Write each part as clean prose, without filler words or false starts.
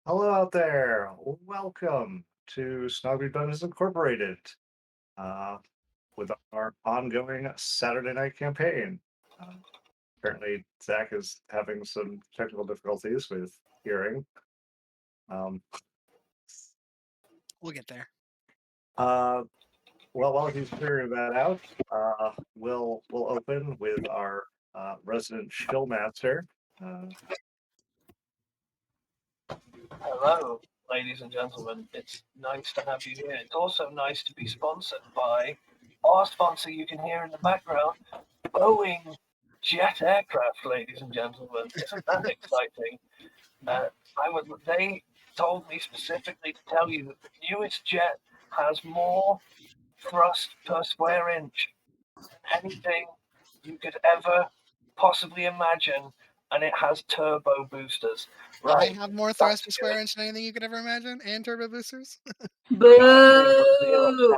Hello out there. Welcome to Snobby Dungeons Incorporated uh, with our ongoing Saturday night campaign. Uh, Currently, Zach is having some technical difficulties with hearing. Um, We'll get there. uh, well, while he's figuring that out, we'll open with our resident shill master. Uh, Hello, ladies and gentlemen. It's nice to have you here. It's also nice to be sponsored by our sponsor you can hear in the background, Boeing jet aircraft, ladies and gentlemen. Isn't that exciting? They told me specifically to tell you that the newest jet has more thrust per square inch than anything you could ever possibly imagine, and it has turbo boosters. I Right. have more thrust per square inch than anything you could ever imagine, and turbo boosters. Boo!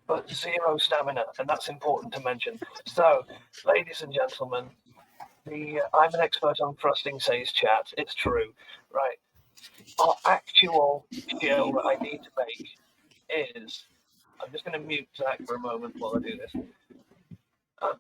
But zero stamina, and that's important to mention. So, ladies and gentlemen, I'm an expert on thrusting, says chat. It's true, right? Our actual skill that I need to make is. I'm just going to mute Zach for a moment while I do this.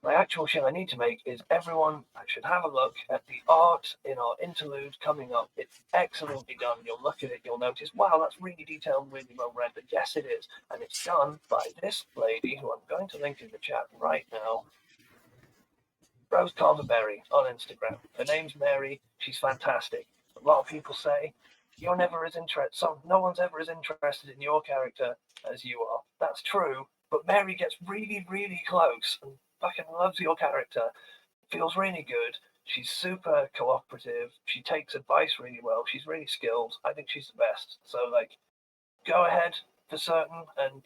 My actual show I need to make is everyone should have a look at the art in our interlude coming up. It's excellently done. You'll look at it, you'll notice, wow, that's really detailed, really well rendered. Yes, it is. And it's done by this lady who I'm going to link in the chat right now, Rose Carverberry on Instagram. Her name's Mary. She's fantastic. A lot of people say, you're never as interested, so no one's ever as interested in your character as you are. That's true, but Mary gets really, really close and fucking loves your character. Feels really good. She's super cooperative. She takes advice really well. She's really skilled. I think she's the best. So, go ahead for certain and,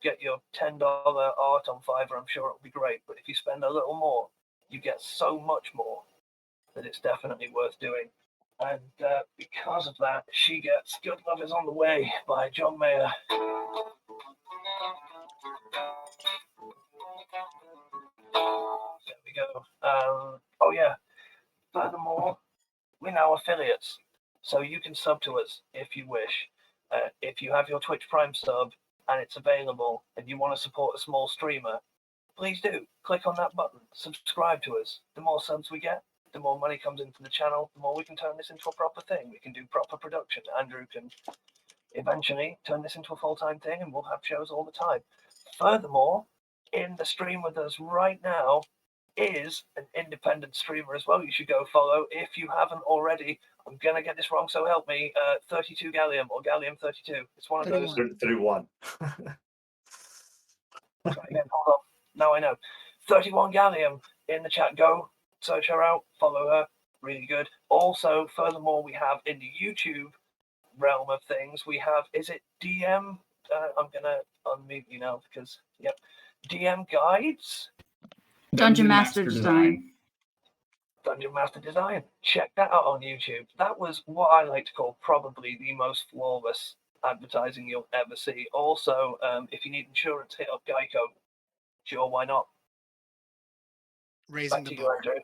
get your $10 art on Fiverr. I'm sure it'll be great. But if you spend a little more, you get so much more that it's definitely worth doing. And because of that, she gets Good Love Is on the Way by John Mayer. There we go. Oh, yeah. Furthermore, we're now affiliates, so you can sub to us if you wish. If you have your Twitch Prime sub and it's available and you want to support a small streamer, please do. Click on that button. Subscribe to us. The more subs we get, the more money comes into the channel, the more we can turn this into a proper thing. We can do proper production. Andrew can eventually turn this into a full-time thing and we'll have shows all the time. Furthermore, in the stream with us right now is an independent streamer as well. You should go follow if you haven't already. I'm gonna get this wrong, so help me. 32 Gallium or Gallium 32. It's one of those. 31. Try again. Hold on. Now I know. 31 Gallium in the chat. Go search her out. Follow her. Really good. Also, furthermore, we have in the YouTube realm of things, we have. Is it DM? I'm gonna unmute you now because DM guides. Dungeon Master Design. Dungeon Master Design. Check that out on YouTube. That was what I like to call probably the most flawless advertising you'll ever see. Also, if you need insurance, hit up Geico. Sure, why not? Raising Back the to you, bar. Andrew.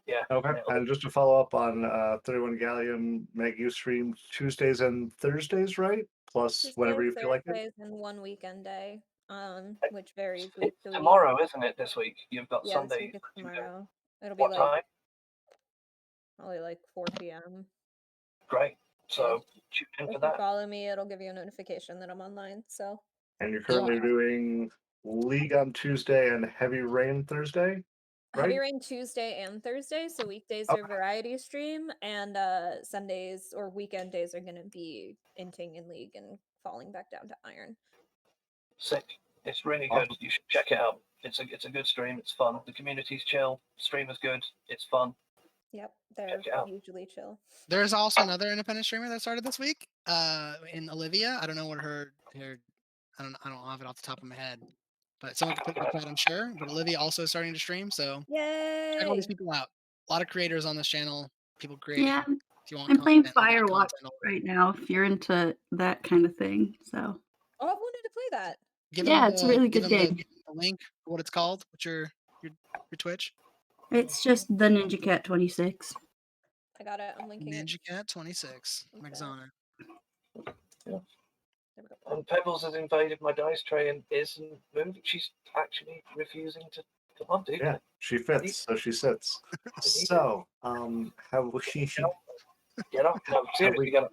Yeah. Okay, and just to follow up on 31 Gallium, Meg, you stream Tuesdays and Thursdays, right? Plus Tuesdays, whenever you feel like it. Thursdays, and one weekend day, which varies It's week to week. tomorrow, isn't it? This week you've got Yeah, Sunday. this week is tomorrow. It'll be What like time? probably like 4 p.m. Great. So tune in If for you that. follow me, it'll give you a notification that I'm online. So And you're currently doing League on Tuesday and Heavy Rain Thursday, Heavy right? Rain Tuesday and Thursday. So weekdays Oh. are variety stream, and Sundays or weekend days are gonna be Inting and League and falling back down to Iron. Sick. It's really Awesome. good. You should check it out. It's a good stream. It's fun. The community's chill. Stream is good. It's fun. Yep, they're Check it out. usually chill. There's also another independent streamer that started this week. In Olivia. I don't know what her I don't have it off the top of my head. But someone can put it in the chat, I'm sure. But Olivia also starting to stream, so check all Yay! these people out. A lot of creators on this channel. People create. Yeah, If you want I'm playing content, you got Firewatch content. right now. If you're into that kind of thing, so Oh, I've wanted to play that. Give yeah, them it's a really give good them game. the link for what it's called. What's your Twitch? It's just the Ninja Cat 26. I got it. I'm linking it. Ninja Cat 26. Okay. Mike's on it. There we go. And Pebbles has invaded my dice tray and isn't moving. She's actually refusing to come on, dude. Yeah, she fits, so she sits. So, have we Get up. No, seriously, we- get out.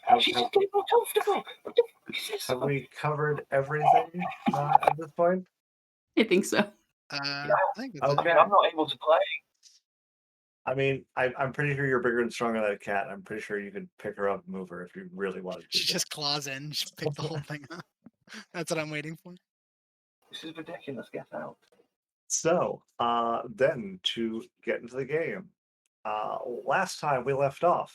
have, She's have, just getting more comfortable. What the fuck is this? have we covered everything at this point? I think so. I think that's I it. mean, I'm not able to play. I mean, I'm pretty sure you're bigger and stronger than a cat. I'm pretty sure you could pick her up and move her if you really wanted to. She just claws in. She picked the whole thing up. That's what I'm waiting for. This is ridiculous. Get out. So, then to get into the game, last time we left off,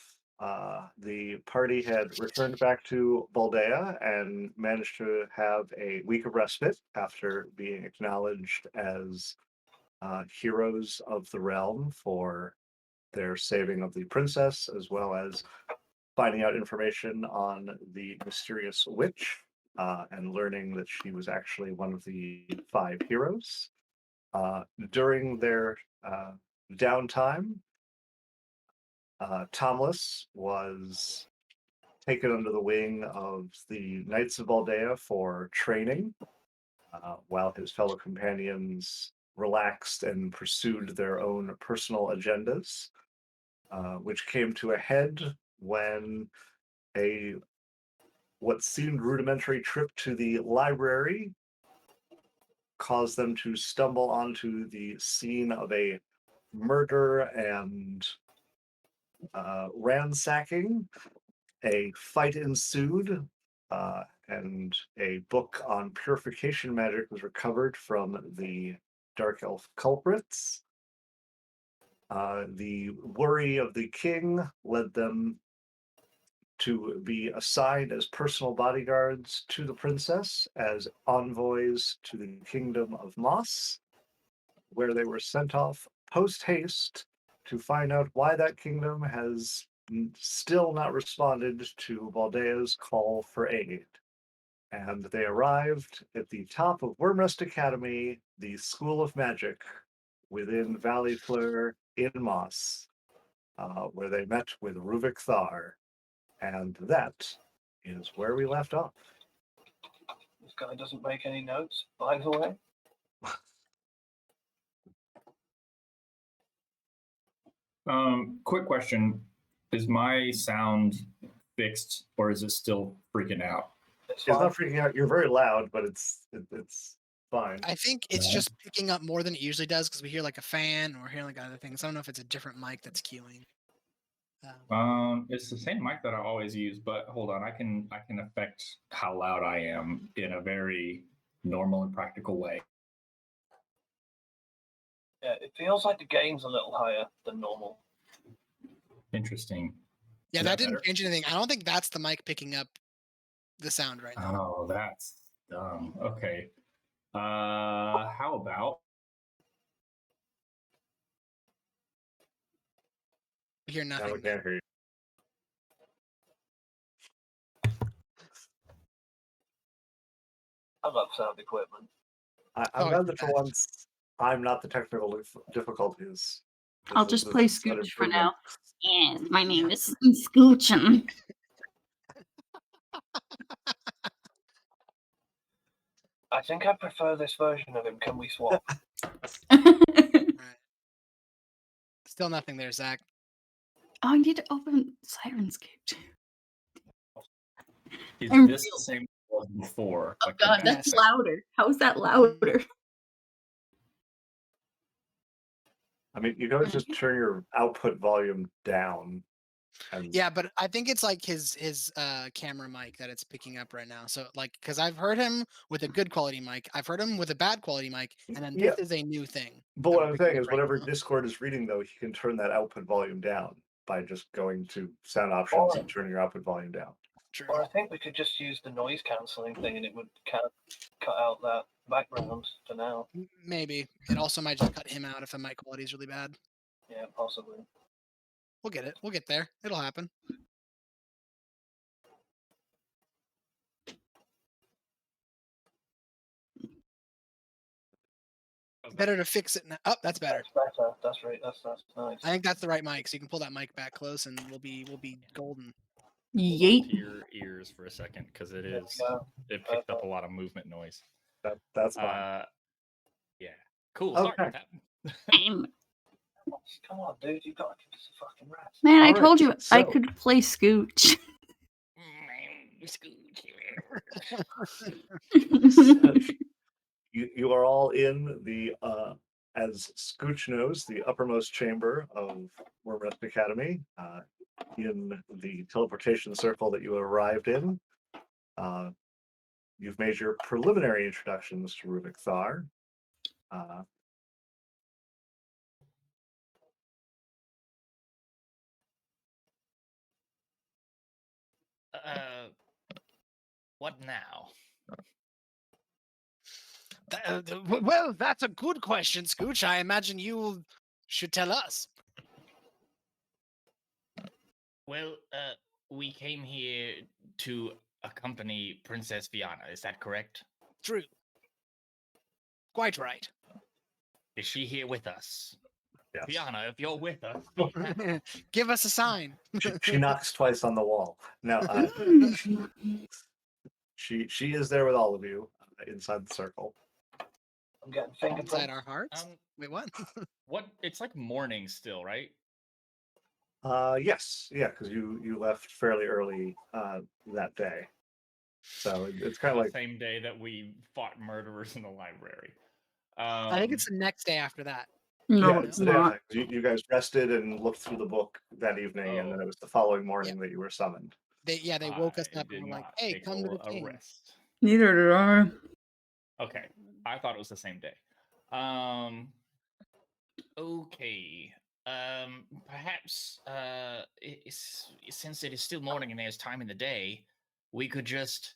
the party had returned back to Baldea and managed to have a week of respite after being acknowledged as heroes of the realm for their saving of the princess, as well as finding out information on the mysterious witch and learning that she was actually one of the 5 heroes. During their downtime, Tomless was taken under the wing of the Knights of Baldea for training, while his fellow companions relaxed and pursued their own personal agendas, which came to a head when what seemed rudimentary trip to the library caused them to stumble onto the scene of a murder and ransacking. A fight ensued, and a book on purification magic was recovered from the Dark Elf culprits. The worry of the king led them to be assigned as personal bodyguards to the princess as envoys to the kingdom of Moss, where they were sent off post haste to find out why that kingdom has still not responded to Baldea's call for aid. And they arrived at the top of Wormrest Academy, the School of Magic within Valley Fleur in Moss, where they met with Ruvik Thar. And that is where we left off. This guy doesn't make any notes, by the way. Quick question. Is my sound fixed or is it still freaking out? It's It's fine. not freaking out. You're very loud, but it's fine. I think it's Yeah. just picking up more than it usually does because we hear like a fan or hear like other things. I don't know if it's a different mic that's queuing. It's the same mic that I always use, but hold on, I can affect how loud I am in a very normal and practical way. Yeah, it feels like the game's a little higher than normal. Interesting. Yeah, Is that that didn't better? change anything. I don't think that's the mic picking up the sound right now. Oh, that's dumb. Okay. How about We hear Now we nothing. can't hear you. I love sound equipment. I'm Oh, glad it's that for bad. once I'm not the technical difficulties. I'll This is- just play this is an Scooch for improvement. now. Yes, my name is Scoochin. I think I prefer this version of him. Can we swap? Right. Still nothing there, Zach. Oh, I need to open Sirenscape. is I'm this real. the same as it was before? Oh Like the god, back- that's louder. How is that louder? I mean, you can always just turn your output volume down. And Yeah, but I think it's like his camera mic that it's picking up right now. So like, because I've heard him with a good quality mic, I've heard him with a bad quality mic, and then Yeah. this is a new thing. But that what we're I'm picking saying up is, right whatever now. Discord is reading, though, he can turn that output volume down by just going to sound options and turning your output volume down. True. Or I think we could just use the noise cancelling thing and it would kind of cut out that background for now. Maybe it also might just cut him out if the mic quality is really bad. Yeah, possibly. We'll get it. We'll get there. It'll happen. Better to fix it now. Oh, that's better. That's better. That's right. That's nice. I think that's the right mic, so you can pull that mic back close, and we'll be golden. Hold on Yeet. to your ears for a second because There we go. it picked up a lot of movement noise. That's fine. Yeah. Cool. Okay. Sorry about that. Come on, dude. You've got to give us a fucking rest. Man, I All told you right, I so- could play Scooch. You are all in the as Scooch knows, the uppermost chamber of Wormrest Academy, in the teleportation circle that you arrived in. You've made your preliminary introductions to Ruvik Thar. What now? Well, that's a good question, Scooch. I imagine you should tell us. Well, we came here to accompany Princess Fianna. Is that correct? True. Quite right. Is she here with us? Yes. Fianna, if you're with us. Give us a sign. She knocks twice on the wall. No, she is there with all of you inside the circle. I'm getting Inside fingerprints. our hearts. Um, Wait, what? What? It's like morning still, right? Yes, yeah, because you left fairly early that day, so it's kind of The like same day that we fought murderers in the library. I think it's the next day after that. No, yeah, it's the day not. after. You guys rested and looked through the book that evening, and then Oh. it was the following morning that you were summoned. They woke us I up did and were like, not "Hey, take come to the a king." rest. Neither did I. Okay, I thought it was the same day. Okay. Perhaps since it is still morning and there's time in the day, we could just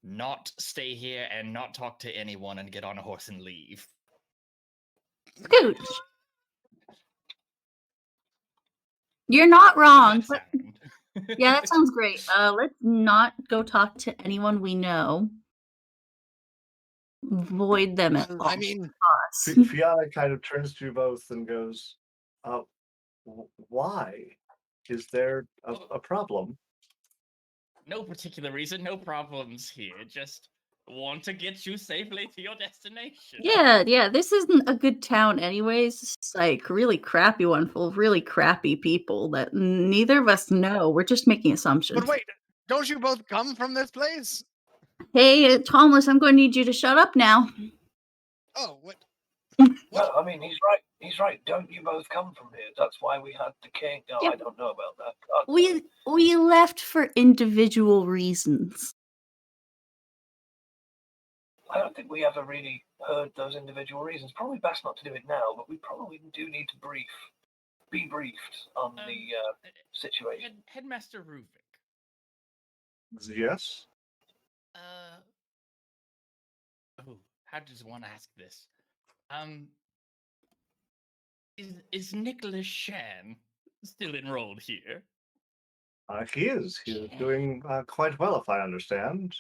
not stay here and not talk to anyone and get on a horse and leave. Scooch. You're not wrong. How's that sound? Yeah, that sounds great. Let's not go talk to anyone we know. Void them at all I mean, costs. Fiona kind of turns to you both and goes, "Why? Is there a problem?" No particular reason, no problems here. Just want to get you safely to your destination. Yeah, this isn't a good town anyways. It's like really crappy one full of really crappy people that neither of us know. We're just making assumptions. but wait, don't you both come from this place? Hey, Thomas, I'm going to need you to shut up now. Oh, what? No, I mean he's right. He's right. Don't you both come from here? That's why we had the king. No, Yeah. I don't know about that. God, no. We left for individual reasons. I don't think we ever really heard those individual reasons. Probably best not to do it now, but we probably do need to be briefed on the situation. Headmaster Ruvik. Yes. Oh, how does one ask this? Is Nicholas Shan still enrolled here? He is. He is doing quite well, if I understand.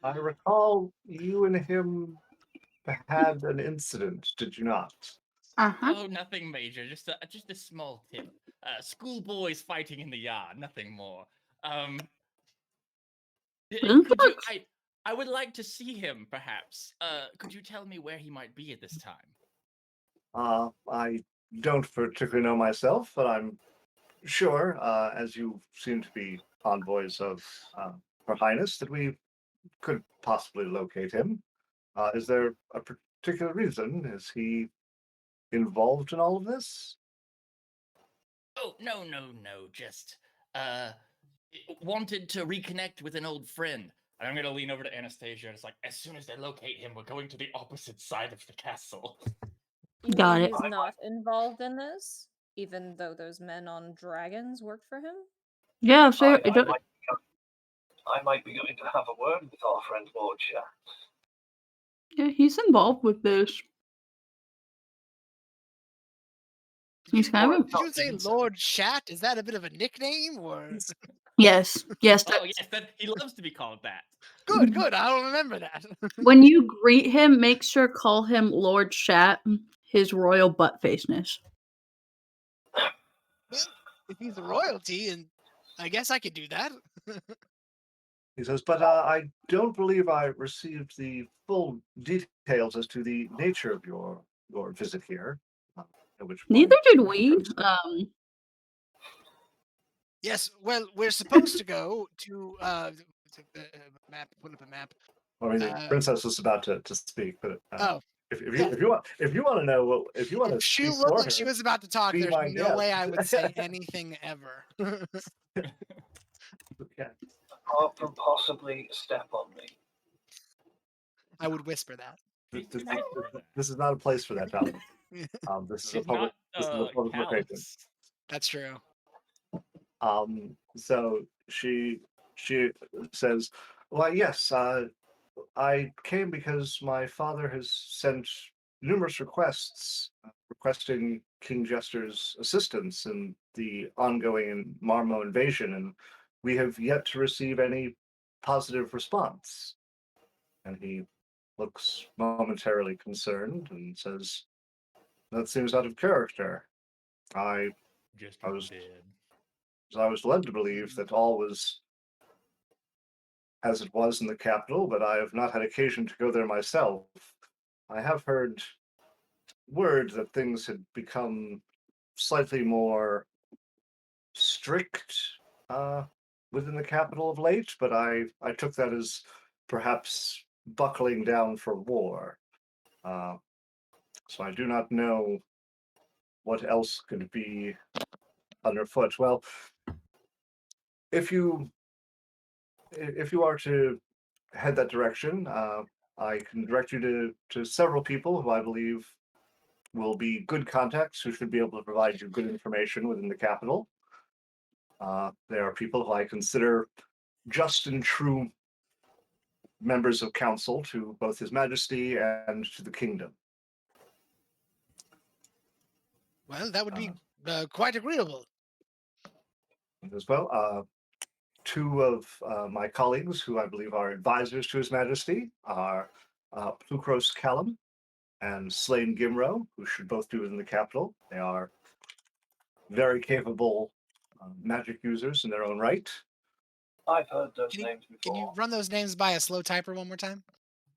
I recall you and him had an incident, did you not? Uh-huh. Oh, nothing major. Just a small tip. Schoolboys fighting in the yard. Nothing more. Could you, I would like to see him, perhaps. Could you tell me where he might be at this time? I don't particularly know myself, but I'm sure, as you seem to be envoys of Her Highness, that we could possibly locate him. Is there a particular reason? Is he involved in all of this? Oh, no. Just, wanted to reconnect with an old friend. And I'm gonna lean over to Anastasia and it's like, as soon as they locate him, we're going to the opposite side of the castle. You Got mean it. He's not involved in this, even though those men on dragons worked for him. Yeah, sure. I might be going to have a word with our friend Lord Shat. Yeah, he's involved with this. He's kind of. Did you say Lord Shat? Is that a bit of a nickname, or? Yes, yes. Oh yes, that he loves to be called that. Good, good. I'll remember that. When you greet him, make sure call him Lord Shat, his royal butt faceness. Well, if he's a royalty, and I guess I could do that. He says, but I don't believe I received the full details as to the nature of your visit here. At which point, Neither did we. Yes, well, we're supposed to go to map. Pull up a map. I mean, the princess was about to speak, but Oh, if yeah. you want to know what if you want to If she speak looked for like she her, was about to talk, be there's my no way guest. I would say anything ever. yeah. Apart from possibly step on me. I would whisper that. This is not a place for that, Tom. This is a She's public. not This is a public location. callous. That's true. So she says, "Well, yes, I came because my father has sent numerous requests requesting King Jester's assistance in the ongoing Marmo invasion, and we have yet to receive any positive response." And he looks momentarily concerned and says, "That seems out of character. I Just I was dead. I was led to believe that all was as it was in the capital, but I have not had occasion to go there myself. I have heard word that things had become slightly more strict within the capital of late, but I took that as perhaps buckling down for war. So I do not know what else could be underfoot. Well, if you are to head that direction, I can direct you to several people who I believe will be good contacts who should be able to provide you good information within the capital. There are people who I consider just and true members of council to both His Majesty and to the kingdom. Well, that would be quite agreeable. As well, two of my colleagues who I believe are advisors to His Majesty are Plukros Callum and Slain Gimro, who should both be within the capital. They are very capable magic users in their own right. I've heard those Can names Can you before. run those names by a slow typer one more time?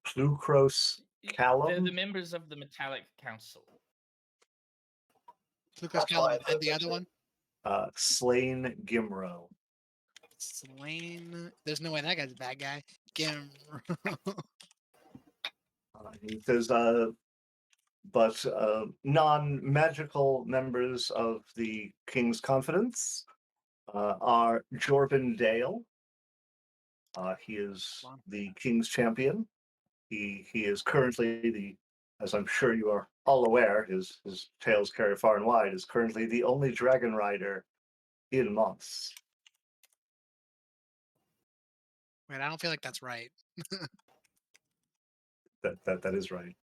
Plukros They're Callum. the members of the Metallic Council. Lucas That's why Callum I've heard and the those other one? Slain Gimro. Slain. There's no way that guy's a bad guy. Gim. He says, but non-magical members of the King's Confidence are Jorvin Dale. He is the King's champion. He is currently as I'm sure you are all aware, his tales carry far and wide, is currently the only dragon rider in Moss. Wait, I don't feel like that's right. That is right.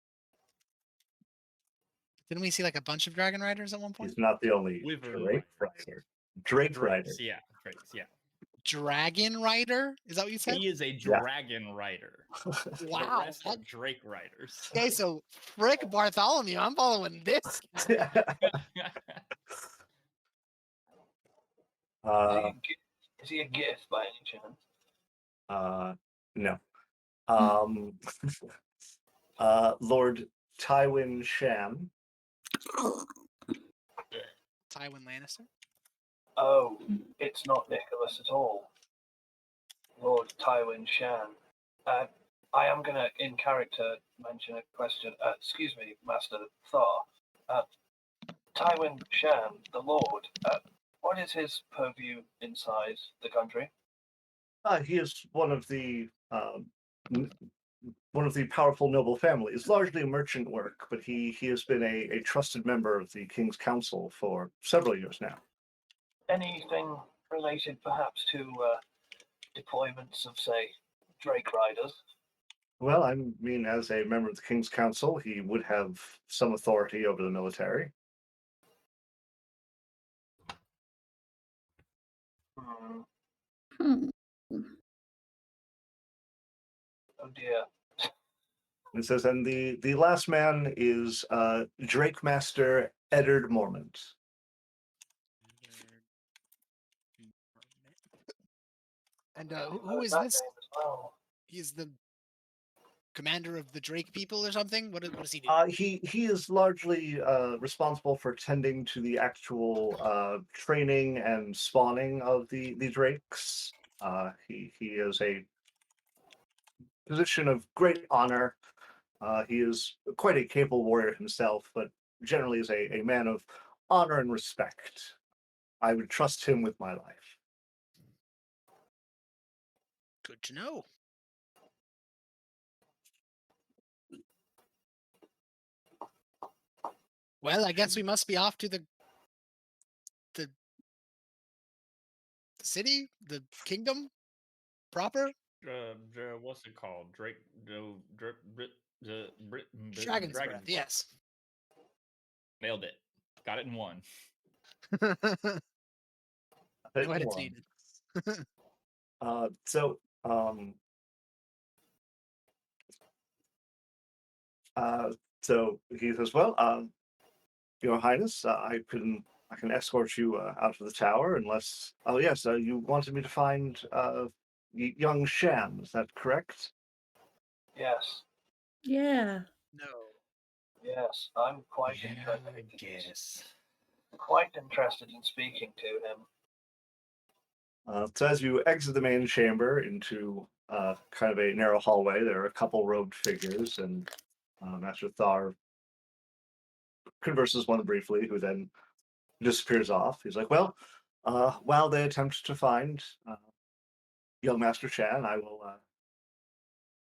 Didn't we see like a bunch of Dragon Riders at one point? He's not the only Wyvern Drake rider. Drake rider. Yeah, Drakes, yeah. Dragon Rider? Is that what you said? He is a dragon rider. The Wow. rest are Drake riders. Okay, so frick Bartholomew, I'm following this. Is he a gift by any chance? No. Lord Tywin Sham. Tywin Lannister? Oh, it's not Nicholas at all. Lord Tywin Shan. I am going to, in character, mention a question. Excuse me, Master Thar. Tywin Shan, the Lord, what is his purview inside the country? He is one of the powerful noble families, largely merchant work, but he has been a trusted member of the King's Council for several years now. Anything related perhaps to deployments of, say, Drake Riders? Well, I mean, as a member of the King's Council, he would have some authority over the military. Hmm. Oh dear. It says, and the last man is Drake Master Eddard Mormont. And who Heard is that this? name as well. He's the commander of the Drake people or something. What does he do? He is largely responsible for tending to the actual training and spawning of the drakes. He is a position of great honor. He is quite a capable warrior himself, but generally is a man of honor and respect. I would trust him with my life. Good to know. Well, I guess we must be off to the city, the kingdom proper. What's it called? Drake, Dragon's Breath. Breath. Yes. Nailed it. Got it in one. Go Bit ahead, it's more. needed. So he says, "Well, Your Highness, I can escort you out of the tower unless. Oh yes, you wanted me to find young Shan. Is that correct? Yes. Yeah. No. Yes. I'm quite Yeah, interested. I guess. Quite interested in speaking to him. So as you exit the main chamber into kind of a narrow hallway, there are a couple robed figures, and Master Thar converses one briefly, who then disappears off. He's like, "Well, while they attempt to find young Master Shan, I will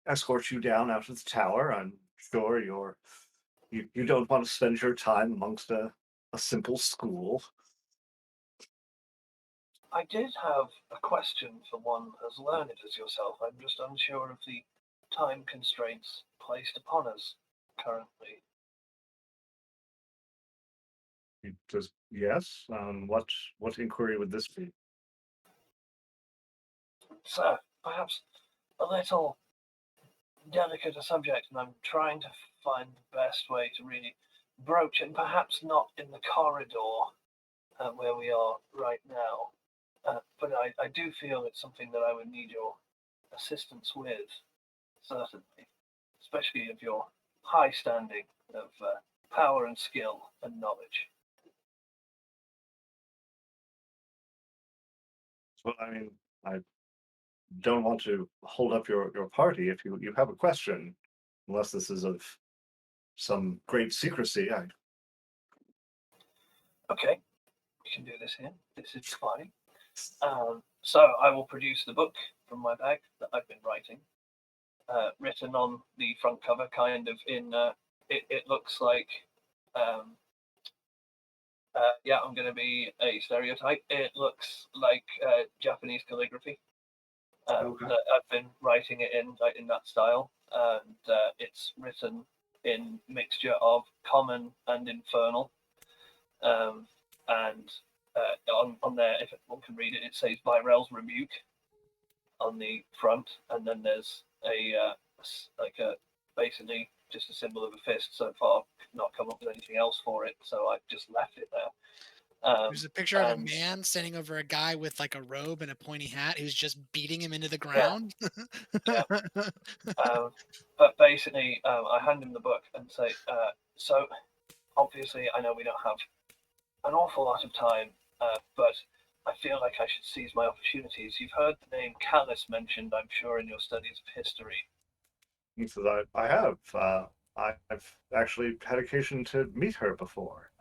escort you down out of the tower. I'm sure you don't want to spend your time amongst a simple school." I did have a question for one as learned as yourself. I'm just unsure of the time constraints placed upon us currently. He says, "Yes. What inquiry would this be?" Sir, perhaps a little delicate a subject, and I'm trying to find the best way to really broach it, and perhaps not in the corridor where we are right now. But I do feel it's something that I would need your assistance with, certainly, especially of your high standing of power and skill and knowledge. So I mean, I don't want to hold up your party if you have a question, unless this is of some great secrecy. Okay, we can do this here. This is fine. So I will produce the book from my bag that I've been writing. Written on the front cover, kind of in. It looks like. Yeah, I'm going to be a stereotype. It looks like Japanese calligraphy. Okay. That I've been writing it in, like in that style, and it's written in mixture of common and infernal. And on there, if one can read it, it says Virel's Rebuke on the front, and then there's a basically just a symbol of a fist. So far, could not come up with anything else for it, so I just left it there. There's a picture of a and- man standing over a guy with like a robe and a pointy hat who's just beating him into the ground. Yeah. But basically, I hand him the book and say, so obviously, I know we don't have an awful lot of time, but I feel like I should seize my opportunities. You've heard the name Callus mentioned, I'm sure, in your studies of history. He says, I have. I've actually had occasion to meet her before.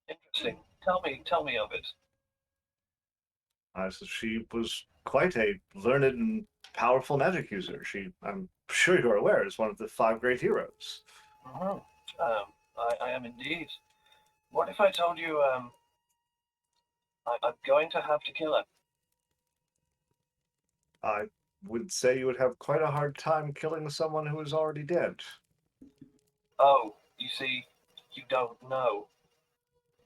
Interesting. Tell me of it. So she was quite a learned and powerful magic user. I'm sure you're aware, is one of the 5 great heroes. Mm-hmm. I am indeed. What if I told you I'm going to have to kill her? I would say you would have quite a hard time killing someone who is already dead. Oh, you see, you don't know.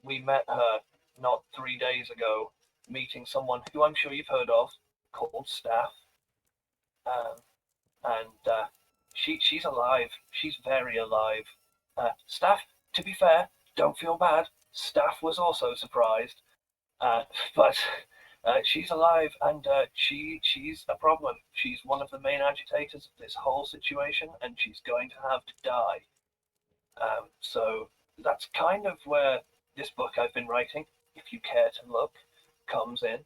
We met her not 3 days ago, meeting someone who I'm sure you've heard of called Staff. And she's alive. She's very alive. Staff, to be fair, don't feel bad. Staff was also surprised. But she's alive, and she's a problem. She's one of the main agitators of this whole situation, and she's going to have to die. So that's kind of where this book I've been writing, if you care to look, comes in.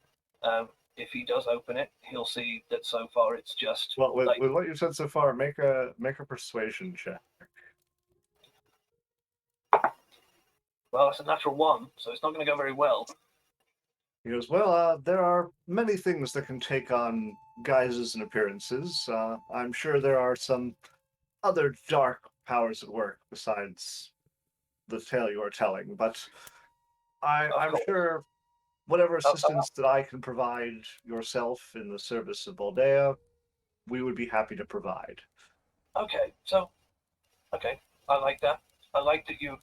If he does open it, he'll see that so far it's just Well, with, like, with what you've said so far, make a persuasion check. well, it's a natural 1, so it's not going to go very well. He goes, well, there are many things that can take on guises and appearances. I'm sure there are some other dark powers at work besides the tale you are telling, but I'm course. sure whatever assistance that I can provide yourself in the service of Boldea, we would be happy to provide. Okay, so, okay, I like that. I like that you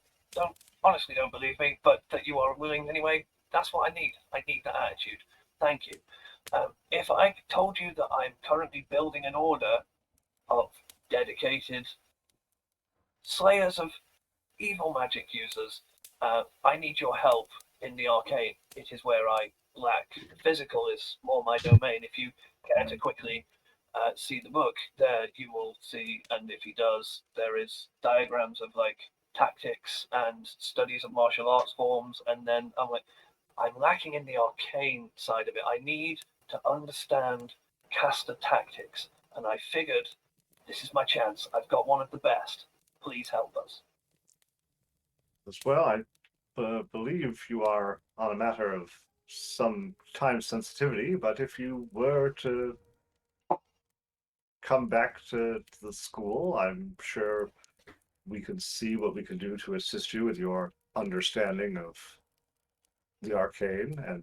honestly don't believe me, but that you are willing anyway. That's what I need. I need that attitude. Thank you. If I told you that I'm currently building an order of dedicated slayers of evil magic users, I need your help in the arcane. It is where I lack. Physical is more my domain. If you care to quickly see the book, there you will see, and if he does, there is diagrams of like tactics and studies of martial arts forms, and then I'm lacking in the arcane side of it. I need to understand caster tactics, and I figured this is my chance. I've got one of the best. Please help us. As well, I believe you are on a matter of some time sensitivity, but if you were to come back to the school, I'm sure we could see what we could do to assist you with your understanding of the arcane and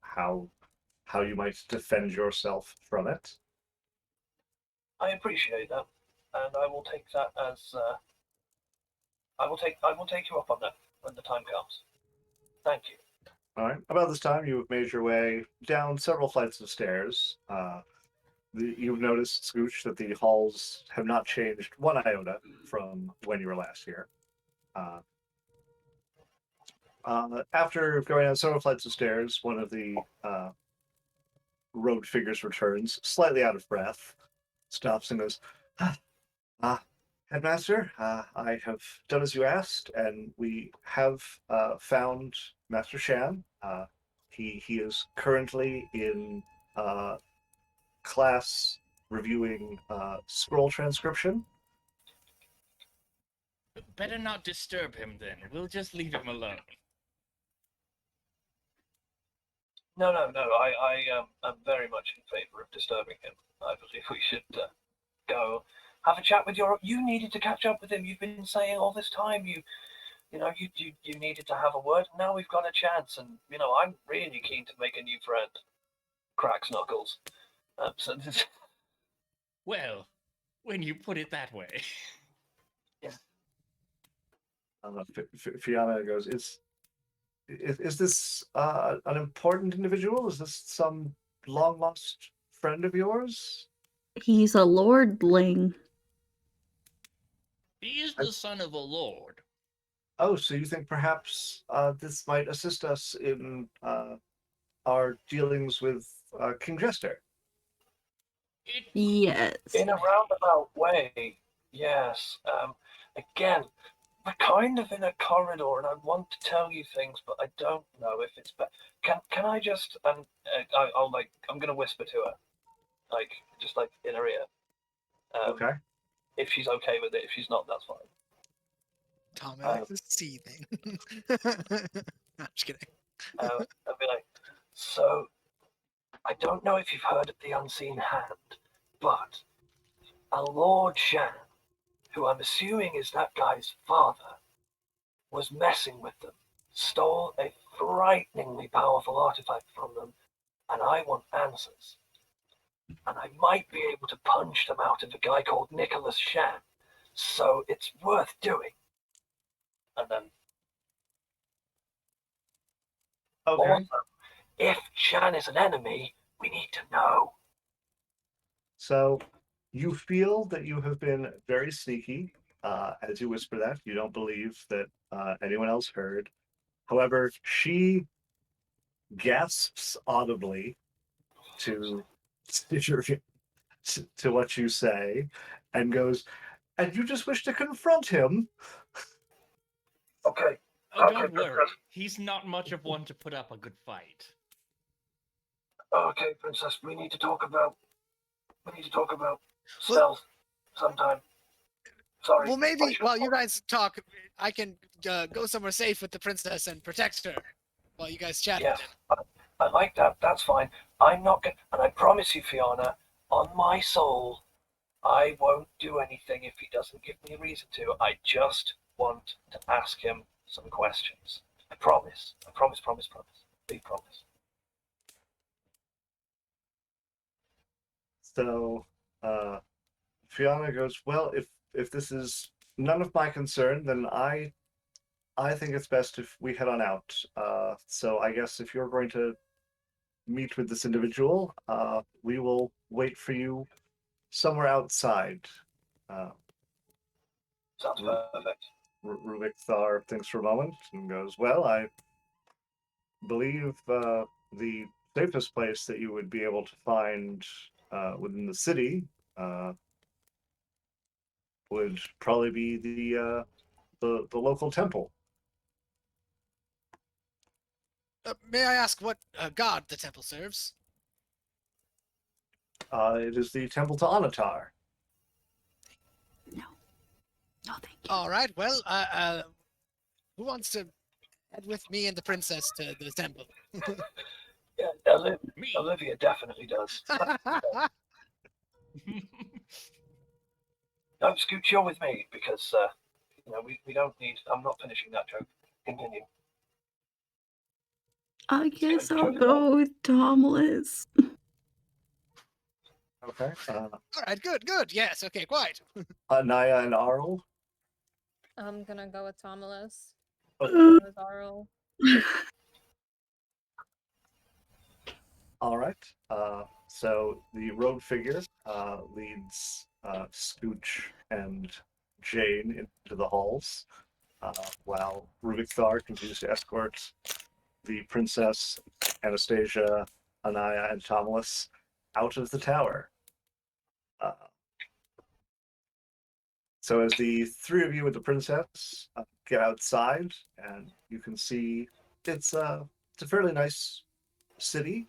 how you might defend yourself from it. I appreciate that, and I will take that as I will take you up on that when the time comes. Thank you. All right. About this time, you have made your way down several flights of stairs. You've noticed, Scooch, that the halls have not changed one iota from when you were last here. After going down several flights of stairs, one of the robed figures returns, slightly out of breath, stops and goes, Headmaster, I have done as you asked, and we have found Master Shan. He is currently in class reviewing scroll transcription. Better not disturb him then. We'll just leave him alone. No. I am very much in favor of disturbing him. I believe we should go have a chat with You needed to catch up with him. You've been saying all this time you needed to have a word. Now we've got a chance, and I'm really keen to make a new friend. Cracks knuckles. Well, when you put it that way. Fiona goes, Is this an important individual? Is this some long lost friend of yours? He's a lordling. He is the son of a lord. Oh, so you think perhaps this might assist us in our dealings with King Jester? Yes. In a roundabout way, yes. Again, we're kind of in a corridor, and I want to tell you things, but I don't know if it's better. Can I just I'm gonna whisper to her, just in her ear. Okay. If she's okay with it, if she's not, that's fine. Tommy likes to see things. I'm just kidding. I'd be like, so, I don't know if you've heard of the Unseen Hand, but a Lord Shan, who I'm assuming is that guy's father, was messing with them, stole a frighteningly powerful artifact from them, and I want answers. And I might be able to punch them out of a guy called Nicholas Shan, so it's worth doing. And then Okay. also, If Shan is an enemy, we need to know. So you feel that you have been very sneaky. As you whisper that, you don't believe that anyone else heard. However, she gasps audibly to to what you say, and goes, "And you just wish to confront him?" Okay. Oh, Okay, don't worry. Princess. He's not much of one to put up a good fight. Okay, Princess. We need to talk about Well- stealth sometime. Sorry. Well, I maybe should- while you guys talk, I can go somewhere safe with the princess and protect her while you guys chat. Yes, I like that. That's fine. I'm not going, and I promise you, Fiona, on my soul, I won't do anything if he doesn't give me a reason to. I just want to ask him some questions. I promise. I promise. Promise. Promise. Big promise. So Fiona goes, "Well, if this is none of my concern, then I think it's best if we head on out. So I guess if you're going to meet with this individual, we will wait for you somewhere outside." Sounds Ru- perfect. Rubik Thar thinks for a moment and goes, "Well, I believe the safest place that you would be able to find within the city would probably be the local temple." May I ask what god the temple serves? It is the temple to Anatar. No, thank you. All right. Well, who wants to head with me and the princess to the temple? Yeah, Me. Olivia definitely does. No, Scooch, you're with me because we don't need. I'm not finishing that joke. Continue. I guess I'll go with Thomas. Okay. All right. Good. Yes. Okay. Quite. Naya and Arl. I'm gonna go with Tomalus. Okay. With Arl. All right. So the road figure leads Scooch and Jane into the halls, while Rubik Thar continues to escort the princess, Anastasia, Anaya, and Tomalus out of the tower. So as the three of you with the princess get outside, and you can see it's a fairly nice city,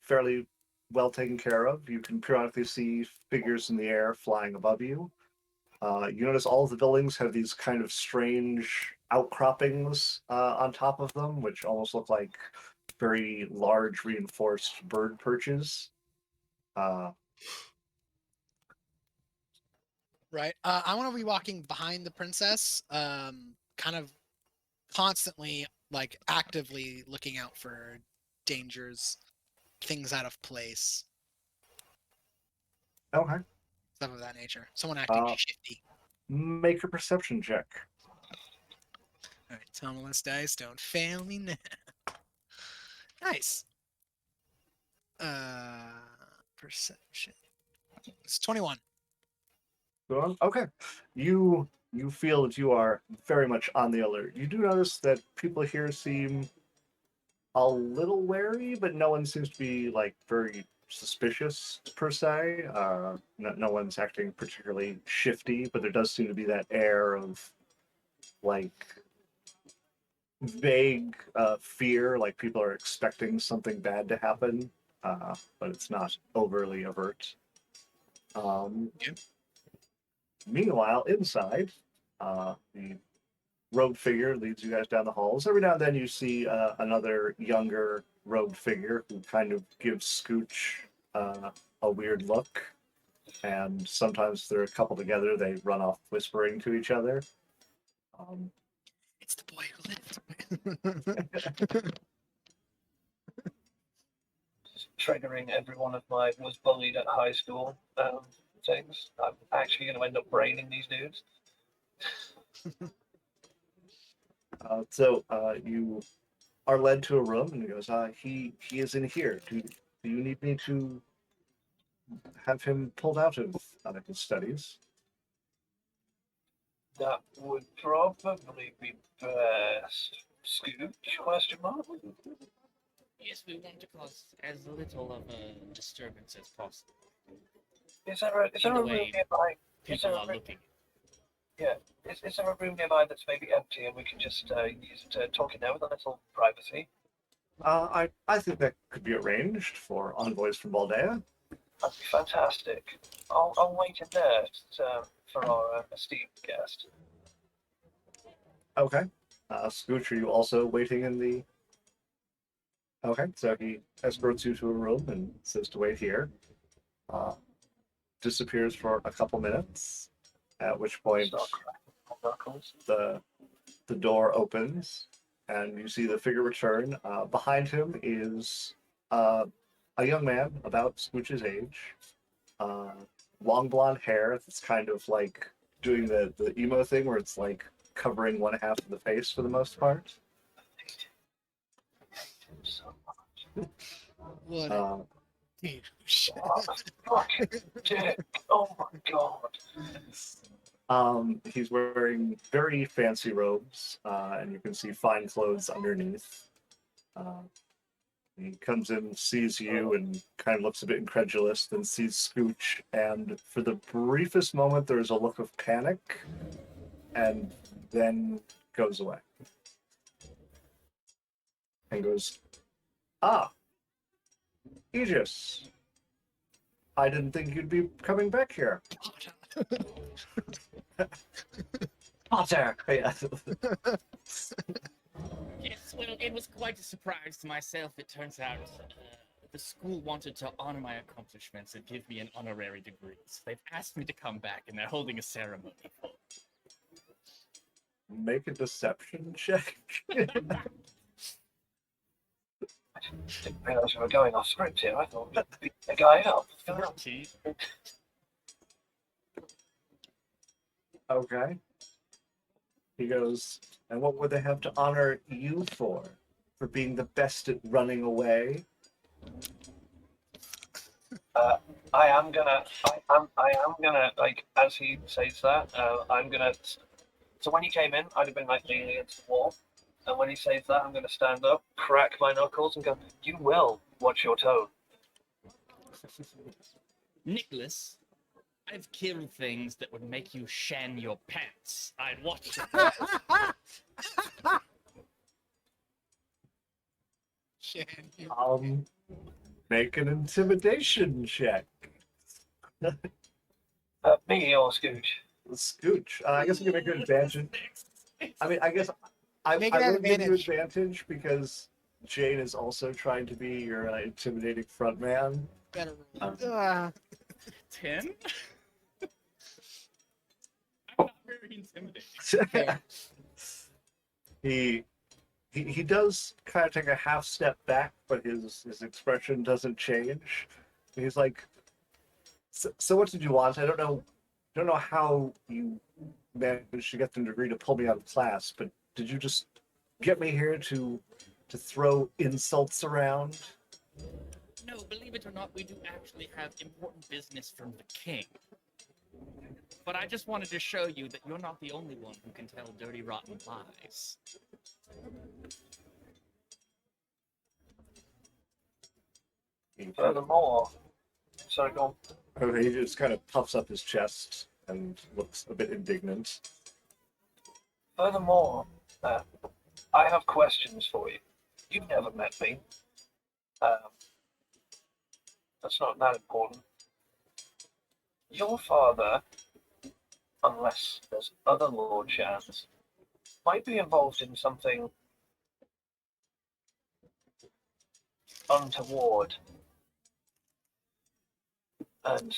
fairly well taken care of. You can periodically see figures in the air flying above you. You notice all of the buildings have these kind of strange outcroppings on top of them, which almost look like very large reinforced bird perches. Right. I want to be walking behind the princess, kind of constantly, like actively looking out for dangers, things out of place, Okay. stuff of that nature. Someone acting Uh, shifty. Make a perception check. All right, Tomalus dice, don't fail me now. Nice. Perception. It's 21. Go on. Okay. You feel that you are very much on the alert. You do notice that people here seem a little wary, but no one seems to be like very suspicious per se. No one's acting particularly shifty, but there does seem to be that air of like vague fear, like people are expecting something bad to happen, but it's not overly overt. Okay. Meanwhile, inside, the rogue figure leads you guys down the halls. Every now and then you see another younger rogue figure who kind of gives Scooch a weird look. And sometimes they're a couple together, they run off whispering to each other. It's the boy who lived. Triggering every one of my was bullied at high school things. I'm actually going to end up braining these dudes. So you are led to a room, and he goes, he is in here. Do you need me to have him pulled out of his studies? That would probably be best. Scooch? Question mark? Yes, we want to cause as little of a disturbance as possible. Is there a Either room way, nearby? Is there People a are room, looking. is there a room nearby that's maybe empty and we can just use it to talk in there with a little privacy? I think that could be arranged for envoys from Baldea. That'd be fantastic. I'll wait in there for our esteemed guest. Okay. Scooch, are you also waiting in the... Okay, so he escorts you to a room and says to wait here. Disappears for a couple minutes, at which point Start cracking my knuckles. the door opens and you see the figure return. Behind him is a young man about Scooch's age. Long blonde hair that's kind of like doing the emo thing where it's like covering one half of the face for the most part. So much. What? Uh, Dude, shit. Oh, fucking dick. Oh my god. He's wearing very fancy robes, and you can see fine clothes underneath. He comes in, sees you, and kind of looks a bit incredulous, then sees Scooch, and for the briefest moment, there's a look of panic, and then goes away. And goes, Aegis. I didn't think you'd be coming back here. Potter! Yeah. Yes, well, it was quite a surprise to myself. It turns out the school wanted to honor my accomplishments and give me an honorary degree. So they've asked me to come back, and they're holding a ceremony. Make a deception check. Didn't realise we were going off script here. I thought we'd beat the guy up. 14. Okay. He goes, and what would they have to honor you for? For being the best at running away? I am gonna, like, as he says that, I'm gonna. So when he came in, I'd have been like leaning against the wall, and when he says that, I'm gonna stand up, crack my knuckles, and go, "You will watch your tone." Nicholas, I've killed things that would make you shan your pants. I'd watch it. Shan, you- Make an intimidation check. Me or Scooch? Scooch. I guess I'm gonna make an advantage. I mean, I guess I Make it an will give you advantage. advantage because Jane is also trying to be your intimidating front man. Better roll. 10? I'm not very intimidating. He does kind of take a half step back, but his expression doesn't change. He's like, so what did you want? I don't know how you managed to get them to agree to pull me out of class, but did you just get me here to throw insults around? No, believe it or not, we do actually have important business from the king. But I just wanted to show you that you're not the only one who can tell dirty, rotten lies. Furthermore, sorry, go on. He just kind of puffs up his chest and looks a bit indignant. Furthermore, I have questions for you. You've never met me. That's not that important. Your father, unless there's other Lord Shans, might be involved in something untoward. And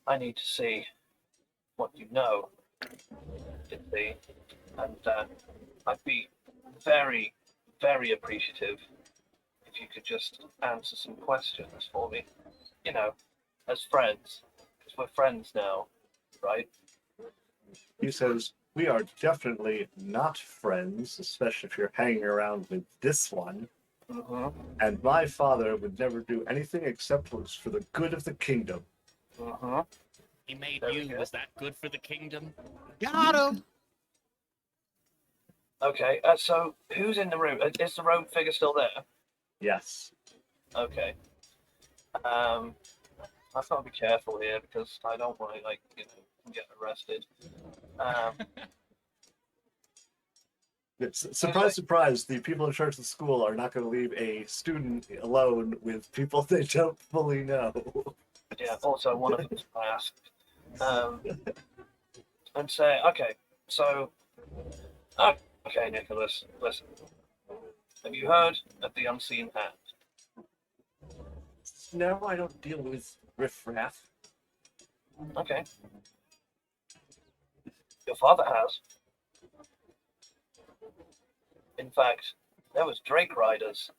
I need to see what you know, you see. And I'd be very, very appreciative if you could just answer some questions for me. You know, as friends, because we're friends now, right? He says, we are definitely not friends, especially if you're hanging around with this one. Mm-hmm. And my father would never do anything except what was for the good of the kingdom. Mm-hmm. He made Very you. good. Was that good for the kingdom? Got him. Okay, so who's in the room? Is the rogue figure still there? Yes. Okay. I've got to be careful here because I don't want to, like, get arrested. Surprise, surprise, the people in charge of the school are not going to leave a student alone with people they don't fully know. Yeah, also one of them's masked. And say, okay, so, okay, Nicholas, listen. Have you heard of the unseen hand? No, I don't deal with riffraff. Okay. Your father has. In fact, there was Drake Riders.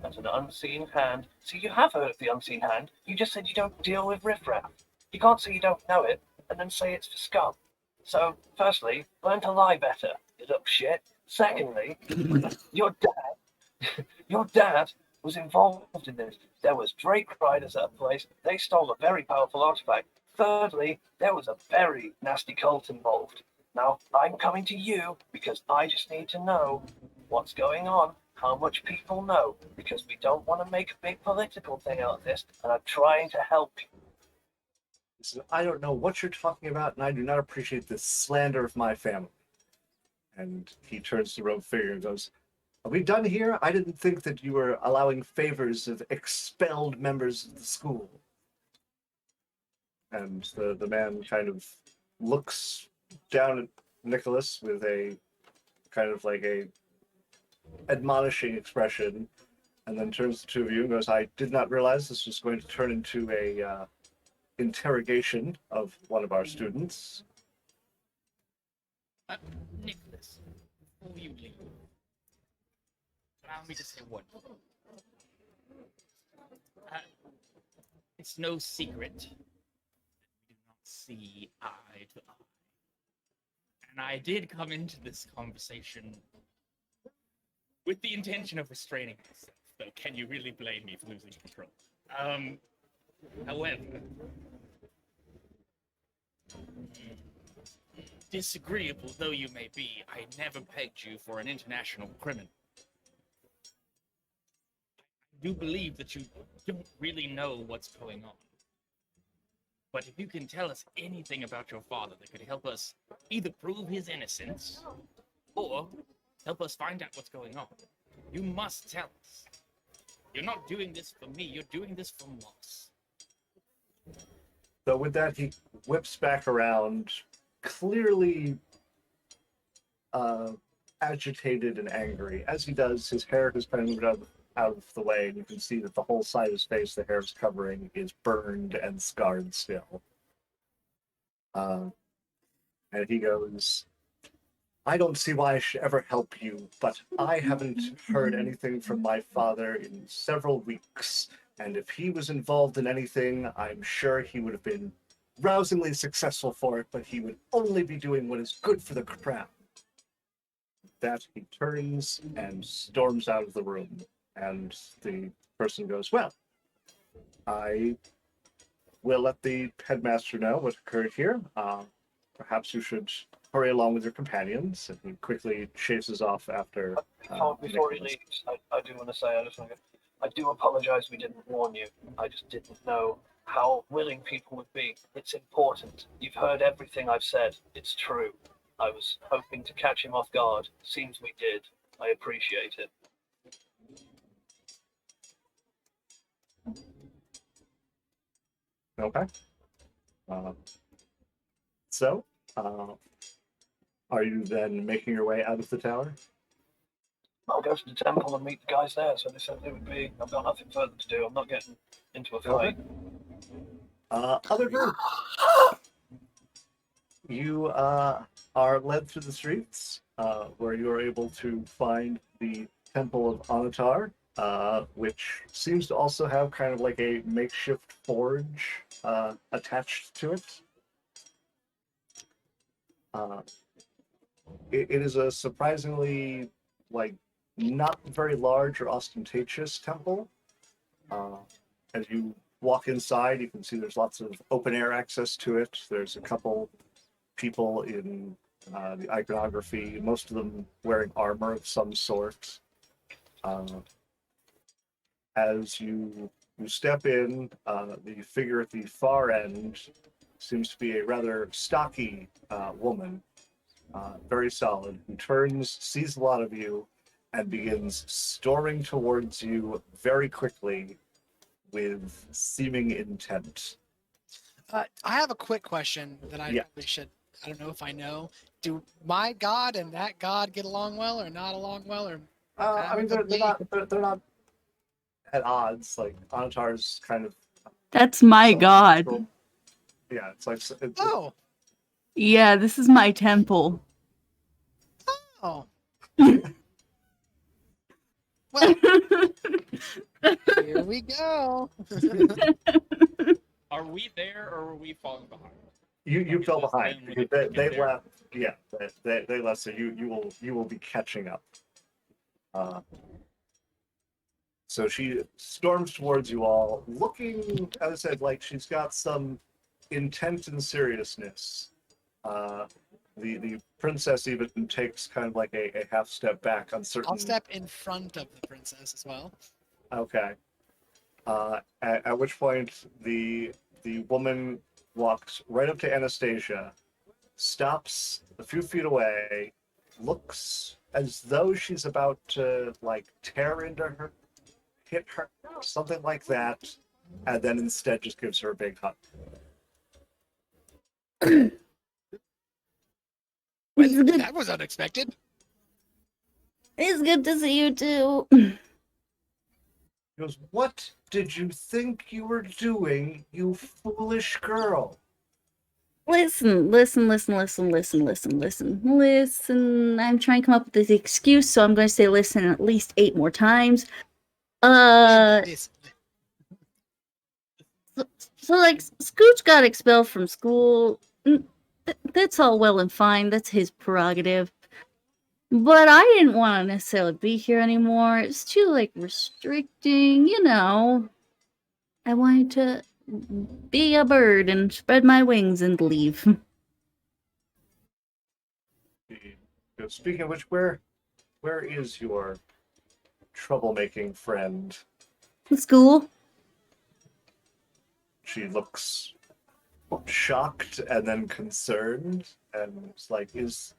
That's an unseen hand. See, you have heard of the unseen hand. You just said you don't deal with riffraff. You can't say you don't know it and then say it's for scum. So, firstly, learn to lie better, you little shit. Secondly, your dad was involved in this. There was Drake Riders at a place. They stole a very powerful artifact. Thirdly, there was a very nasty cult involved. Now, I'm coming to you because I just need to know what's going on, how much people know, because we don't want to make a big political thing out of this, and I'm trying to help you. He says, I don't know what you're talking about, and I do not appreciate this slander of my family. And he turns to the rogue figure and goes, are we done here? I didn't think that you were allowing favors of expelled members of the school. And the man kind of looks down at Nicholas with a kind of like a admonishing expression, and then turns to the two of you and goes, I did not realize this was going to turn into a interrogation of one of our students. Nicholas, before you leave, allow me to say one. It's no secret that we do not see eye to eye. And I did come into this conversation with the intention of restraining myself, though can you really blame me for losing control? However, disagreeable though you may be, I never pegged you for an international criminal. I do believe that you don't really know what's going on. But if you can tell us anything about your father that could help us either prove his innocence or help us find out what's going on, you must tell us. You're not doing this for me, you're doing this for Moss. So with that, he whips back around, clearly agitated and angry. As he does, his hair has kind of moved out of the way, and you can see that the whole side of his face the hair is covering is burned and scarred still. And he goes, I don't see why I should ever help you, but I haven't heard anything from my father in several weeks, and if he was involved in anything, I'm sure he would have been rousingly successful for it, but he would only be doing what is good for the crown. That he turns and storms out of the room, and the person goes, well, I will let the headmaster know what occurred here. Perhaps you should hurry along with your companions. And he quickly chases off after. Before he leaves, I do want to say, I do apologize we didn't warn you. I just didn't know how willing people would be. It's important. You've heard everything I've said. It's true. I was hoping to catch him off guard. Seems we did. I appreciate it. Okay. So, are you then making your way out of the tower? I'll go to the temple and meet the guys there. So they said it would be. I've got nothing further to do. I'm not getting into a fight. Other group. You are led through the streets, where you are able to find the Temple of Anatar, which seems to also have kind of like a makeshift forge attached to it. it is a surprisingly like not very large or ostentatious temple. As you walk inside, you can see there's lots of open air access to it. There's a couple people in the iconography, most of them wearing armor of some sort. As you step in, the figure at the far end seems to be a rather stocky woman, very solid, who turns, sees a lot of you, and begins storming towards you very quickly with seeming intent. I have a quick question that I Yeah. probably should. I don't know if I know. Do my god and that god get along well, or not along well, or I mean, they're amicably? they're not at odds. Like Anatar's kind of That's my god. self-control. Yeah, it's like Oh, Yeah, this is my temple. oh. Well, here we go. Are we there or are we falling behind? you fell Just behind. then when They, we they get there. left. Yeah, they left. So you will be catching up. So she storms towards you all, looking, as I said, like she's got some intent and seriousness. The princess even takes kind of like a half step back on certain. I'll step in front of the princess as well. Okay. At which point the woman walks right up to Anastasia, stops a few feet away, looks as though she's about to like tear into her, hit her, something like that, and then instead just gives her a big hug. It's good. That was unexpected. It's good to see you too. He goes, "What did you think you were doing, you foolish girl?" Listen. I'm trying to come up with this excuse, so I'm going to say listen at least 8 more times. This- So like, Scooch got expelled from school. That's all well and fine. That's his prerogative. But I didn't want to necessarily be here anymore. It's too like restricting, you know. I wanted to be a bird and spread my wings and leave. He goes, "Speaking of which, where is your troublemaking friend?" School. She looks shocked and then concerned, and it's like, is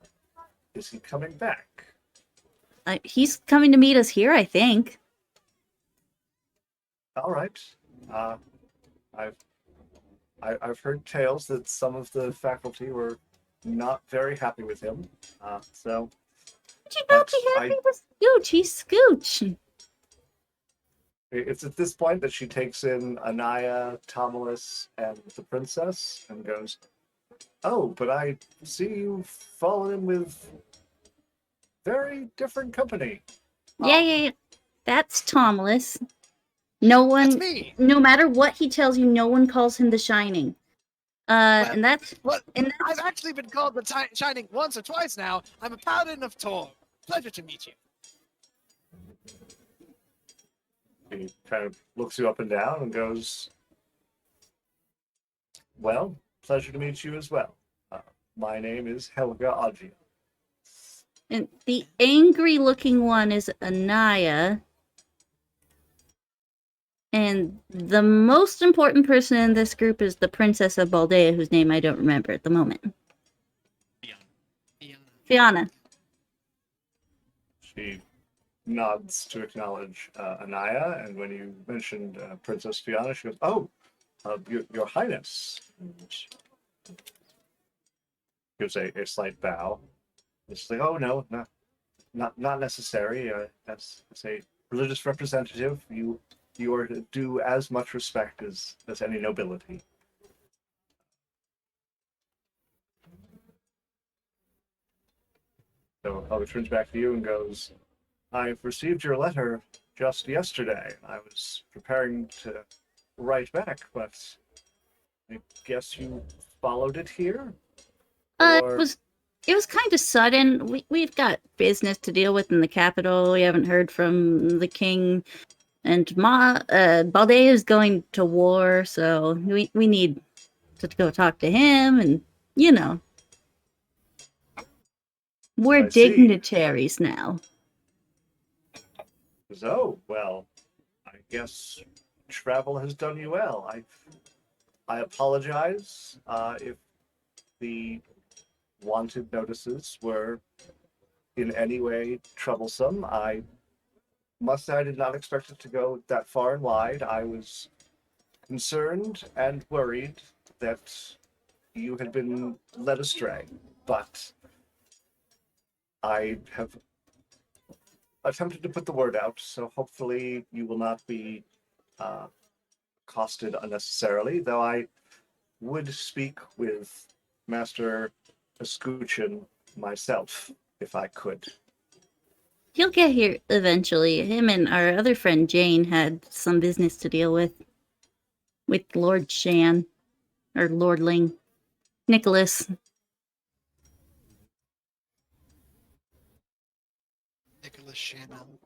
he coming back? He's coming to meet us here, I think. All right. I've heard tales that some of the faculty were not very happy with him. So Would you not be But happy with Scooch? He's Scooch. it's at this point that she takes in Anaya, Tomalus, and the princess, and goes, "Oh, but I see you've fallen in with very different company." Yeah. That's Tomless. No That's one, me. no matter what he tells you, no one calls him the Shining. And that's What? and I've actually been called the Shining once or twice now. I'm a paladin of Tor. Pleasure to meet you. He kind of looks you up and down and goes, "Well, pleasure to meet you as well. My name is Helga Agia." And the angry-looking one is Anaya. And the most important person in this group is the Princess of Baldea, whose name I don't remember at the moment. Fiona. She nods to acknowledge Anaya, and when you mentioned Princess Fiona, she goes, "Oh, your Highness." And gives a slight bow. It's like, "Oh no, not necessary. As a religious representative, you are due as much respect as any nobility." So Helga turns back to you and goes, "I've received your letter just yesterday. I was preparing to write back, but I guess you followed it here?" Or- It was it was kind of sudden. We've got business to deal with in the capital. We haven't heard from the king, and Balde is going to war, so we need to go talk to him, and you know, we're I see. dignitaries now. So, well, I guess travel has done you well. I apologize if the wanted notices were in any way troublesome. I must say I did not expect it to go that far and wide. I was concerned and worried that you had been led astray, but I have attempted to put the word out, so hopefully you will not be costed unnecessarily, though I would speak with Master Escuchin myself if I could. He'll get here eventually. Him and our other friend Jane had some business to deal with Lord Shan, or Lordling. Nicholas. Nicholas Shannon.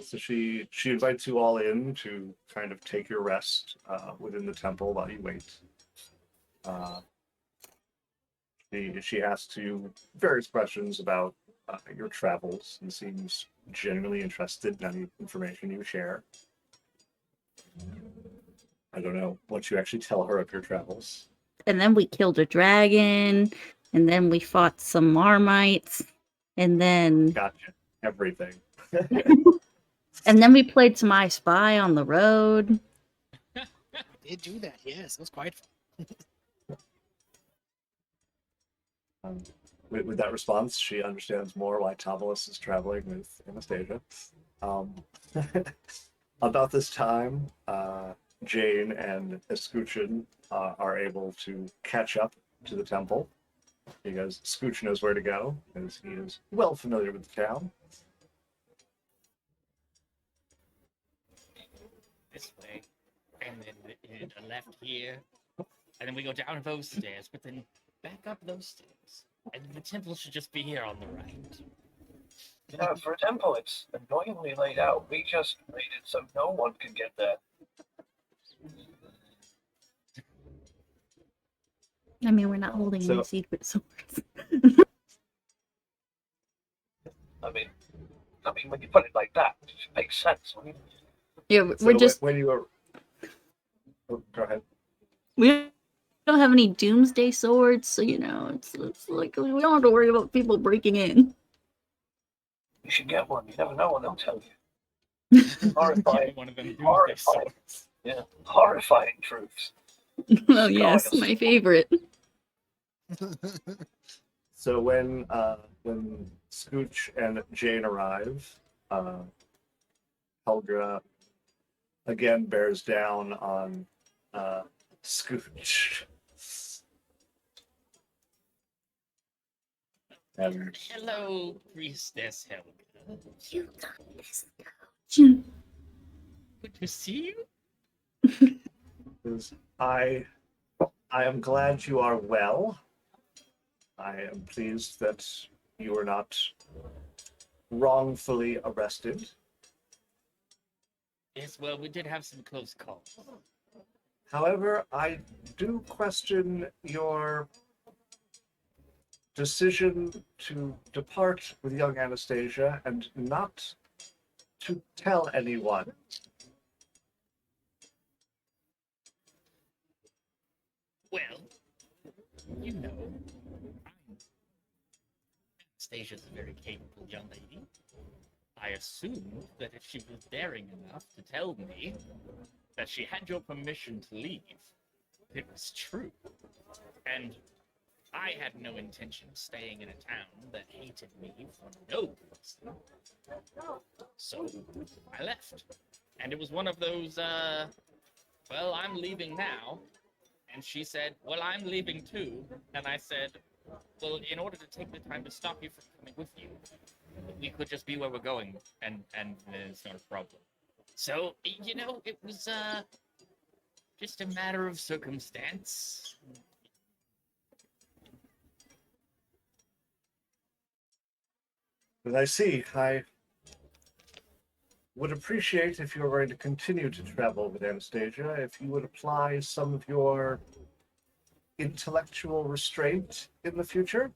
So she invites you all in to kind of take your rest within the temple while you wait. She asks you various questions about your travels and seems genuinely interested in any information you share. I don't know what you actually tell her of your travels. And then we killed a dragon, and then we fought some Marmites, and then Gotcha. Everything. and then we played some I Spy on the road. Did do that? Yes, it was quite fun. With that response, she understands more why Tomalus is traveling with Anastasia. About this time, Jane and Escuchin are able to catch up to the temple because Scooch knows where to go, as he is well familiar with the town. This way, and then left here, and then we go down those stairs, but then back up those stairs, and the temple should just be here on the right. You know, for a temple, it's annoyingly laid out. We just made it so no one could get there. I mean, we're not holding any So- secret swords. I mean, when you put it like that, it makes sense. I mean, Yeah, So we're just when you are, oh, go ahead. we don't have any doomsday swords, so you know, it's like we don't have to worry about people breaking in. you should get one. You never know what they'll tell you. Horrifying, One of them doomsday Horrifying. swords. yeah, horrifying truths. Oh yes, Gosh. my favorite. So when Scooch and Jane arrive, Helga again bears down on Scooch. And Hello, Priestess Helga. You got this, Coach. Good to see you. says, I am glad you are well. I am pleased that you were not wrongfully arrested. Yes, well, we did have some close calls. However, I do question your decision to depart with young Anastasia and not to tell anyone. Well, you know, Anastasia's a very capable young lady. I assumed that if she was daring enough to tell me that she had your permission to leave, it was true. And I had no intention of staying in a town that hated me for no reason. So I left. And it was one of those, well, I'm leaving now. And she said, well, I'm leaving too. And I said, well, in order to take the time to stop you from coming with you, we could just be where we're going, and it's not a problem. So, you know, it was just a matter of circumstance. As I see, I would appreciate if you were going to continue to travel with Anastasia, if you would apply some of your intellectual restraint in the future.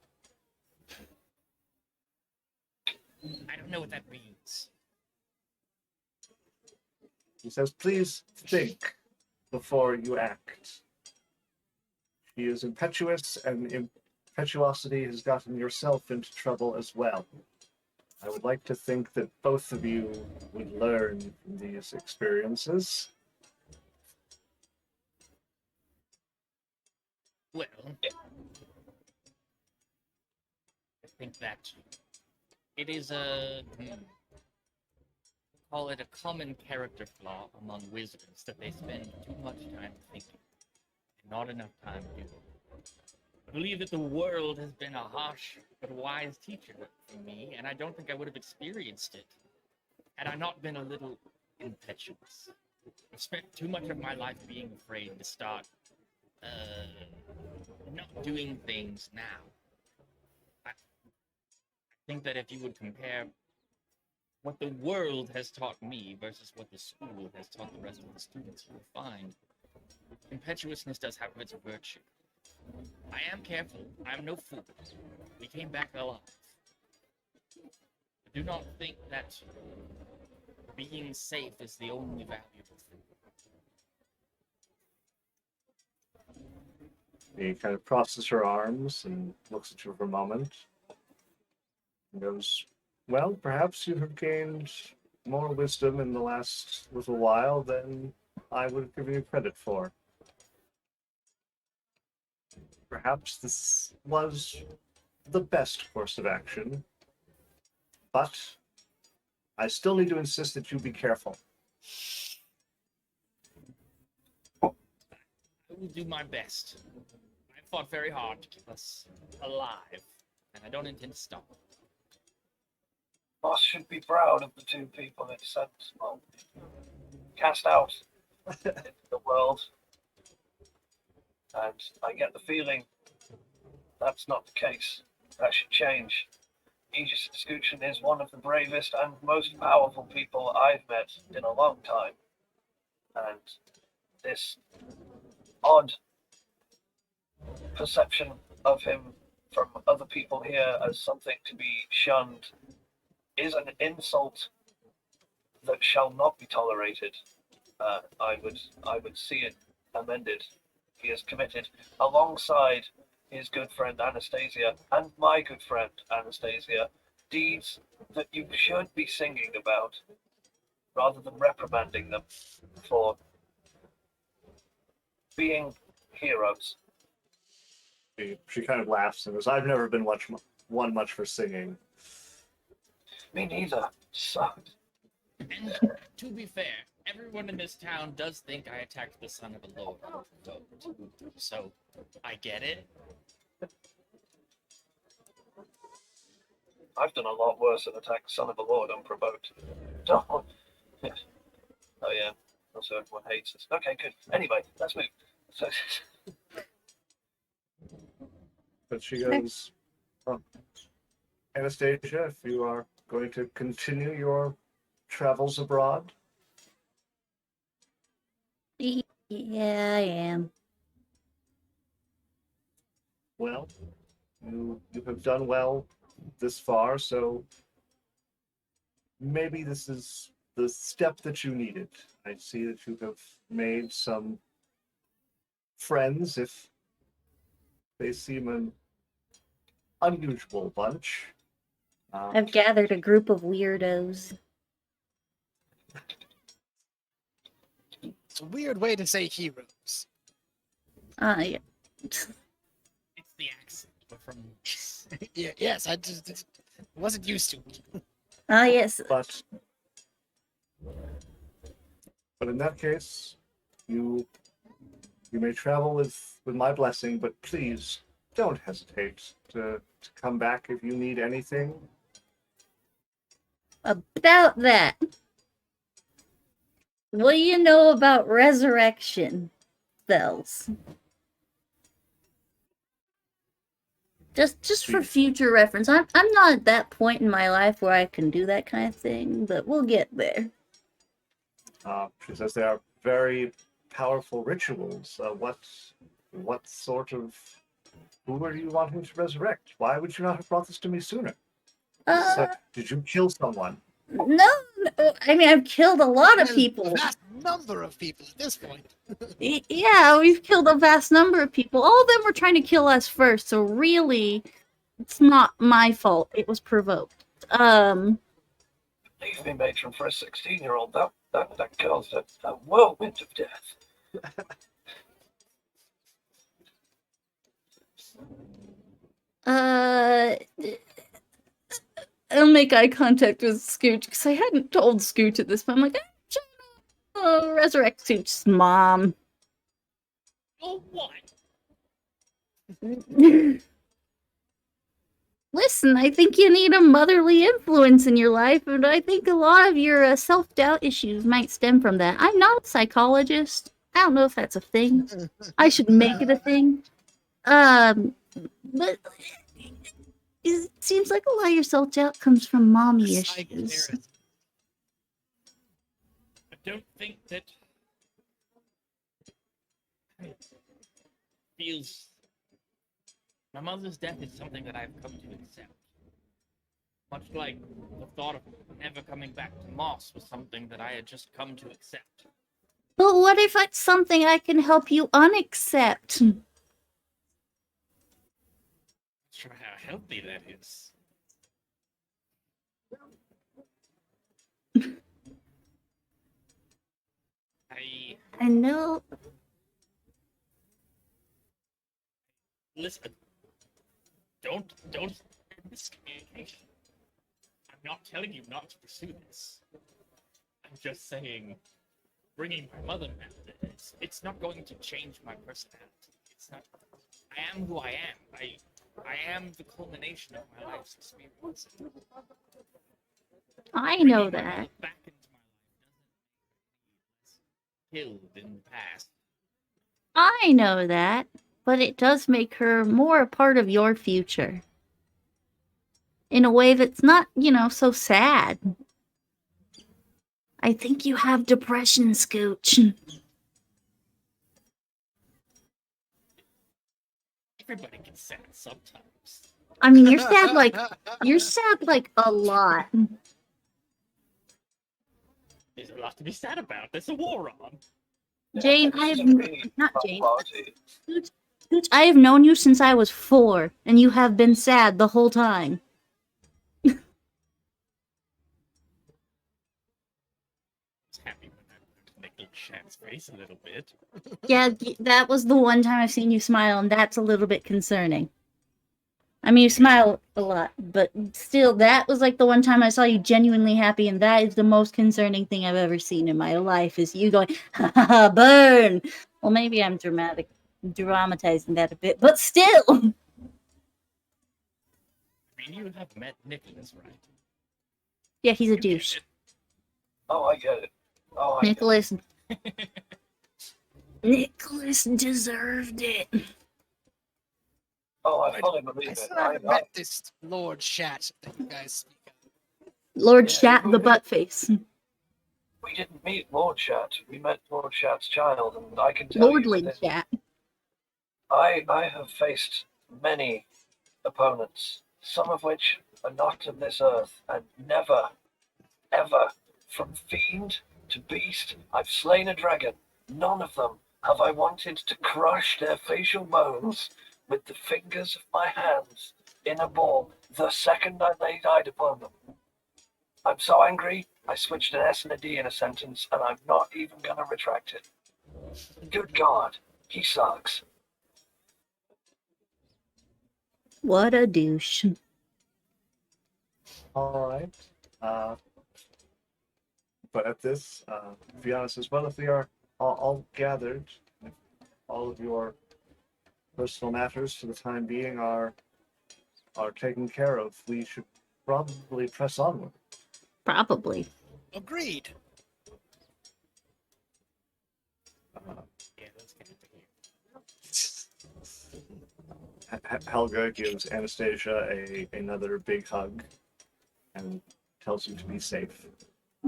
I don't know what that means. He says, please think before you act. She is impetuous, and impetuosity has gotten yourself into trouble as well. I would like to think that both of you would learn from these experiences. Well, I think that it is call it a common character flaw among wizards that they spend too much time thinking and not enough time doing. I believe that the world has been a harsh but wise teacher for me, and I don't think I would have experienced it had I not been a little impetuous. I've spent too much of my life being afraid to start not doing things now. I think that if you would compare what the world has taught me versus what the school has taught the rest of the students, you will find impetuousness does have its virtue. I am careful. I am no fool. We came back alive. I do not think that being safe is the only valuable thing. He kind of crosses her arms and looks at you for a moment. He goes, well, perhaps you have gained more wisdom in the last little while than I would have given you credit for. Perhaps this was the best course of action, but I still need to insist that you be careful. I will do my best. I fought very hard to keep us alive, and I don't intend to stop. Boss should be proud of the two people it sent, well, cast out into the world. And I get the feeling that's not the case. That should change. Aegis Escutcheon is one of the bravest and most powerful people I've met in a long time. And this odd perception of him from other people here as something to be shunned is an insult that shall not be tolerated. I would see it amended. He is committed alongside his good friend Anastasia and my good friend Anastasia deeds that you should be singing about rather than reprimanding them for being heroes. She kind of laughs and goes, I've never been much for singing. Me neither. So, And to be fair, everyone in this town does think I attacked the son of a lord unprovoked. So, I get it. I've done a lot worse than attack son of a lord unprovoked. Oh yeah. Also everyone hates us. Okay, good. Anyway, let's move. So, But she goes, oh, Anastasia, if you are going to continue your travels abroad, Yeah, I am. well, you have done well this far, so maybe this is the step that you needed. I see that you have made some friends, if they seem an unusual bunch. I've gathered a group of weirdos. It's a weird way to say heroes. Yeah. It's the accent. We're from Yeah, yes, I just wasn't used to it. Yes. But in that case, you may travel with my blessing, but please don't hesitate to come back if you need anything. About that. What do you know about resurrection spells? Just for future reference. I'm not at that point in my life where I can do that kind of thing, but we'll get there. She says they are very powerful rituals. What sort of who are you wanting to resurrect? Why would you not have brought this to me sooner? Uh, Did you kill someone? no, I mean I've killed a lot of There's people. A vast number of people at this point. Yeah, we've killed a vast number of people. All of them were trying to kill us first, so really, it's not my fault. It was provoked. Leave me, matron, for a 16-year-old. That girl's a whirlwind of death. I'll make eye contact with Scooch because I hadn't told Scooch at this point. I'm like, I'm trying to resurrect Scooch's mom. Oh, what? Listen, I think you need a motherly influence in your life, and I think a lot of your self-doubt issues might stem from that. I'm not a psychologist. I don't know if that's a thing. I should make it a thing. But it seems like a lot of your self-doubt comes from mommy issues. Psychotherapist. I don't think that feels. My mother's death is something that I've come to accept. Much like the thought of never coming back to Moss was something that I had just come to accept. But what if it's something I can help you unaccept? Not sure how healthy that is. I know. Listen. Don't miscommunication. I'm not telling you not to pursue this. I'm just saying, bringing my mother back, it's not going to change my personality. It's not. I am who I am. I am the culmination of my life's experience. I know Bringing my that. mother back into my life doesn't make me less killed in the past. I know that. But it does make her more a part of your future. In a way that's not, so sad. I think you have depression, Scooch. Everybody gets sad sometimes. I mean, you're sad like a lot. There's a lot to be sad about. There's a war on. Jane, I have not Not Jane. party. Scooch, I have known you since I was 4, and you have been sad the whole time. I was happy when I looked at Nicholas Shat's face a little bit. Yeah, that was the one time I've seen you smile, and that's a little bit concerning. I mean, you smile a lot, but still, that was like the one time I saw you genuinely happy, and that is the most concerning thing I've ever seen in my life, is you going, ha ha ha, burn! Well, maybe I'm dramatizing that a bit, but still! I mean, you have met Nicholas, right? Yeah, he's a You get douche. it. Oh, I get it. Oh, I get Nicholas... Nicholas deserved it. Oh, I fully believe I it. still haven't met this Lord Shat that you guys speak of. Lord Yeah, Shat you the would- butt face. We didn't meet Lord Shat. We met Lord Shat's child, and I can tell Lordly you that Shat. I have faced many opponents, some of which are not of this earth, and never, ever, from fiend to beast, I've slain a dragon. None of them have I wanted to crush their facial bones with the fingers of my hands in a ball the second I laid eyes upon them. I'm so angry, I switched an S and a D in a sentence, and I'm not even gonna retract it. Good God, he sucks. What a douche. All right. But at this, to be honest, as well, if we are all gathered, if all of your personal matters for the time being are taken care of, we should probably press onward. Probably. Agreed. Yeah, let's get it. Helga gives Anastasia another big hug and tells you to be safe.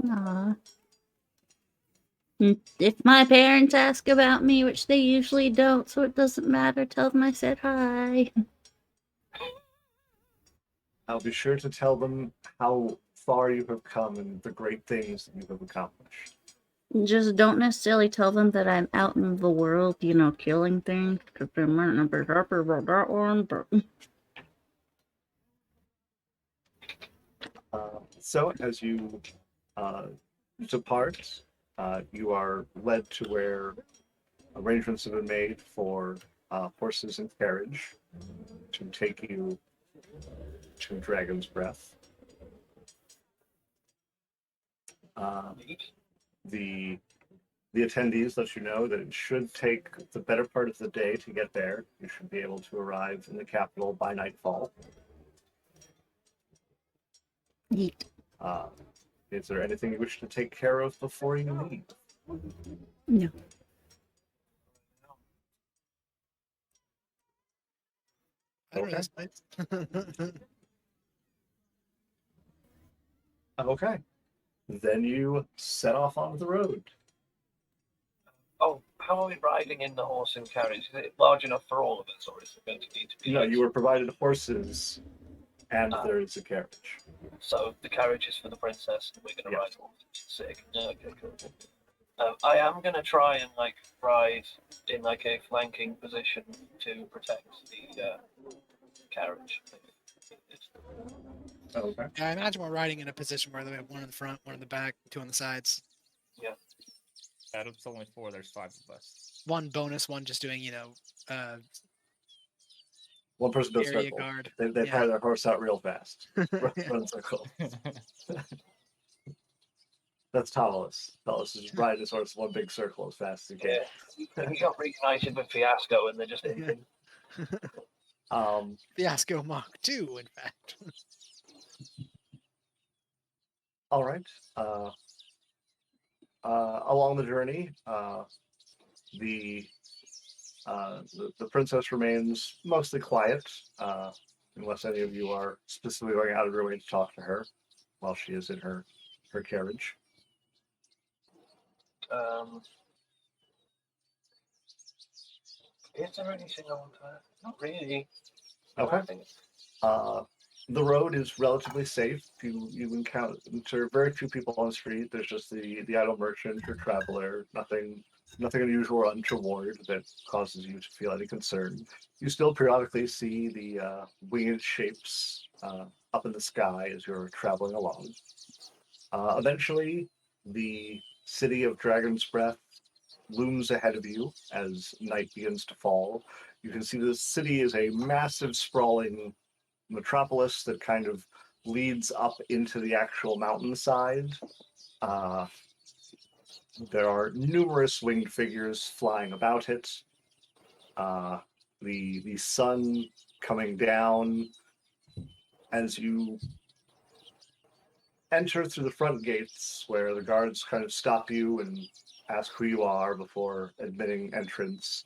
Aw. If my parents ask about me, which they usually don't, so it doesn't matter, tell them I said hi. I'll be sure to tell them how far you have come and the great things that you have accomplished. Just don't necessarily tell them that I'm out in the world, killing things, because they might not be happy about that one, but... So, as you depart, you are led to where arrangements have been made for horses and carriage to take you to Dragon's Breath. The attendees let you know that it should take the better part of the day to get there. You should be able to arrive in the capital by nightfall. Yeet. Is there anything you wish to take care of before you leave? No. I don't know Okay. this place. Okay. Then you set off onto the road. Oh, how are we riding in the horse and carriage? Is it large enough for all of us, or is it going to need to be? You know, you were provided horses, and Ah. there is a carriage. So the carriage is for the princess, and we're going to Yes. ride horses. Sick. Okay, cool. I am going to try and ride in a flanking position to protect the carriage. Okay. Yeah, I imagine we're riding in a position where we have one in the front, one in the back, two on the sides. Adam's only 4. There's 5 of us. One bonus, one just doing, One person does area circle. guard. They Yeah. pry their horse out real fast. Yeah. Run circle. That's Talos. Talos is just riding his horse one big circle as fast as he can. Yeah. He got reunited with Fiasco, and they're just Yeah. Fiasco Mach 2, in fact. All right. Along the journey, the princess remains mostly quiet, unless any of you are specifically going out of your way to talk to her while she is in her carriage. Is there anything I want to? Not really. Okay. I think The road is relatively safe. You encounter very few people on the street. There's just the idle merchant or traveler. Nothing unusual or untoward that causes you to feel any concern. You still periodically see the winged shapes up in the sky as you're traveling along. Eventually, the city of Dragon's Breath looms ahead of you as night begins to fall. You can see the city is a massive, sprawling metropolis that kind of leads up into the actual mountainside. There are numerous winged figures flying about it. The sun coming down as you enter through the front gates, where the guards kind of stop you and ask who you are before admitting entrance.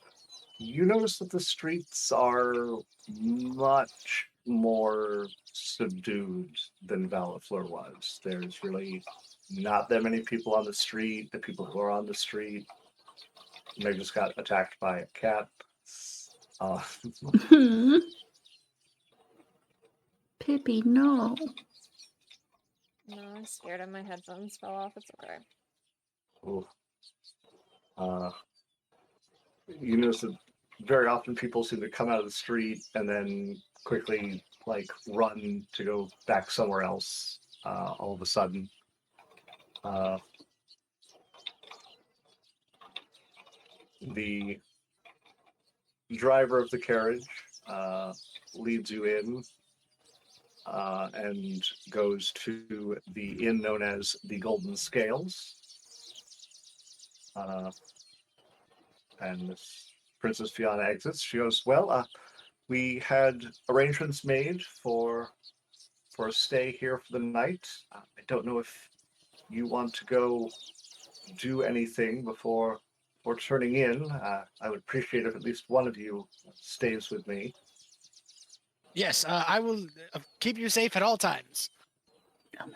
You notice that the streets are much more subdued than Valafleur was. There's really not that many people on the street. The people who are on the street, they just got attacked by a cat. Pippi, no. No, I'm scared and my headphones fell off. It's okay. Ooh. You notice that very often people seem to come out of the street and then quickly run to go back somewhere else all of a sudden. The driver of the carriage leads you in and goes to the inn known as the Golden Scales. And Princess Fiona exits. She goes, well, we had arrangements made for a stay here for the night. I don't know if you want to go do anything before turning in. I would appreciate if at least one of you stays with me. Yes, I will keep you safe at all times. Oh my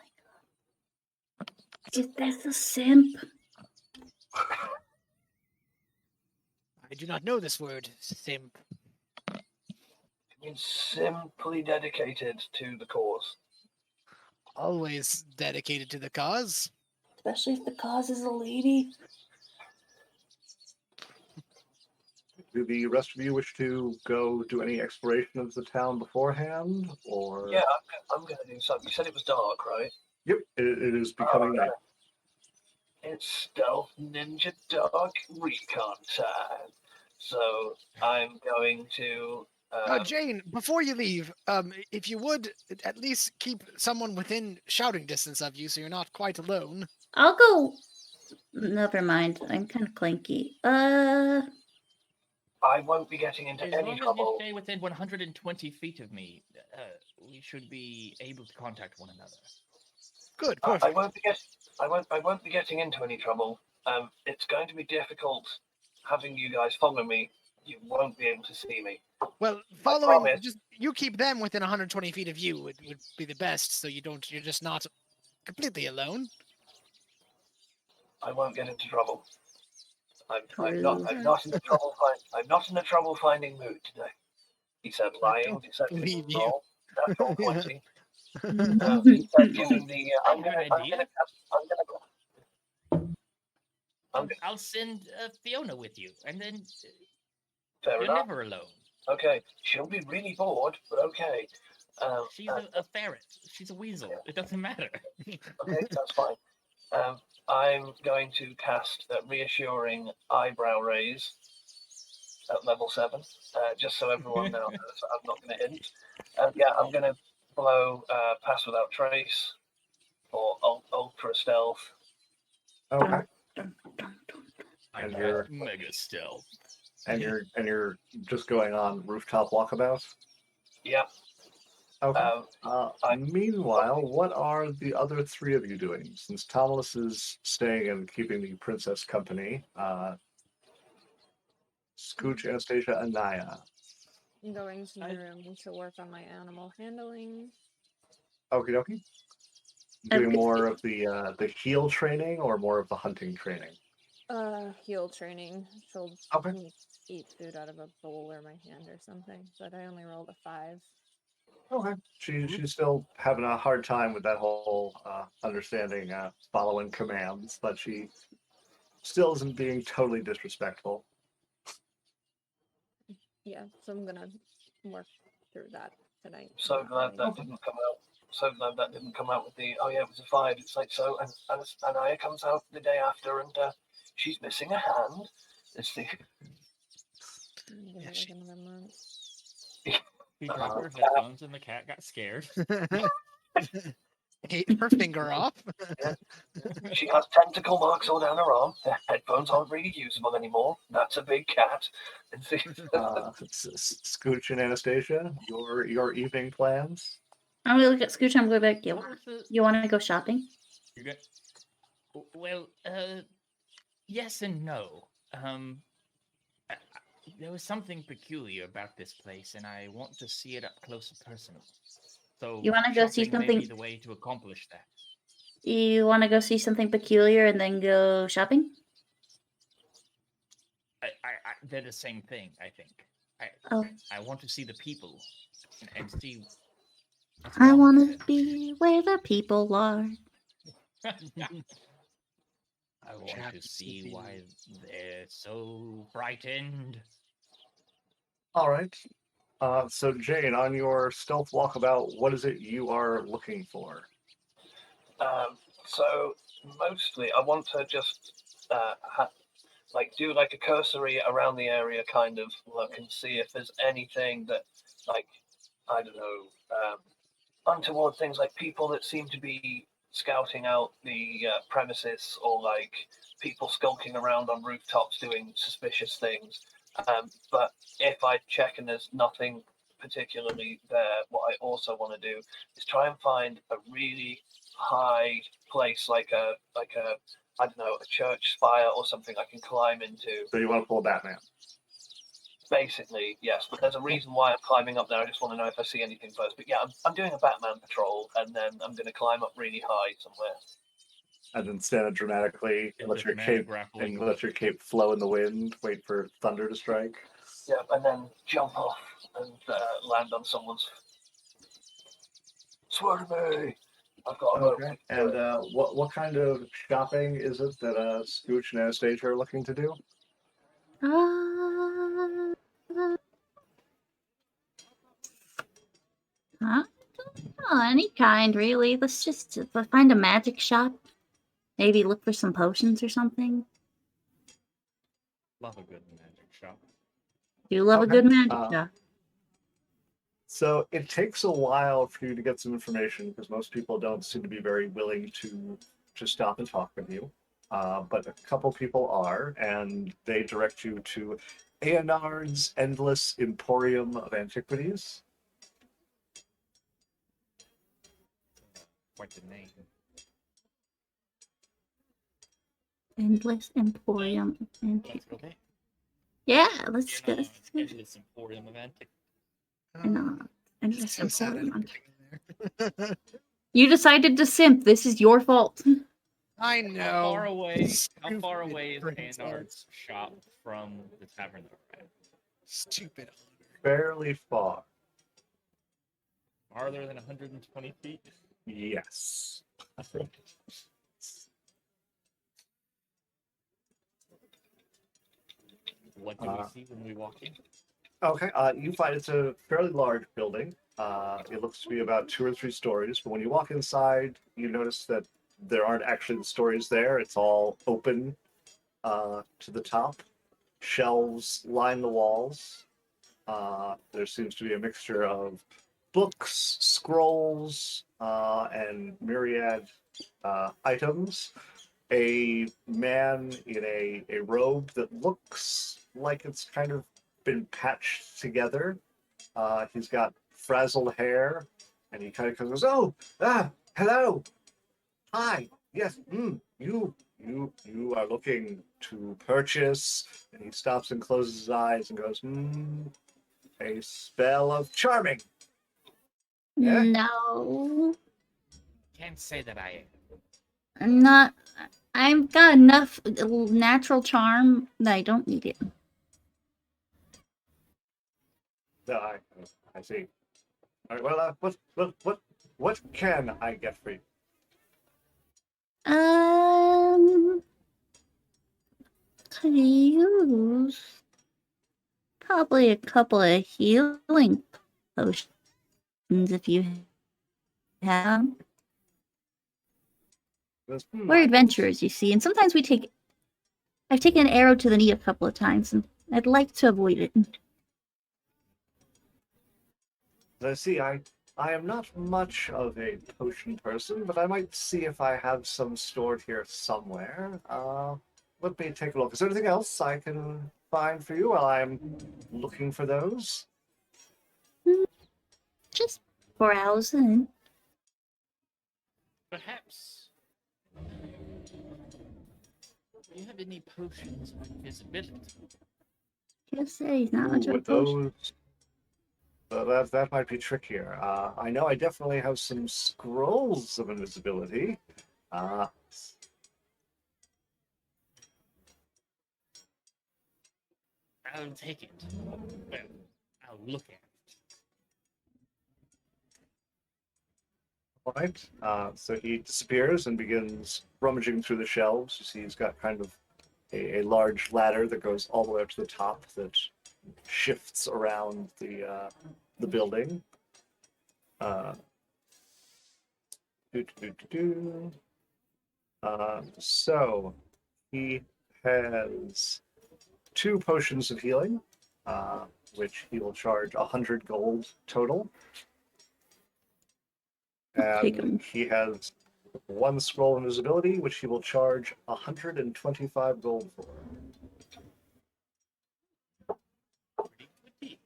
god. Is this a simp? I do not know this word, simp. It means simply dedicated to the cause. Always dedicated to the cause. Especially if the cause is a lady. Do the rest of you wish to go do any exploration of the town beforehand, or? Yeah, I'm going to do something. You said it was dark, right? Yep, it is becoming night. It's stealth ninja dark recon time. So I'm going to. Jane, before you leave, if you would at least keep someone within shouting distance of you, so you're not quite alone. I'll go. Never mind. I'm kind of clanky. I won't be getting into As any long as you trouble. stay within 120 feet of me, we should be able to contact one another. Good, I perfect. won't be getting into any trouble. It's going to be difficult having you guys follow me. You won't be able to see me. Well, following, promise. just you keep them within 120 feet of you would be the best, so you're just not completely alone. I won't get into trouble. I'm True. not in the trouble. I'm not in the trouble finding mood today. He said, lying, don't deceptive, believe you. roll, natural Yeah. 20. He said, giving the. I'm Good gonna. idea. I'll send Fiona with you, and then Fair you're enough. never alone. Okay, she'll be really bored, but okay. She's a ferret. She's a weasel. It doesn't matter. Okay, that's fine. I'm going to cast that reassuring eyebrow raise at level 7, just so everyone now knows that I'm not going to hint. Yeah, I'm going to blow Pass Without Trace or Ultra Stealth. Okay. I And got you're- mega stealth. And you're just going on rooftop walkabout. Yeah. Okay. Meanwhile, what are the other three of you doing? Since Thomas is staying and keeping the princess company, Scooch, Anastasia, and Naya. I'm going to my room to work on my animal handling. Okie dokie. I'm Doing good. more of the heal training or more of the hunting training? Heal training. She'll Okay. eat food out of a bowl or my hand or something, but I only rolled a 5. Okay. She's still having a hard time with that whole understanding following commands, but she still isn't being totally disrespectful. Yeah, so I'm gonna work through that tonight. So glad that didn't come out. So glad that didn't come out with the, oh yeah, it was a 5. It's like, so, and Anaya comes out the day after and she's missing a hand. It's the. I'm gonna Yeah, like another month. She dropped her headphones and the cat got scared. Ate her finger off. She has tentacle marks all down her arm. Her headphones aren't really usable anymore. That's a big cat. Scooch and Anastasia, your evening plans? I'm gonna look at Scooch. I'm going back. You want to go shopping? You get well. Yes and no. There was something peculiar about this place, and I want to see it up close and personal. So You wanna go see shopping may something- be the way to accomplish that. You want to go see something peculiar and then go shopping? They're the same thing, I think. Oh. I want to see the people and see. what's I wrong want with to them. be where the people are. I want to see why they're so frightened. All right. So Jane, on your stealth walkabout, what is it you are looking for? So mostly, I want to just do like a cursory around the area, kind of look and see if there's anything that, like, I don't know, untoward things like people that seem to be scouting out the premises, or like people skulking around on rooftops doing suspicious things. But if I check and there's nothing particularly there, what I also want to do is try and find a really high place, like a I don't know, a church spire or something I can climb into. So you want to pull a Batman? Basically, yes, but there's a reason why I'm climbing up there. I just want to know if I see anything first. But yeah, I'm doing a Batman patrol, and then I'm going to climb up really high somewhere. And then stand up dramatically, Yeah, let with your mana cape grappling. and let your cape flow in the wind. Wait for thunder to strike. Yeah, and then jump off and land on someone's. Swear to me, I've got a rope. Okay. And what kind of shopping is it that Scooch and Anastasia are looking to do? Huh? Oh, any kind, really. Let's just find a magic shop. Maybe look for some potions or something. Love a good magic shop. You love a Okay, good magic uh, shop. So it takes a while for you to get some information because most people don't seem to be very willing to stop and talk with you. But a couple people are, and they direct you to Aenard's Endless Emporium of Antiquities. Quite the name. Endless Emporium. Let's go there. Yeah, let's You go. know, Endless Emporium of Antiquities. Endless So sad. Emporium. You decided to simp. This is your fault. I know. How far away? How Stupid far away is brain cells. Aenard's shop from the tavern that we're at? Stupid. Fairly far. Farther than 120 feet? Yes. What do we see when we walk in? Okay, you find it's a fairly large building. It looks to be about 2 or 3 stories, but when you walk inside, you notice that there aren't actually the stories there. It's all open to the top. Shelves line the walls. There seems to be a mixture of books, scrolls, and myriad items. A man in a robe that looks like it's kind of been patched together. He's got frazzled hair, and he kind of goes, "Oh, hello, hi, yes, you are looking to purchase." And he stops and closes his eyes and goes, "A spell of charming." Yeah? No, Can't say that I am. I'm not. I've got enough natural charm that I don't need it. No, I see. All right, well, what can I get for you? Could use probably a couple of healing potions if you have 'em. Goes, We're I don't- adventurers, you see, and sometimes I've taken an arrow to the knee a couple of times, and I'd like to avoid it. I see. I am not much of a potion person, but I might see if I have some stored here somewhere. Let me take a look. Is there anything else I can find for you while I'm looking for those? Just browsing. Perhaps. Do you have any potions of invisibility? Just say he's not much of a With potion. those, that might be trickier. I know I definitely have some scrolls of invisibility. I'll take it. Well, I'll look at it. All right. So he disappears and begins rummaging through the shelves. You see, he's got kind of a large ladder that goes all the way up to the top that shifts around the building. So he has 2 potions of healing, which he will charge 100 gold total. Take 'em. And he has 1 scroll of invisibility, which he will charge 125 gold for. Pretty good deal.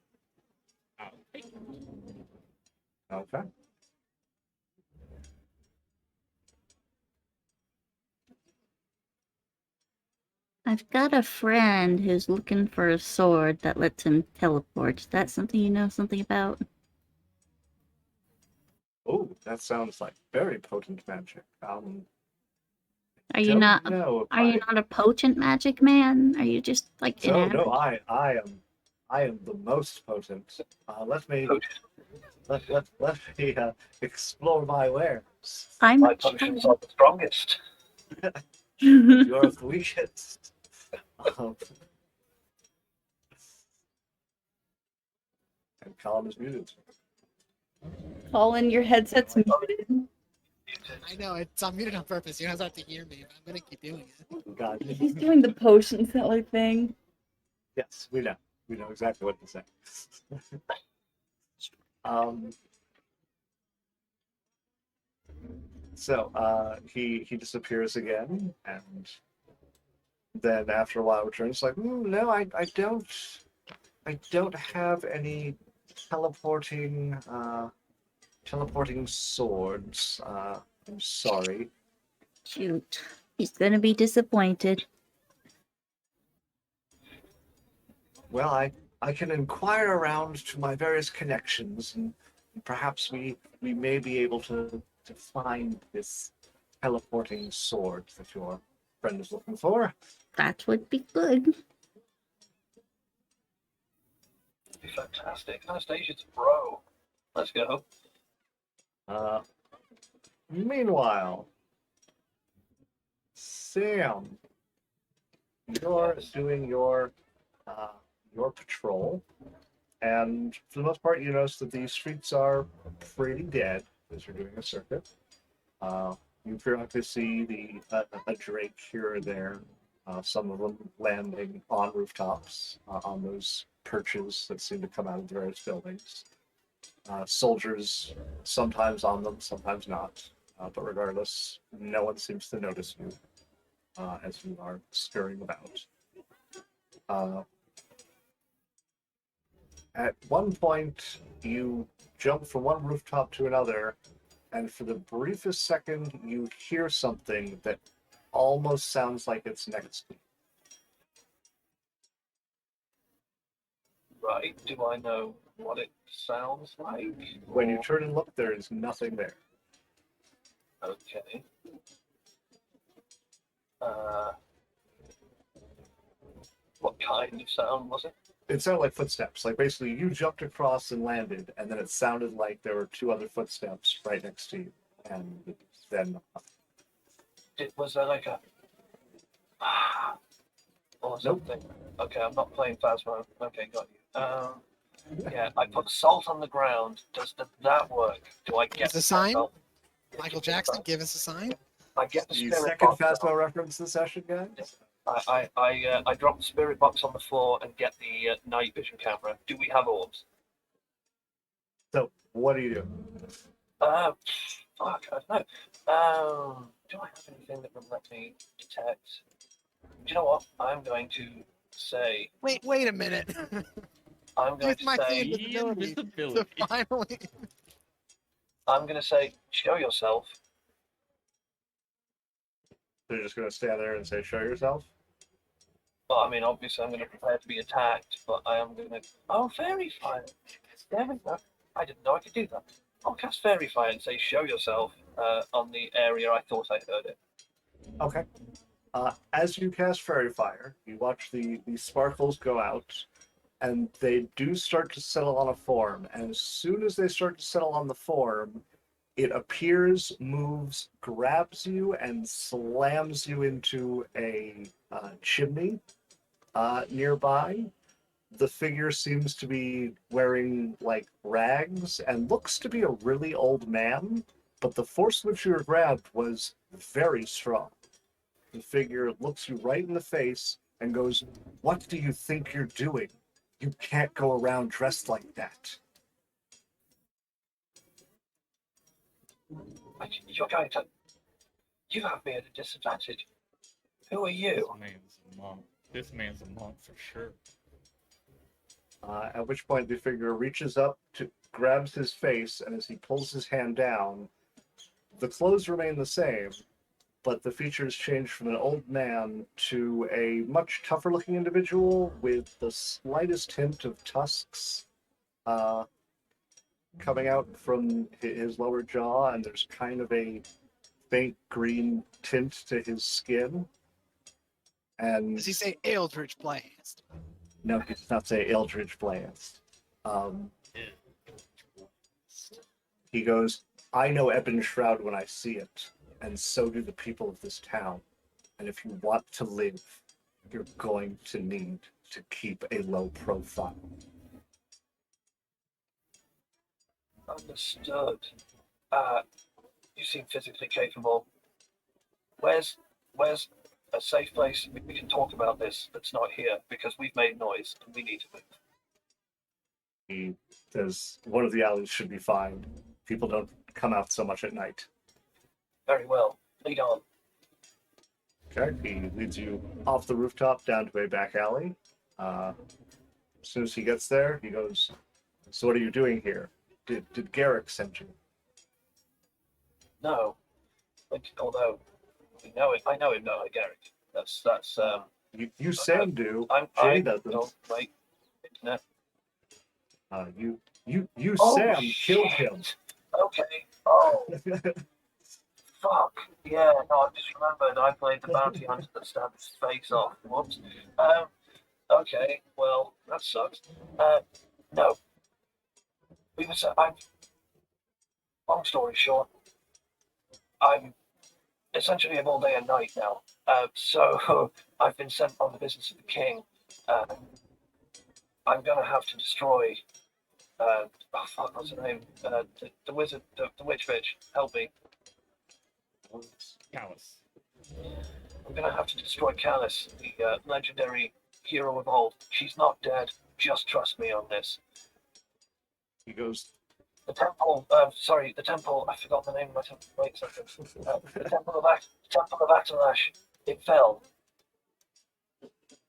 I'll take it. Okay. I've got a friend who's looking for a sword that lets him teleport. Is that something you know something about? Oh, that sounds like very potent magic. Are you Don't not? know if Are you not a potent magic man? Are you just like an No, average? I am the most potent. Let me explore my wares. I'm My a potions child. are the strongest. You're the weakest. Um, and Colin is muted. Colin, your headset's My muted. I know it's unmuted on purpose. You guys have to hear me. I'm gonna keep doing it. God, He's doing the potion seller thing. yes, we know. We know exactly what to say. um. So he disappears again, and then after a while returns like, no, I don't have any teleporting swords. I'm sorry. Shoot. He's gonna be disappointed. Well, I can inquire around to my various connections, and perhaps we may be able to find this teleporting sword that your friend is looking for. That would be good. That'd be fantastic. Anastasia's a bro. Let's go. Meanwhile, Sam, you're doing your patrol, and for the most part, you notice that these streets are pretty dead as you're doing a circuit. You periodically see a drake here or there, some of them landing on rooftops, on those perches that seem to come out of the various buildings. Soldiers sometimes on them, sometimes not. But regardless, no one seems to notice you as you are scurrying about. At one point, you jump from one rooftop to another, and for the briefest second, you hear something that almost sounds like it's next to you. Right. Do I know what it sounds like? When you Or- turn and look, there is nothing there. Okay. What kind of sound was it? It sounded like footsteps. Like basically, you jumped across and landed, and then it sounded like there were two other footsteps right next to you, and then Was there like a or Nope. something? Okay, I'm not playing Phasmo. Okay, got you. Yeah, I put salt on the ground. Does that work? Do I get It's a sign? salt? Michael Jackson, give us a sign. I get the the spirit second box. out. Phasmo reference this session, guys. I drop the spirit box on the floor and get the night vision camera. Do we have orbs? So, what do you do? Fuck, I don't know. Do I have anything that would let me detect? Do you know what? I'm going to say. Wait a minute. I'm going Use to my say. invisibility to Invisibility. finally. I'm going to say. Show yourself. So you're just going to stand there and say, "Show yourself." Well, I mean, obviously, I'm going to prepare to be attacked, but I am going to. Oh, fairy fire! There we go. I didn't know I could do that. I'll cast fairy fire and say, "Show yourself" on the area I thought I heard it. Okay. As you cast Fairy Fire, you watch the sparkles go out, and they do start to settle on a form. And as soon as they start to settle on the form, it appears, moves, grabs you, and slams you into a chimney nearby. The figure seems to be wearing like rags and looks to be a really old man, but the force in which you were grabbed was very strong. The figure looks you right in the face and goes, "What do you think you're doing? You can't go around dressed like that." You're going to. You have me at a disadvantage. Who are you? This man's a monk. This man's a monk for sure. At which point the figure reaches up to grabs his face, and as he pulls his hand down, the clothes remain the same, but the features change from an old man to a much tougher looking individual with the slightest hint of tusks coming out from his lower jaw, and there's kind of a faint green tint to his skin. And Does he say Eldritch Blast? no, he does not say Eldritch Blast. He goes, I know Ebon Shroud when I see it, and so do the people of this town. And if you want to live, you're going to need to keep a low profile. Understood. You seem physically capable. Where's a safe place we can talk about this that's not here, because we've made noise and we need to move. He says, one of the alleys should be fine. People don't come out so much at night. Very well. Lead on. Okay, he leads you off the rooftop down to a back alley. As soon as he gets there, he goes, so what are you doing here? Did Garrick send you? No. Although we know it, I know him, no, Garrick. That's You Sam do. I Jay doesn't. don't like internet. You Oh, Sam killed shit. him. Okay. Oh, fuck. Yeah, no, I just remembered I played the bounty hunter that stabbed his face off. Whoops. Okay, well, that sucks. No. We was, long story short, I'm essentially have all day and night now. So I've been sent on the business of the king. I'm gonna have to destroy, oh fuck, what's her name? The wizard, the witch bitch, help me. Callus. I'm gonna have to destroy Callus, the legendary hero of old. She's not dead, just trust me on this. He goes, The temple, the temple, I forgot the name of my temple, wait a second. The temple of Atalash, it fell.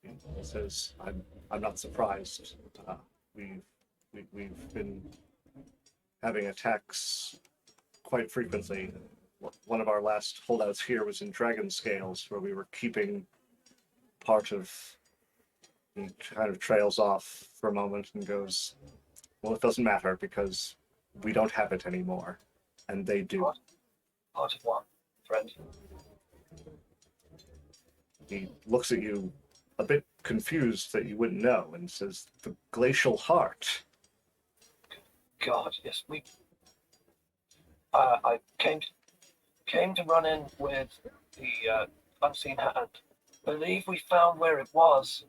he says, I'm not surprised. We've been having attacks quite frequently. One of our last holdouts here was in Dragon Scales, where we were keeping part of. He kind of trails off for a moment and goes, well, it doesn't matter because we don't have it anymore, and they do. What? Part of what, friend? He looks at you a bit confused that you wouldn't know and says, the Glacial Heart. God, yes, I came to run in with the Unseen Hand. Believe we found where it was,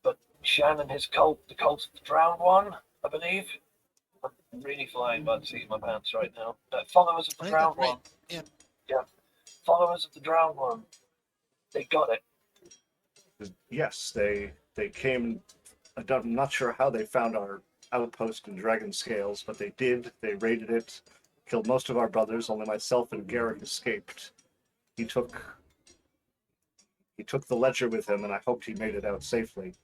but Shan and his cult, the cult of the Drowned One, I believe. I'm really flying by the seat of my pants right now. Followers of I the think Drowned that's right. One. Yeah. Yeah. Followers of the Drowned One. They got it. Yes, they came. I'm not sure how they found our outpost in Dragon Scales, but they did. They raided it, killed most of our brothers. Only myself and Garrick escaped. He took the ledger with him, and I hoped he made it out safely.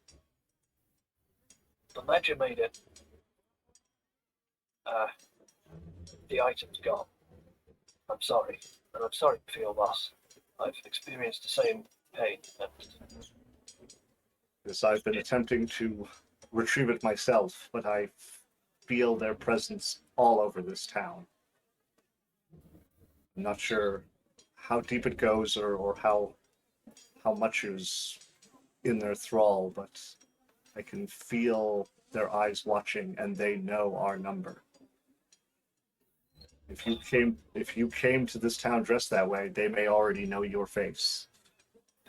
The ledger made it. The item's gone. I'm sorry, and I'm sorry for your loss. I've experienced the same pain. Yes, I've been attempting to retrieve it myself, but I feel their presence all over this town. I'm not sure how deep it goes or how much is in their thrall, but I can feel their eyes watching, and they know our number. If you came to this town dressed that way, they may already know your face.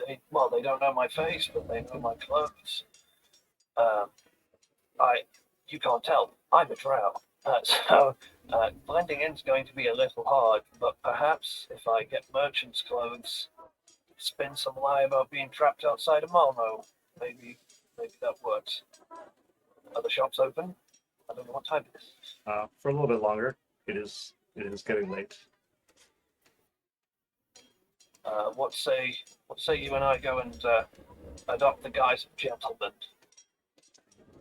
They don't know my face, but they know my clothes. You can't tell. I'm a drow. So blending in's going to be a little hard, but perhaps if I get merchant's clothes, spin some lie about being trapped outside of Malmo, maybe that works. Are the shops open? I don't know what time it is. For a little bit longer. It is getting late. What say you and I go and adopt the guise of gentlemen?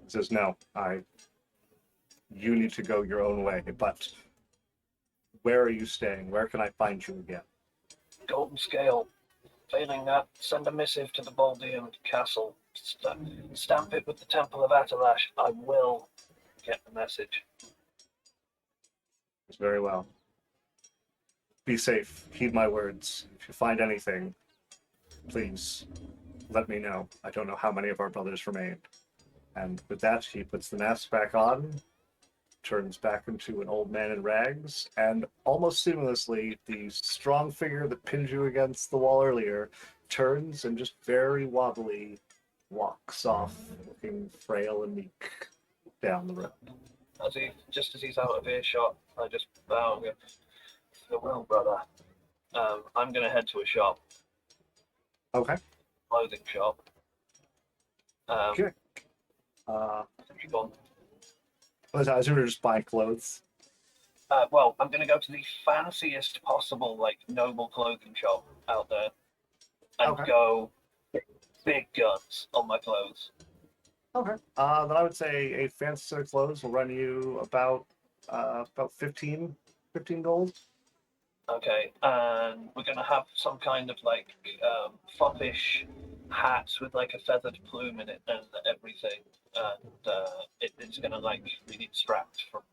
He says, no, you need to go your own way, but where are you staying? Where can I find you again? Golden Scale. Failing that, send a missive to the Baldean Castle. Stamp it with the Temple of Atalash. I will get the message. Very well. Be safe. Heed my words. If you find anything, please let me know. I don't know how many of our brothers remain. And with that, he puts the mask back on, turns back into an old man in rags, and almost seamlessly, the strong figure that pinned you against the wall earlier turns and just very wobbly walks off, looking frail and meek down the road. Just as he's out of earshot, I just bow and go, "Farewell, brother. I'm going to head to a shop, Okay. clothing shop. Okay. You gone? I assume you're just buying clothes. Well, I'm going to go to the fanciest possible, like, noble clothing shop out there and Okay. go big guns on my clothes. Okay. Then I would say a fancy set of clothes will run you about 15 gold. Okay, and we're going to have some kind of, like, foppish hat with, like, a feathered plume in it and everything. And it's going to, like, really distract from,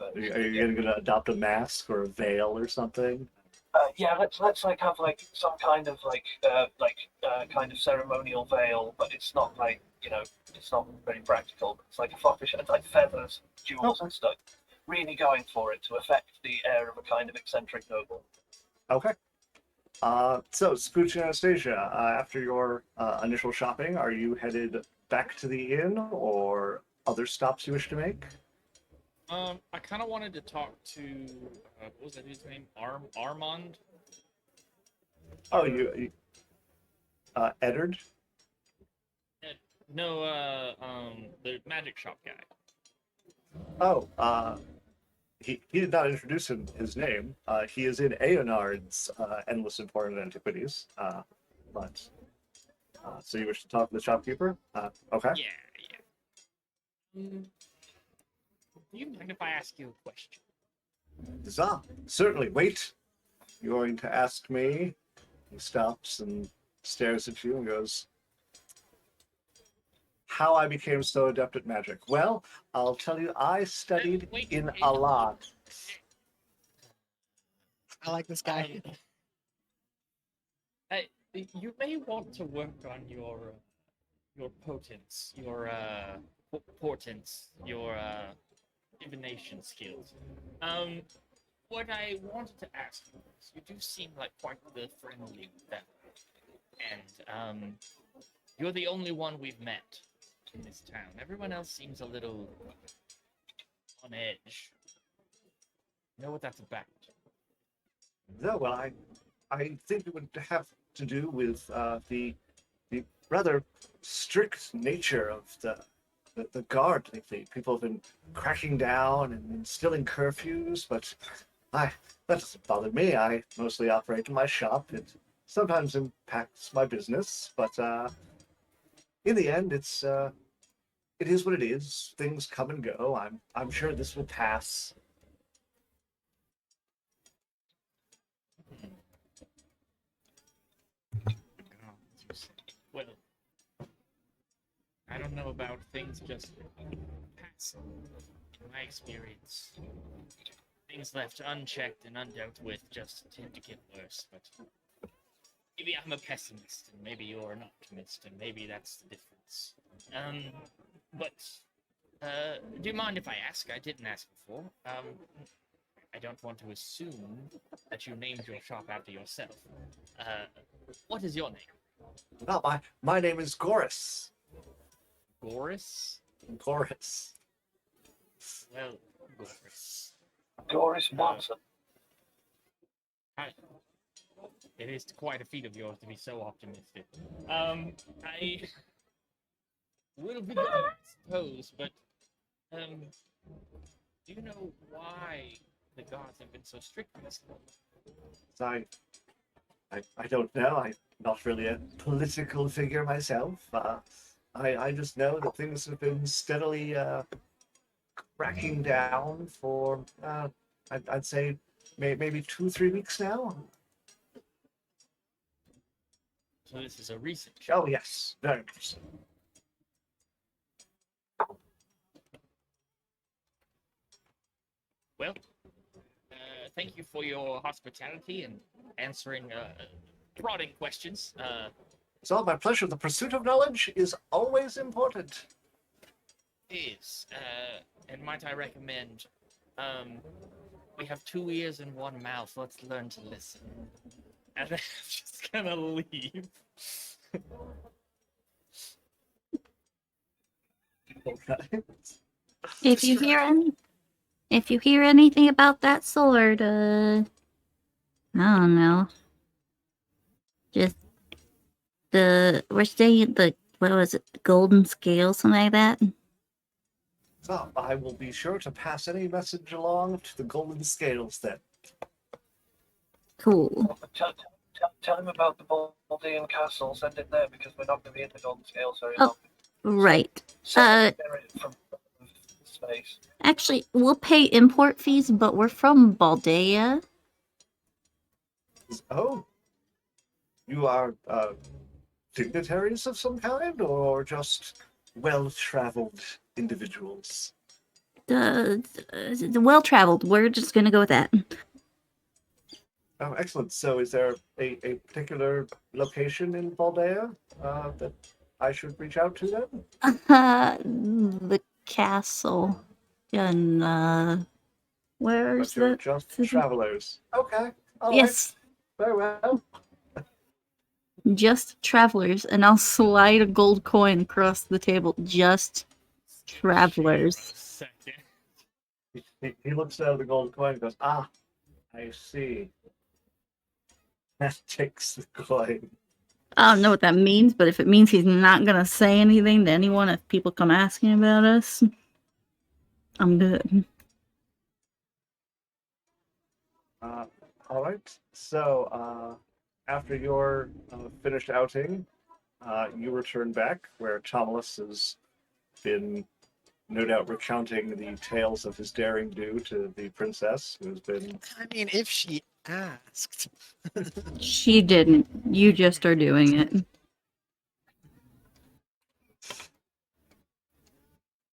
Are you gonna adopt a mask or a veil or something? Yeah, let's like have like some kind of kind of ceremonial veil, but it's not like it's not very practical. It's like a foppish, it's like feathers, jewels, and stuff. Really going for it to affect the air of a kind of eccentric noble. Okay. So Spooch and Anastasia, after your initial shopping, are you headed back to the inn or other stops you wish to make? I kind of wanted to talk to what was that dude's name? Armand. Oh, you Eddard? No, the magic shop guy. Oh, he did not introduce his name. He is in Aonard's Endless Important Antiquities. But so you wish to talk to the shopkeeper? Okay. Yeah. Do you mind if I ask you a question? Certainly. Wait. You're going to ask me? He stops and stares at you and goes, how I became so adept at magic. Well, I'll tell you, I studied in a lot. I like this guy. You may want to work on your potence, your portents, your divination skills. What I wanted to ask you is, you do seem like quite the friendly fellow, and you're the only one we've met in this town. Everyone else seems a little on edge. You know what that's about? No, well, I think it would have to do with the rather strict nature of the guard lately. People have been cracking down and instilling curfews, but that doesn't bother me. I mostly operate in my shop. It sometimes impacts my business, but in the end, it is what it is. Things come and go. I'm sure this will pass. Well, I don't know about things just passing. In my experience, things left unchecked and undealt with just tend to get worse, but maybe I'm a pessimist, and maybe you're an optimist, and maybe that's the difference. Do you mind if I ask? I didn't ask before. I don't want to assume that you named your shop after yourself. What is your name? No, my name is Goris. Goris? Goris. Well, Goris. Goris Watson. Hi. It is quite a feat of yours to be so optimistic. I will be, I suppose, but do you know why the gods have been so strict recently? I don't know. I'm not really a political figure myself. I just know that things have been steadily cracking down for I'd say maybe 2-3 weeks now. So this is a recent. Oh yes, very interesting. Well, thank you for your hospitality and answering prodding questions. It's all my pleasure. The pursuit of knowledge is always important. Is and might I recommend? We have 2 ears and 1 mouth. Let's learn to listen. And then I'm just gonna leave. Okay. If you hear anything about that sword, I don't know. Just we're staying at the, what was it, Golden Scale, something like that. So I will be sure to pass any message along to the Golden Scales then. Cool. Tell him about the Baldean Castle. Send it there because we're not going to be in the Golden Scales very Oh. long. Right. Send it from space. Actually, we'll pay import fees, but we're from Baldea. Oh, you are dignitaries of some kind, or just well-traveled individuals? The well-traveled. We're just gonna go with that. Oh, excellent. So is there a particular location in Baldea that I should reach out to then? The castle. And where's But you're the just city? travelers. Okay. All right. Yes, Very well. just travelers, and I'll slide a gold coin across the table. Just travelers. Second. He looks at the gold coin and goes, "Ah, I see." That takes the coin. I don't know what that means, but if it means he's not gonna say anything to anyone if people come asking about us, I'm good. All right. So after your finished outing, you return back where Tomulus has been, no doubt, recounting the tales of his daring do to the princess, who has been. I mean, if she asked. She didn't. You just are doing it.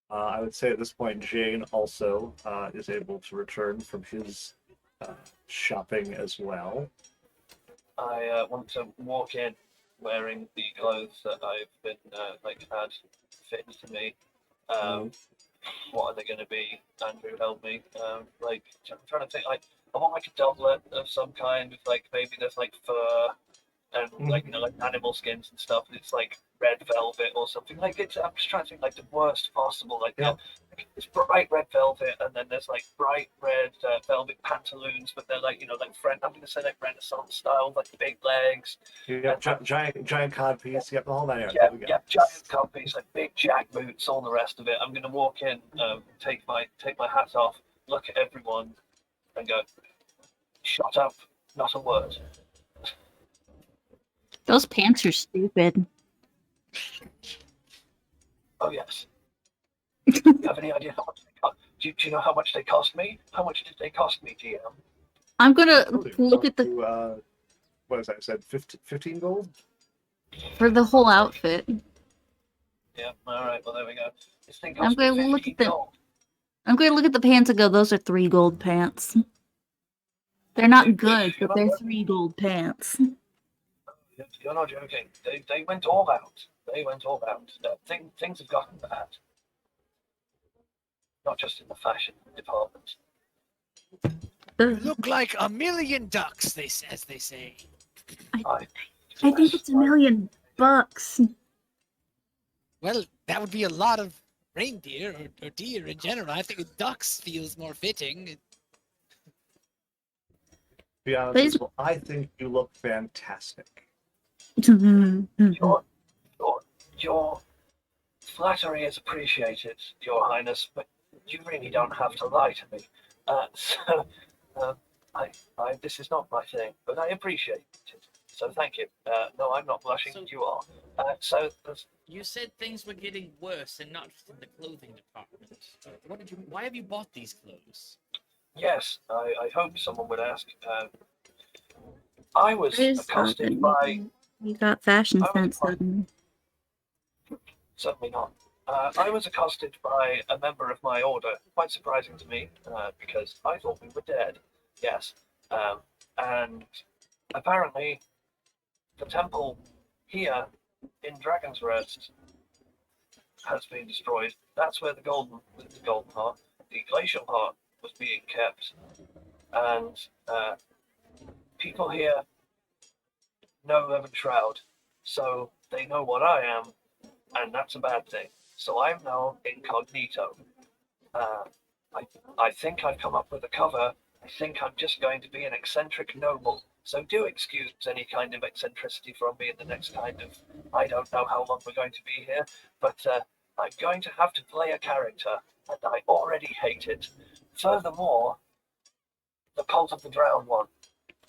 I would say at this point, Jane also is able to return from his shopping as well. I want to walk in wearing the clothes that I've been had fit to me. What are they going to be? Andrew, help me. I'm trying to think. I want a doublet of some kind with maybe there's fur and like animal skins and stuff. And it's red velvet or something. I'm just trying to think the worst possible. It's bright red velvet, and then there's bright red velvet pantaloons, but they're I'm going to say Renaissance style, big legs. Giant cod piece. Yep, the whole 9 yards. Yeah, giant cod piece, big jack boots, all the rest of it. I'm going to walk in, take my hat off, look at everyone, and go, "Shut up, not a word." Those pants are stupid. Oh yes. Do you have any idea how much they cost? Do you know how much they cost me? How much did they cost me, GM? I'm gonna look at the What is that? I said 15 gold? for the whole outfit. Yeah. All right. Well, there we go. This thing I'm cost me going to look 50 at the. gold. I'm going to look at the pants and go, those are 3 gold pants. They're not good, but they're 3 gold pants. You're not joking. They went all out. They went all out. Things have gotten bad. Not just in the fashion department. You look like a million ducks, as they say. I think it's $1 million. Well, that would be a lot of reindeer or deer in general. I think ducks feels more fitting. Be honest, well, I think you look fantastic. Your flattery is appreciated, Your Highness, but you really don't have to lie to me. This is not my thing, but I appreciate it. So thank you. No, I'm not blushing. So- You are. You said things were getting worse, and not just in the clothing department. Why have you bought these clothes? Yes, I hope someone would ask. I was Where's accosted Robin? by You got fashion I was sense suddenly. Certainly not. I was accosted by a member of my order, quite surprising to me, because I thought we were dead. Yes. And apparently, the temple here in Dragon's Rest has been destroyed. That's where the golden heart, the glacial heart, was being kept. And people here know Evan Shroud, so they know what I am, and that's a bad thing. So I'm now incognito. I think I've come up with a cover. I think I'm just going to be an eccentric noble. So do excuse any kind of eccentricity from me in the next kind of, I don't know how long we're going to be here, but I'm going to have to play a character, and I already hate it. Furthermore, the Cult of the Drowned One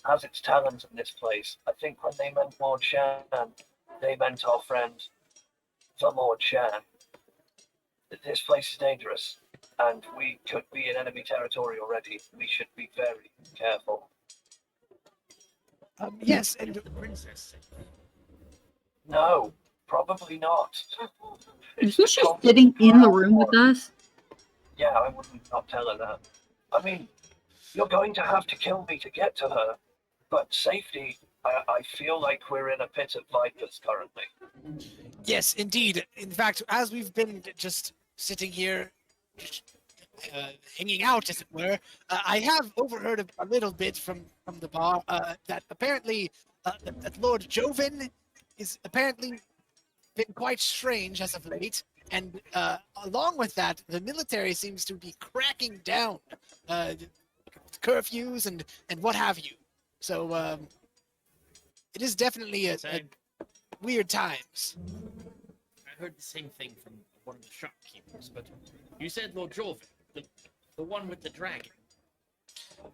has its talons in this place. I think when they meant Lord Shan, they meant our friend, the Lord Shan. This place is dangerous, and we could be in enemy territory already. We should be very careful. Yes, and The princess. No, probably not. It's Isn't the she Cult of sitting the in the Drowned room with One. us? Yeah, I wouldn't not tell her that. I mean, you're going to have to kill me to get to her, but safety, I feel like we're in a pit of vipers currently. yes, indeed. In fact, as we've been just sitting here, hanging out, as it were, I have overheard a little bit from the bar that apparently that Lord Joven is apparently been quite strange as of late, and along with that, the military seems to be cracking down curfews and what have you. So it is definitely a weird times. I heard the same thing from one of the shopkeepers, but you said Lord Joven, the one with the dragon.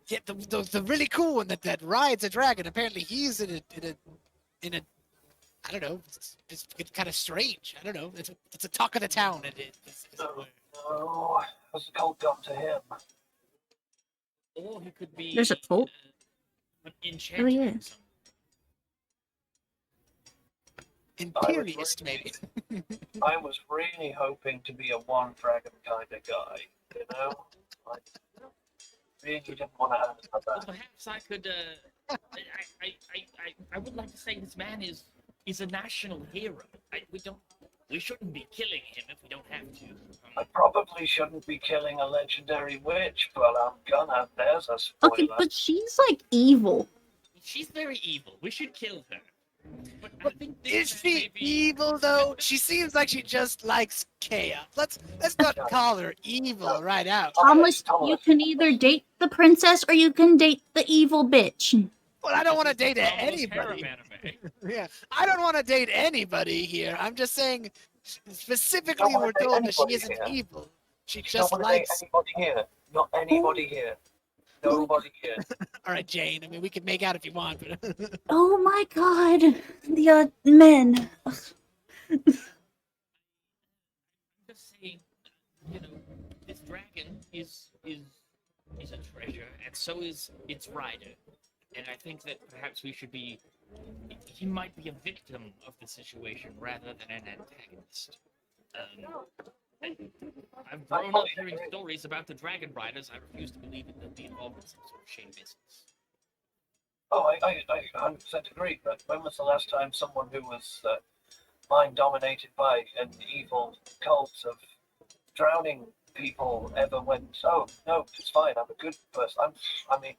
Yeah, the really cool one that rides a dragon. Apparently, he's in a I don't know. It's kind of strange. I don't know. It's a talk of the town. Oh, has the cult got to him? Or he could be There's a cult? an Oh, enchanter. yeah. Imperious, maybe. I was really hoping to be a one dragon kind of guy, you know? I really didn't want to add Well, that. perhaps I could. I would like to say this man is a national hero. We shouldn't be killing him if we don't have to. I probably shouldn't be killing a legendary witch, but I'm gonna. There's a spoiler. Okay, but she's like evil. She's very evil. We should kill her. But I think this Is she maybe... evil though? She seems like she just likes chaos. Let's not call her evil right out. Thomas, you can either date the princess or you can date the evil bitch. Well, I don't want to date Almost anybody. harem anime. Yeah, I don't want to date anybody here. I'm just saying, specifically, wanna we're date told that she anybody isn't here. evil. She You don't just want to date likes. anybody here. Not anybody here. Nobody here. All right, Jane. I mean, we can make out if you want, but Oh my god, the men. Just saying, you know, this dragon is a treasure, and so is its rider. And I think that perhaps we should be. He might be a victim of the situation rather than an antagonist. I've grown up hearing stories about the dragon riders. I refuse to believe that they'll be involved in some sort of shady business. Oh, I 100% agree. But when was the last time someone who was mind dominated by an evil cult of drowning people ever went, oh, no, it's fine, I'm a good person. I mean,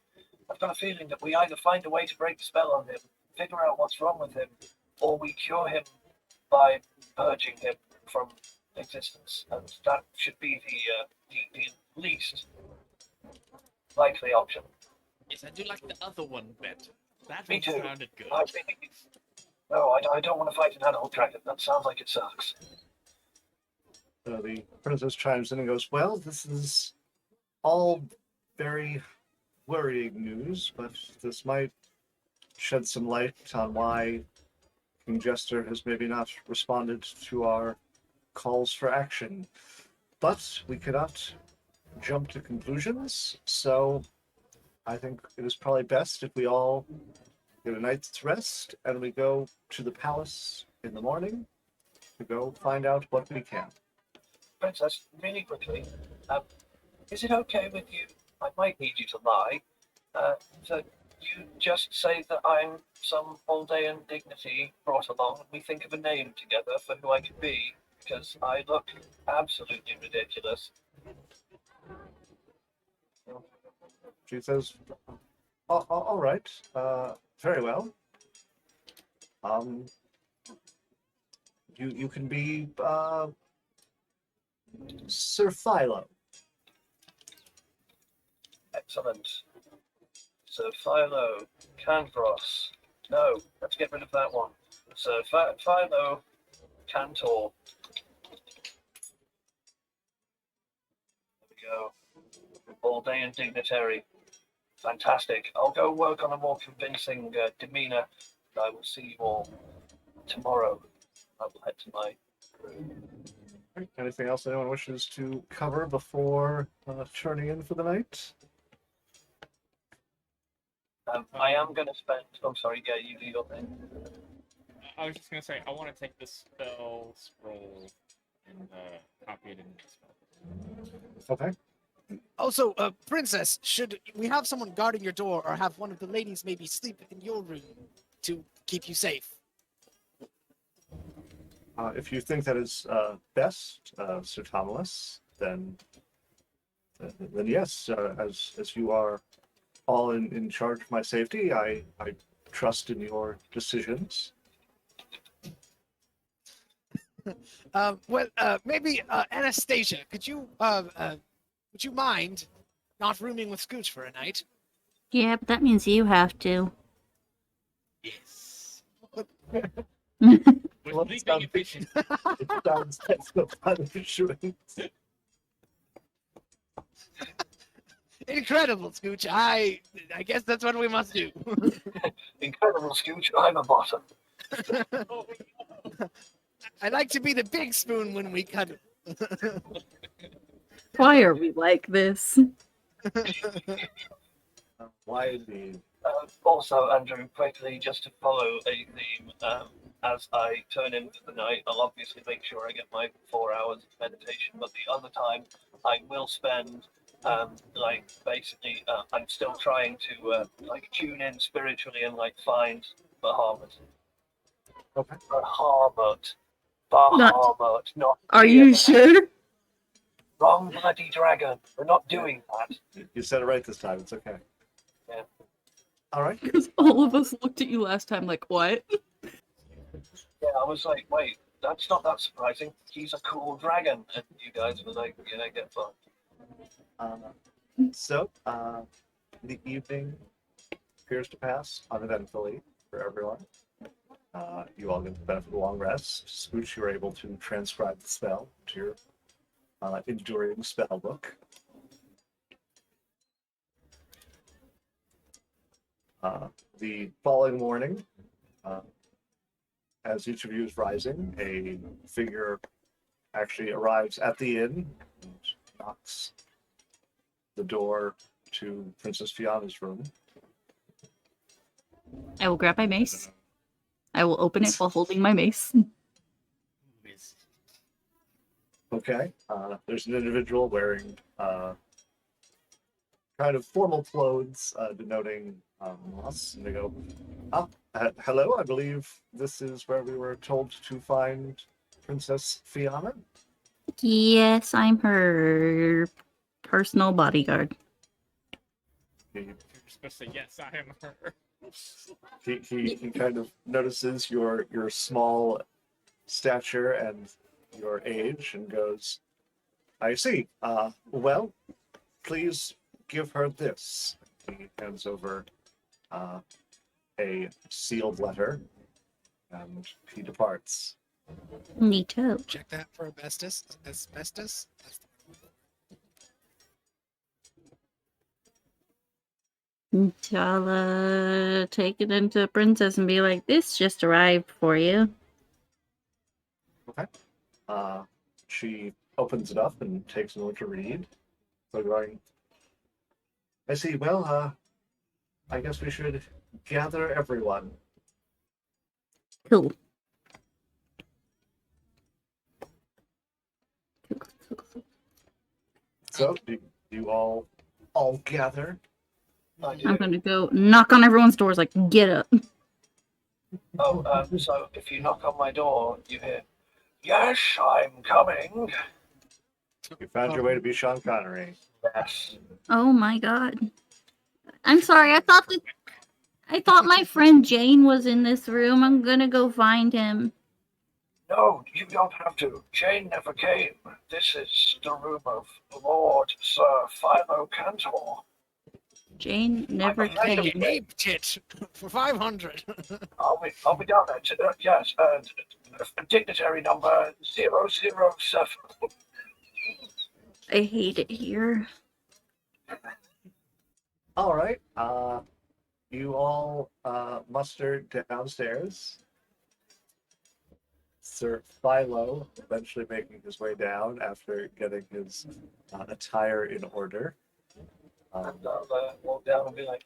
I've got a feeling that we either find a way to break the spell on him, figure out what's wrong with him, or we cure him by purging him from existence. And that should be the least likely option. Yes, I do like the other one better. That Me one too. sounded good. I think no, I don't want to fight an adult dragon. That sounds like it sucks. So the princess chimes in and goes, well, this is all very worrying news, but this might shed some light on why King Jester has maybe not responded to our calls for action. But we cannot jump to conclusions, so I think it is probably best if we all get a night's rest, and we go to the palace in the morning to go find out what we can. Princess, really quickly, is it okay with you? I might need you to lie. So you just say that I'm some Aldean dignity brought along, and we think of a name together for who I could be, because I look absolutely ridiculous. She says, all right, very well. You can be Sir Philo. Excellent. Sir Philo Candros. No, let's get rid of that one. Sir Philo Cantor. There we go. Aldean dignitary. Fantastic. I'll go work on a more convincing demeanor. I will see you all tomorrow. I will head to my room. Anything else anyone wishes to cover before turning in for the night? I am going to spend. Oh, sorry. Yeah, you do your thing. I was just gonna say I want to take the spell scroll and copy it in the spell. Okay. Also, princess, should we have someone guarding your door, or have one of the ladies maybe sleep in your room to keep you safe? If you think that is best, Sir Thomas, then yes, as you are all in charge of my safety, I trust in your decisions. Well, maybe Anastasia, would you mind not rooming with Scooch for a night? Yeah, but that means you have to. Yes. Well, We're it sleeping efficient. It sounds like the punishment. Incredible, Scooch. I guess that's what we must do. Incredible, Scooch. I'm a bottom. I like to be the big spoon when we cut it. Why are we like this? Why indeed? Also, Andrew, quickly, just to follow a theme, as I turn in for the night, I'll obviously make sure I get my 4 hours of meditation, but the other time I will spend, basically, I'm still trying to, tune in spiritually and, find Bahamut. Okay. Bahamut. Bahamut, not Are you Tiamat. sure? Wrong bloody dragon. We're not doing that. You said it right this time. It's okay. Yeah. All right. Because all of us looked at you last time like, what? Yeah, I was like, wait, that's not that surprising. He's a cool dragon. And you guys were like, yeah, get fucked. So, the evening appears to pass uneventfully for everyone. You all get the benefit of a long rest. Scooch, you were able to transcribe the spell to your enduring spell book. The following morning, as each of you is rising, a figure actually arrives at the inn and knocks the door to Princess Fiana's room. I will grab my mace. I will open it while holding my mace. Okay. There's an individual wearing kind of formal clothes denoting moss, and they go, hello, I believe this is where we were told to find Princess Fiana. Yes, I'm her personal bodyguard. He, You're supposed to say yes, I am her. he kind of notices your small stature and your age and goes, I see. Well, please give her this. He hands over a sealed letter, and he departs. Neato. Check that for asbestos. Asbestos. T'Challa take it into Princess and be like, this just arrived for you. Okay. She opens it up and takes a moment to read. So going, I see. Well, I guess we should gather everyone. Cool. So, do you all gather? I I'm do. gonna go knock on everyone's doors like, get up. Oh, so if you knock on my door, you hear, "Yes, I'm coming." You found your way to be Sean Connery. Yes. Oh my god. I'm sorry, I thought my friend Jane was in this room. I'm gonna go find him. No, you don't have to. Jane never came. This is the room of Lord Sir Philo Cantor. Jane never I'm afraid of Hey, came. Jane. ape tit for 500. I'll be down there. Yes, dignitary number 007. I hate it here. All right. You all mustered downstairs. Sir Philo eventually making his way down after getting his attire in order. And I'll walk down and be like,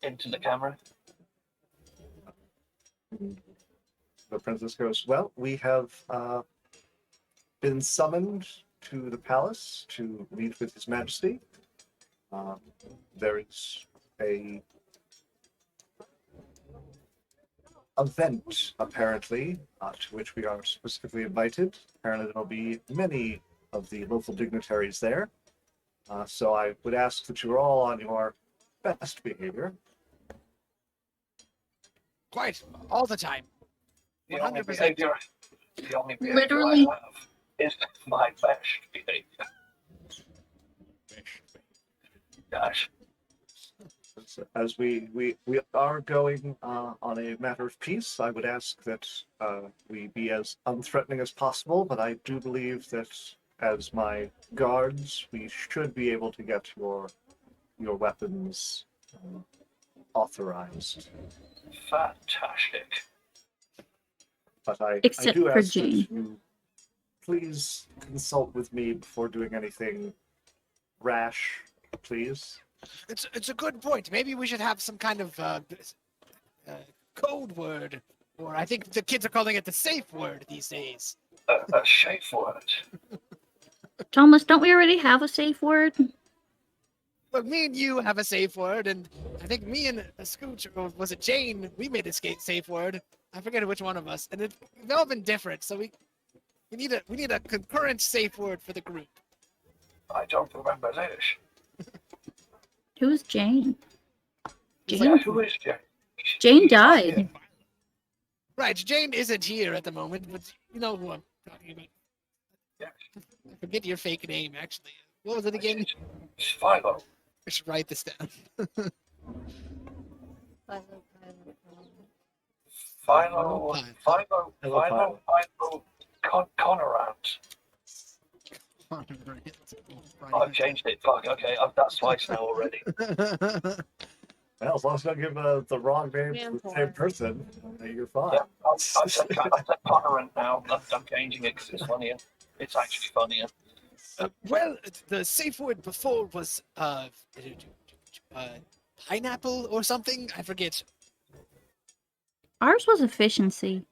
into the camera. The princess goes, well, we have been summoned to the palace to meet with His Majesty. There is a event, apparently, to which we are specifically invited. Apparently there will be many of the local dignitaries there. So I would ask that you are all on your best behavior. Quite all the time. The only 100%. behavior, Literally. I have is my best behavior. Gosh. As we are going on a matter of peace, I would ask that we be as unthreatening as possible, but I do believe that as my guards, we should be able to get your weapons authorized. Fantastic. But I Except do for ask that Jane. you please consult with me before doing anything rash, please. It's a good point. Maybe we should have some kind of code word, or I think the kids are calling it the safe word these days. A safe word. Thomas, don't we already have a safe word? Look, me and you have a safe word, and I think me and Scooch, or was it Jane? We made a safe word. I forget which one of us, and they've all been different. So we need a concurrent safe word for the group. I don't remember this. Who's Jane? It's Jane? like, Who is Jane? Jane She's not died. here. right, Jane isn't here at the moment, but you know who I'm talking about. Yes. I forget your fake name, actually. What was it again? It's Philo. I should write this down. Philo. Philo. Connorant. I've changed it. Fuck. Okay, that's twice now already. Well, as long as you don't give the wrong name to the same person, you're fine. Yeah, I said Connorant now. I'm changing it because it's funnier. It's actually funnier. Well, the safe word before was pineapple or something. I forget. Ours was efficiency.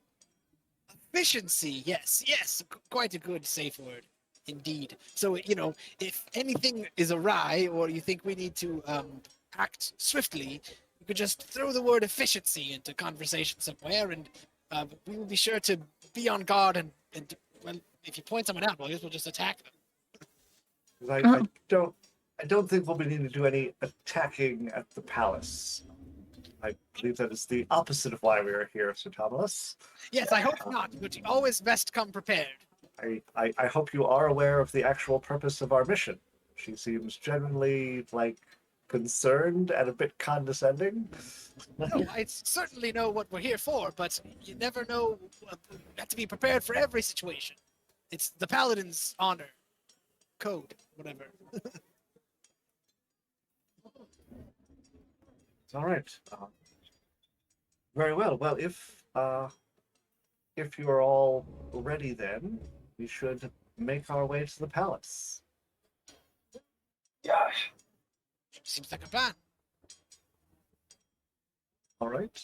Efficiency. Yes, quite a good safe word, indeed. So if anything is awry, or you think we need to act swiftly, you could just throw the word efficiency into conversation somewhere, and we will be sure to be on guard. And well, if you point someone out, well, I guess we'll just attack them. I don't think we'll be needing to do any attacking at the palace. I believe that is the opposite of why we are here, Sir Thomas. Yes, I hope not, but you always best come prepared. I hope you are aware of the actual purpose of our mission. She seems genuinely, concerned and a bit condescending. No, I certainly know what we're here for, but you never know. You have to be prepared for every situation. It's the Paladin's honor. Code, whatever. All right. Very well. Well, if you are all ready, then we should make our way to the palace. Yes. Seems like a plan. All right.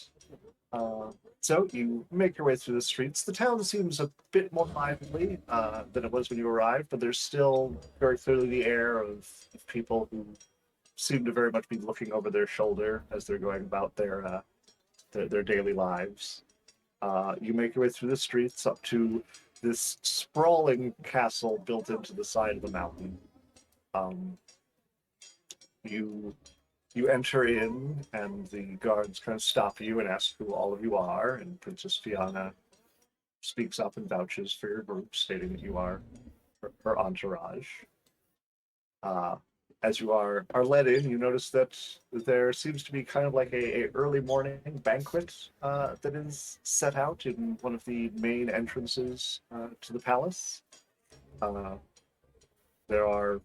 So you make your way through the streets. The town seems a bit more lively than it was when you arrived, but there's still very clearly the air of people who seem to very much be looking over their shoulder as they're going about their daily lives. You make your way through the streets up to this sprawling castle built into the side of the mountain. You enter in, and the guards kind of stop you and ask who all of you are, and Princess Fiona speaks up and vouches for your group, stating that you are her entourage. As you are led in, you notice that there seems to be kind of like a early morning banquet that is set out in one of the main entrances to the palace. There are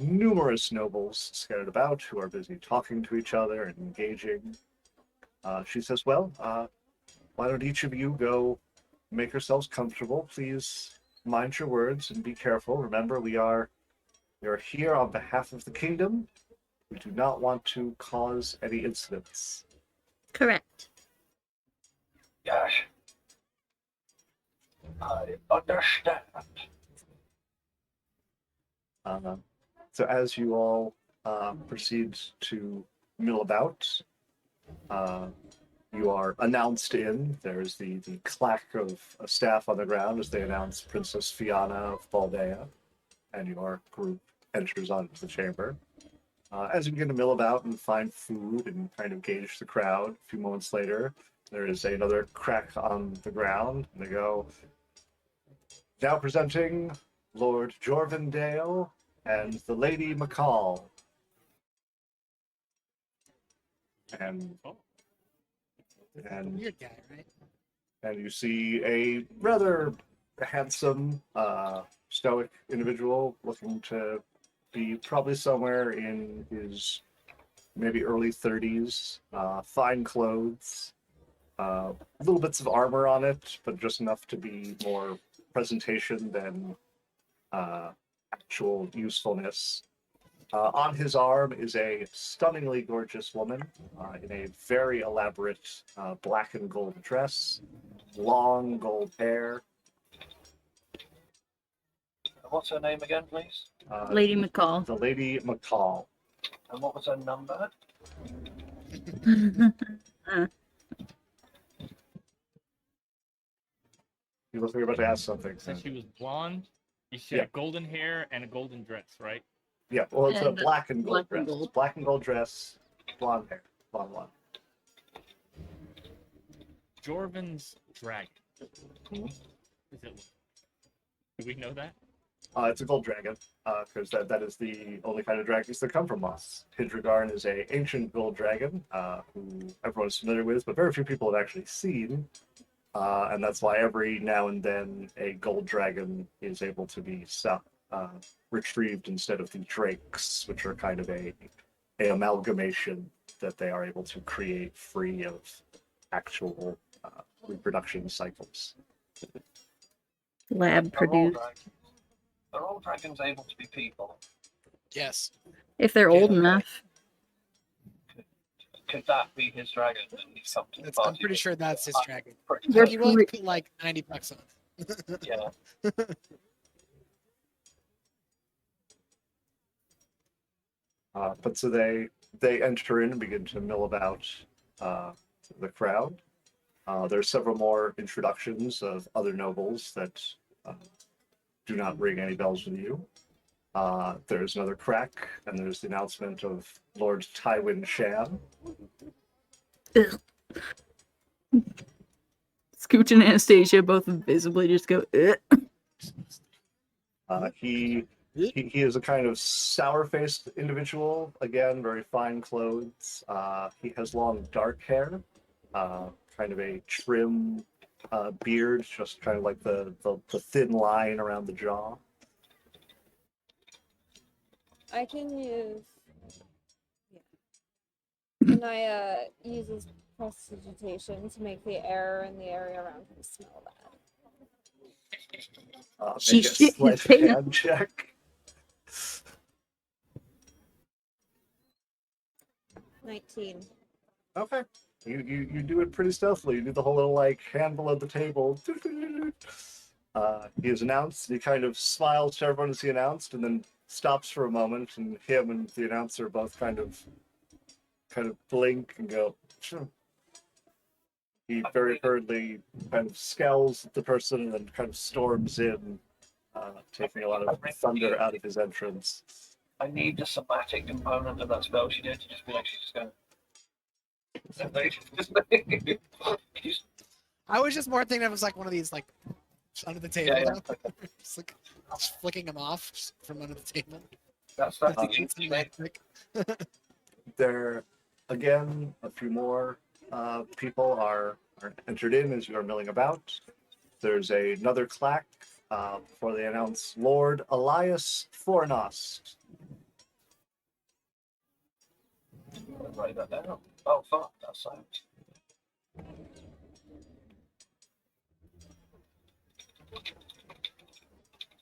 numerous nobles scattered about who are busy talking to each other and engaging. She says, well, why don't each of you go make yourselves comfortable? Please mind your words and be careful. Remember, we are here on behalf of the kingdom. We do not want to cause any incidents. Correct. Gosh. I understand. So as you all proceed to mill about, you are announced in. There's the clack of a staff on the ground as they announce Princess Fiona of Baldea, and your group enters onto the chamber. As you begin to mill about and find food and kind of gauge the crowd, a few moments later, there is another crack on the ground, and they go, now presenting Lord Jorvindale and the Lady McCall. And Weird guy, right? and you see a rather handsome, stoic individual looking to be probably somewhere in his maybe early 30s, fine clothes, little bits of armor on it, but just enough to be more presentation than actual usefulness. On his arm is a stunningly gorgeous woman in a very elaborate black and gold dress, long gold hair. What's her name again, please? Lady McCall. The Lady McCall. And what was her number? You look like you're about to ask something. Since she was blonde, she Yeah. had golden hair and a golden dress, right? Yeah, well, it's a And black and gold black and dress. gold. Black and gold dress, blonde hair, blonde. Jorvin's dragon. Mhm. Is it? Do we know that? It's a gold dragon, because that is the only kind of dragons that come from Moss. Hidrogarn is a ancient gold dragon, who everyone is familiar with, but very few people have actually seen. And that's why every now and then a gold dragon is able to be retrieved instead of the drakes, which are kind of a amalgamation that they are able to create free of actual reproduction cycles. Lab produced. Are all dragons able to be people? Yes. If they're old enough. Could that be his dragon? And he's come to the I'm party pretty with- sure that's his dragon. Pretty They're I'd be willing to pretty- put like $90 on it. Yeah. But so they enter in and begin to mill about the crowd. There's several more introductions of other nobles that do not ring any bells with you. There's another crack, and there's the announcement of Lord Tywin Sham. Ugh. Scooch and Anastasia both visibly just go, ugh. He is a kind of sour-faced individual. Again, very fine clothes. He has long dark hair, kind of a trim beard, just kind of like the thin line around the jaw. I can use. Yeah. Can I use his prestidigitation to make the air in the area around him smell bad? She Make a shit his sleight of pants. hand check. 19. Okay. You do it pretty stealthily. You do the whole little like hand below the table. He is announced. And he kind of smiles to everyone as he announced, and then stops for a moment. And him and the announcer both kind of blink and go. "Phew." He very hurriedly kind of scowls at the person and then kind of storms in, taking a lot of thunder out of his entrance. I need the somatic component of that spell she did to just be like, she's just going. I was just more thinking it was like one of these like under the table. Yeah, though. Just like just flicking them off from under the table. that's Uh, the It's easy way. magic. There, again, a few more people are entered in as you are milling about. There's another clack before they announce Lord Elias Fornost. Write that down. Oh fuck, that sounds. I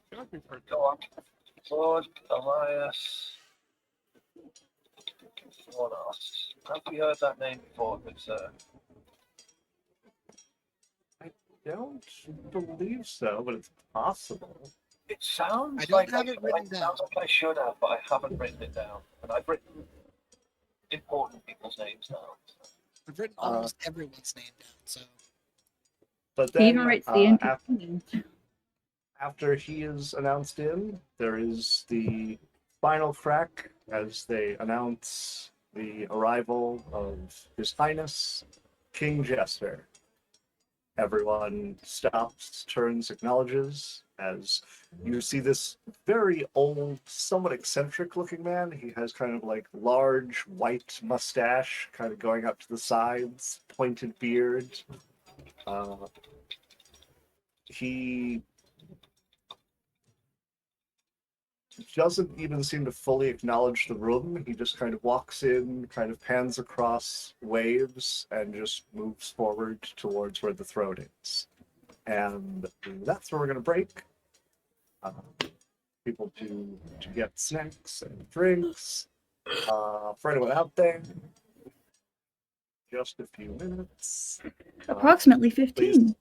feel like we've heard Go on. Lord Elias Fornost. Have we heard that name before? It's Don't believe so, but it's possible. it sounds I don't like have it written it down. sounds like I should have, but I haven't written it down. And I've written important people's names down. I've written almost everyone's name down. So But He then, even writes the entertaining. after he is announced in, there is the final crack as they announce the arrival of His Highness King Jester. Everyone stops, turns, acknowledges as you see this very old, somewhat eccentric looking man. He has kind of like large white mustache, kind of going up to the sides, pointed beard. He doesn't even seem to fully acknowledge the room. He just kind of walks in, kind of pans across waves, and just moves forward towards where the throne is. And that's where we're going to break. People to get snacks and drinks. For anyone out there, just a few minutes. Approximately 15.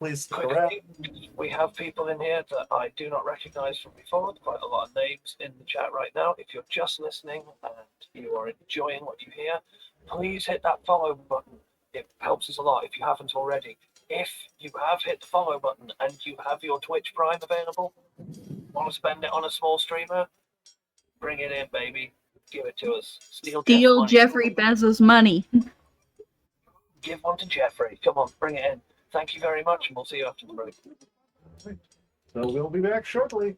Please stick around. Quickly, we have people in here that I do not recognize from before. Quite a lot of names in the chat right now. If you're just listening and you are enjoying what you hear, please hit that follow button. It helps us a lot if you haven't already. If you have hit the follow button and you have your Twitch Prime available, want to spend it on a small streamer, bring it in, baby. Give it to us. Steal Jeffrey Bezos' money. Give one to Jeffrey. Come on, bring it in. Thank you very much, and we'll see you after the break. So we'll be back shortly.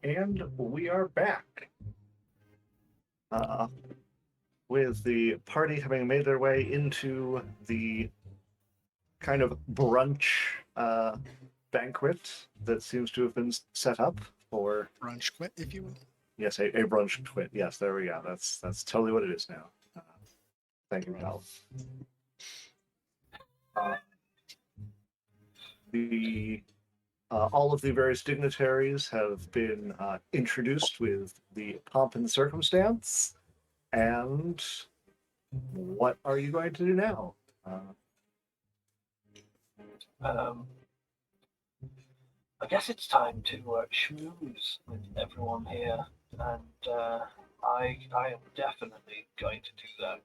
And we are back. With the party having made their way into the kind of brunch banquet that seems to have been set up for. Brunch quit, if you will. Yes, a brunch quit. Yes, there we go. That's totally what it is now. Thank you, Cal. All of the various dignitaries have been introduced with the pomp and circumstance. And what are you going to do now? I guess it's time to schmooze with everyone here, and I am definitely going to do that.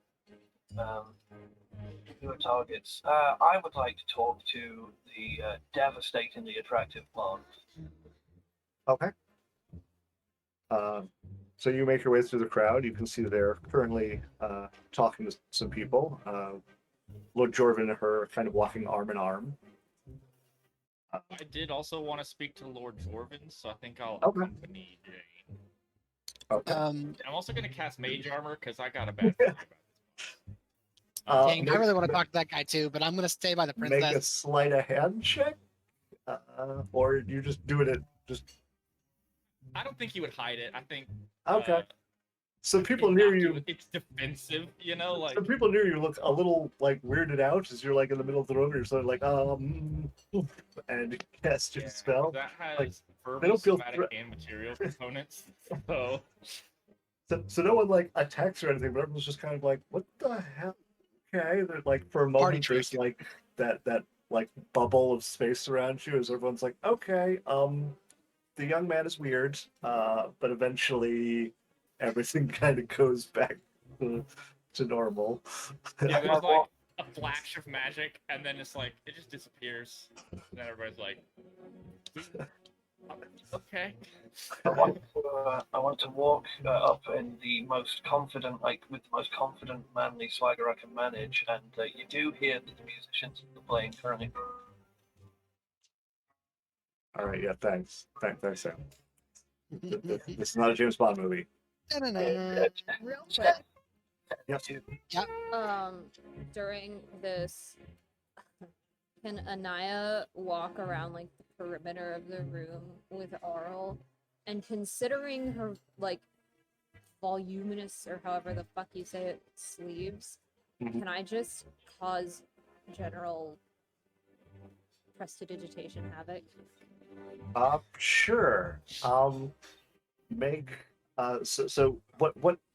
Who are targets? I would like to talk to the devastatingly attractive blonde. Okay. So you make your way through the crowd. You can see that they're currently talking to some people. Lord Jorvin and her are kind of walking arm in arm. I did also want to speak to Lord Jorvin, so I think I'll Okay. accompany Jane. Okay. I'm also going to cast Mage Armor because I got a bad feeling about this. Dang, I really want to talk to that guy too, but I'm gonna stay by the Make a princess. sleight of hand check, or you just do it at just. I don't think he would hide it. I think. Okay. Some people it's near not you. too- It's defensive, you know, like. Some people near you look a little like weirded out as you're like in the middle of the room. You're sort of like and you cast your Yeah, spell. that has like, verbal, don't feel somatic, and material components. So. So no one like attacks or anything, but everyone's just kind of like, what the hell? Okay, they're like for a Party moment there's trick. like that like bubble of space around you as everyone's like, okay, the young man is weird, but eventually everything kind of goes back to normal. Yeah, there's like a flash of magic, and then it's like it just disappears. And then everybody's like, "Okay." I want to walk up in the most confident, like with the most confident, manly swagger I can manage, and you do hear that the musicians are playing currently. All right, yeah, thanks, Sam. This is not a James Bond movie. Da-na-na. Real quick, Yes. during this, can Anaya walk around like the perimeter of the room with Arl? And considering her like voluminous or however the fuck you say it sleeves, Mhm. can I just cause general prestidigitation havoc? Sure. Make so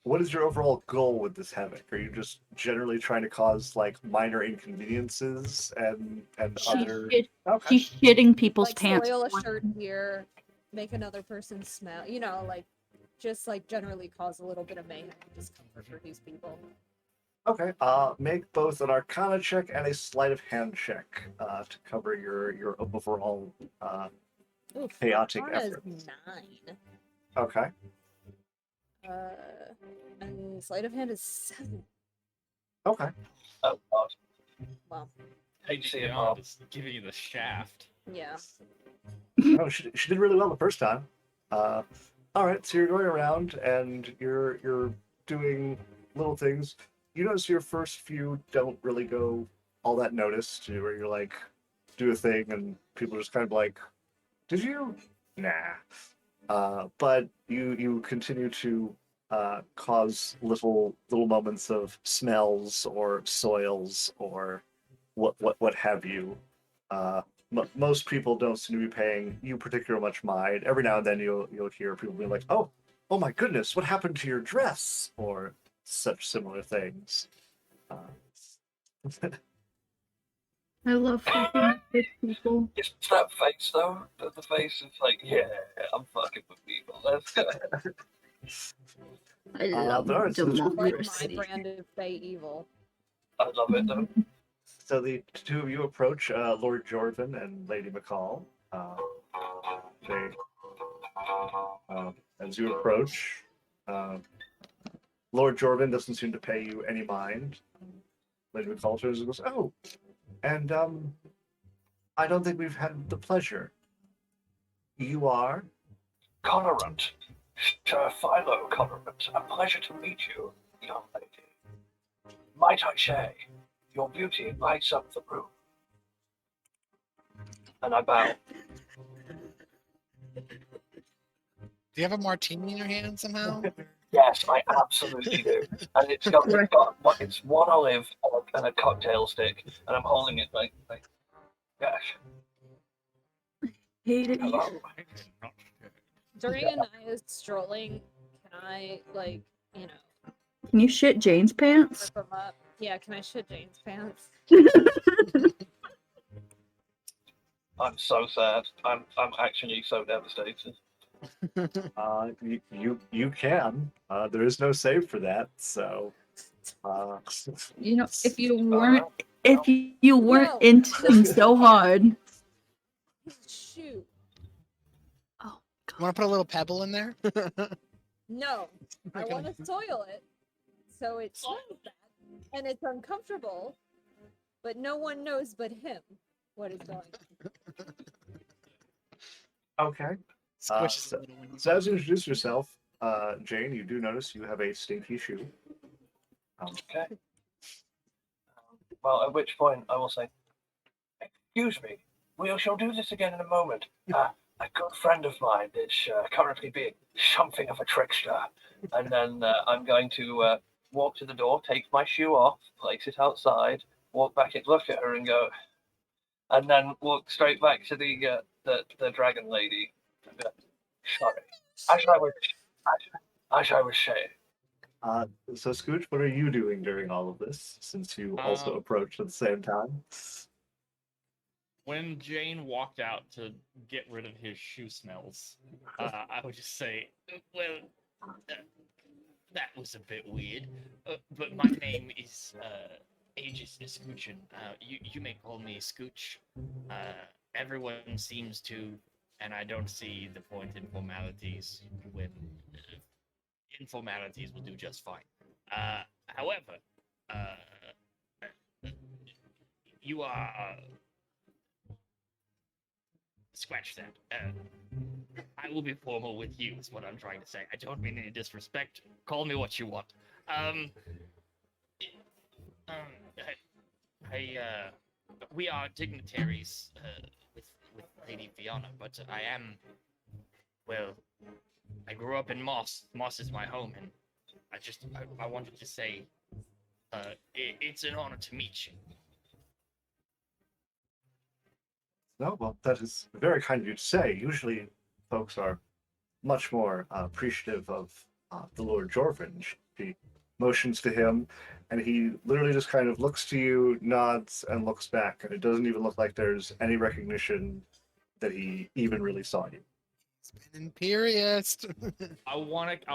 what is your overall goal with this havoc? Are you just generally trying to cause like minor inconveniences and other? Okay. She's shitting people's Like pants. soil a shirt here, make another person smell, you know, like just like generally cause a little bit of mayhem and discomfort for these people. Okay. Make both an Arcana check and a sleight of hand check to cover your overall Oof, chaotic Arcana effort. is 9. Okay. And sleight of hand is 7. Okay. Oh God! Well, Hate to see it, Yeah, Bob. just giving you the shaft. yeah. Oh, she did really well the first time. All right, so you're going around and you're doing little things. You notice your first few don't really go all that noticed, where you're like, do a thing and people are just kind of like, did you? Nah. But you continue to cause little moments of smells or soils or what have you. Most people don't seem to be paying you particularly much mind. Every now and then you'll hear people be like, "Oh my goodness, what happened to your dress?" or such similar things. I love fucking with people. It's that face though. The face is like, yeah, I'm fucking with people. Let's go. I love there are some- Like my democracy. brand of Fey evil. I love it though. So the two of you approach Lord Jorvin and Lady McCall. As you approach, Lord Jorvin doesn't seem to pay you any mind. Lady McCall turns and goes, "Oh, and I don't think we've had the pleasure. You are?" Colorant, Sir Philo Colorant, a pleasure to meet you, young lady. Might I say, your beauty lights up the room. And I bow. Do you have a martini in your hand somehow? Yes, I absolutely do. And it's one olive and a cocktail stick, and I'm holding it like gosh. Hate it here. Hello. During Anaya's strolling, can I, like, you know, Can you shit Jane's pants? rip them up? Yeah, can I shit Jane's pants? I'm so sad. I'm actually so devastated. You can. There is no save for that, so. You know, if you Alright. weren't No. into him so hard. Shoot. Oh You want to put a little pebble in there? No. I Okay. want to soil it so it smells bad and it's uncomfortable, but no one knows but him what is going on. Okay. Squishes so- a little when you So as you introduce yourself, Jane, you do notice you have a stinky shoe. Okay. Well, at which point I will say, "Excuse me, we shall do this again in a moment. A good friend of mine is currently being something of a trickster." And then I'm going to walk to the door, take my shoe off, place it outside, walk back and look at her and go, and then walk straight back to the dragon lady. And go, sorry, as I was saying. So Scooch, what are you doing during all of this, since you also approached at the same time? When Jane walked out to get rid of his shoe smells, I would just say, well, that was a bit weird. But my name is Aegis Scoochen. You may call me Scooch. Everyone seems to, and I don't see the point in formalities when informalities will do just fine. However, you are. Scratch that. I will be formal with you, is what I'm trying to say. I don't mean any disrespect. Call me what you want. We are dignitaries with Lady Fiona, but I grew up in Moss. Moss is my home, and I wanted to say, it's an honor to meet you. No, well, that is very kind of you to say. Usually, folks are much more appreciative of the Lord Jorvin. She motions to him, and he literally just kind of looks to you, nods, and looks back, and it doesn't even look like there's any recognition that he even really saw you. It's been imperious. I want to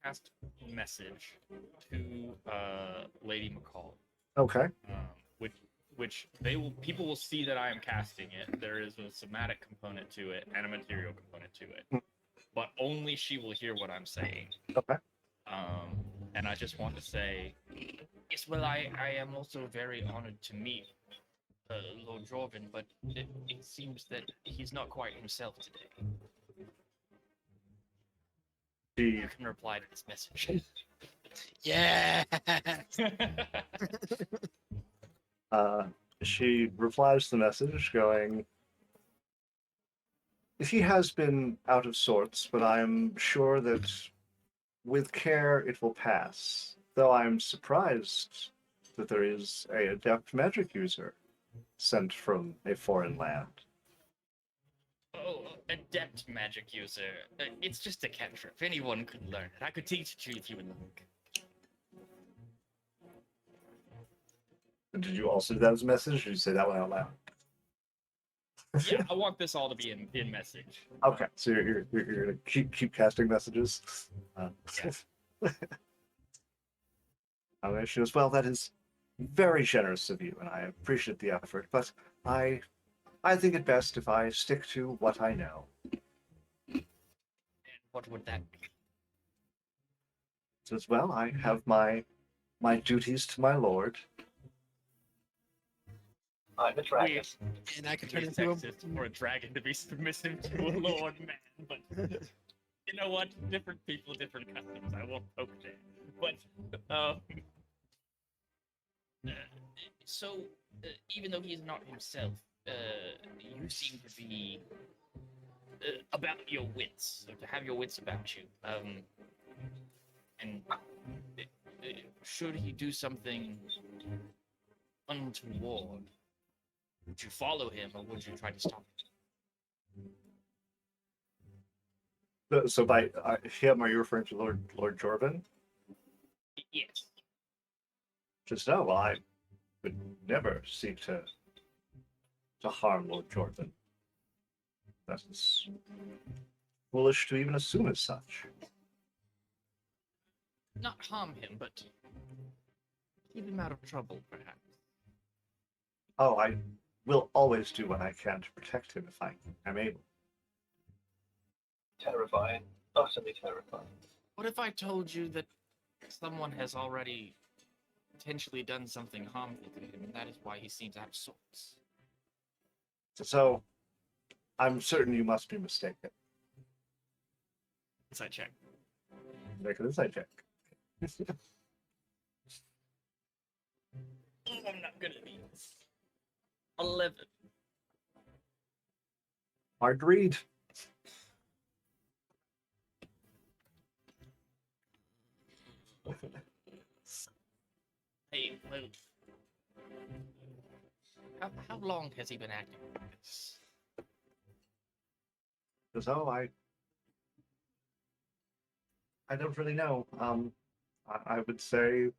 cast a message to Lady McCall. Okay. Which people will see that I am casting it. There is a somatic component to it and a material component to it, but only she will hear what I'm saying. Okay. And I just want to say, yes, well, I am also very honored to meet Lord Jorvin, but it seems that he's not quite himself today. You can reply to this message. Yeah. She replies to the message going, he has been out of sorts, but I'm sure that with care it will pass, though I'm surprised that there is an adept magic user sent from a foreign land. Oh, adept magic user. It's just a cantrip. Anyone could learn it. I could teach it to you if you would like. Did you also do that as a message, or did you say that one out loud? Yeah, I want this all to be in message. Okay, so you're gonna keep casting messages. She goes, well, that is very generous of you, and I appreciate the effort, but I think it best if I stick to what I know. And what would that be? Says, well, I have my duties to my lord. I'm a dragon. And I can turn It's into a sexist for a dragon to be submissive to a lord man. but you know what? Different people, different customs. I won't poke there. But so even though he's not himself, you seem to be about your wits, so to have your wits about you. And should he do something untoward, would you follow him or would you try to stop him? So by him, are you referring to Lord Jorvin? Yes. Just no, well, I would never seek to harm Lord Jorvin. That is foolish to even assume as such. Not harm him, but keep him out of trouble, perhaps. Oh, I will always do what I can to protect him if I am able. Terrifying. Utterly terrifying. What if I told you that someone has already potentially done something harmful to him, and that is why he seems out of sorts? So, I'm certain you must be mistaken. Inside check. Make an insight check. I'm not good at these. 11. Hard to read. Hey, well, how long has he been acting like this? So I don't really know. I would say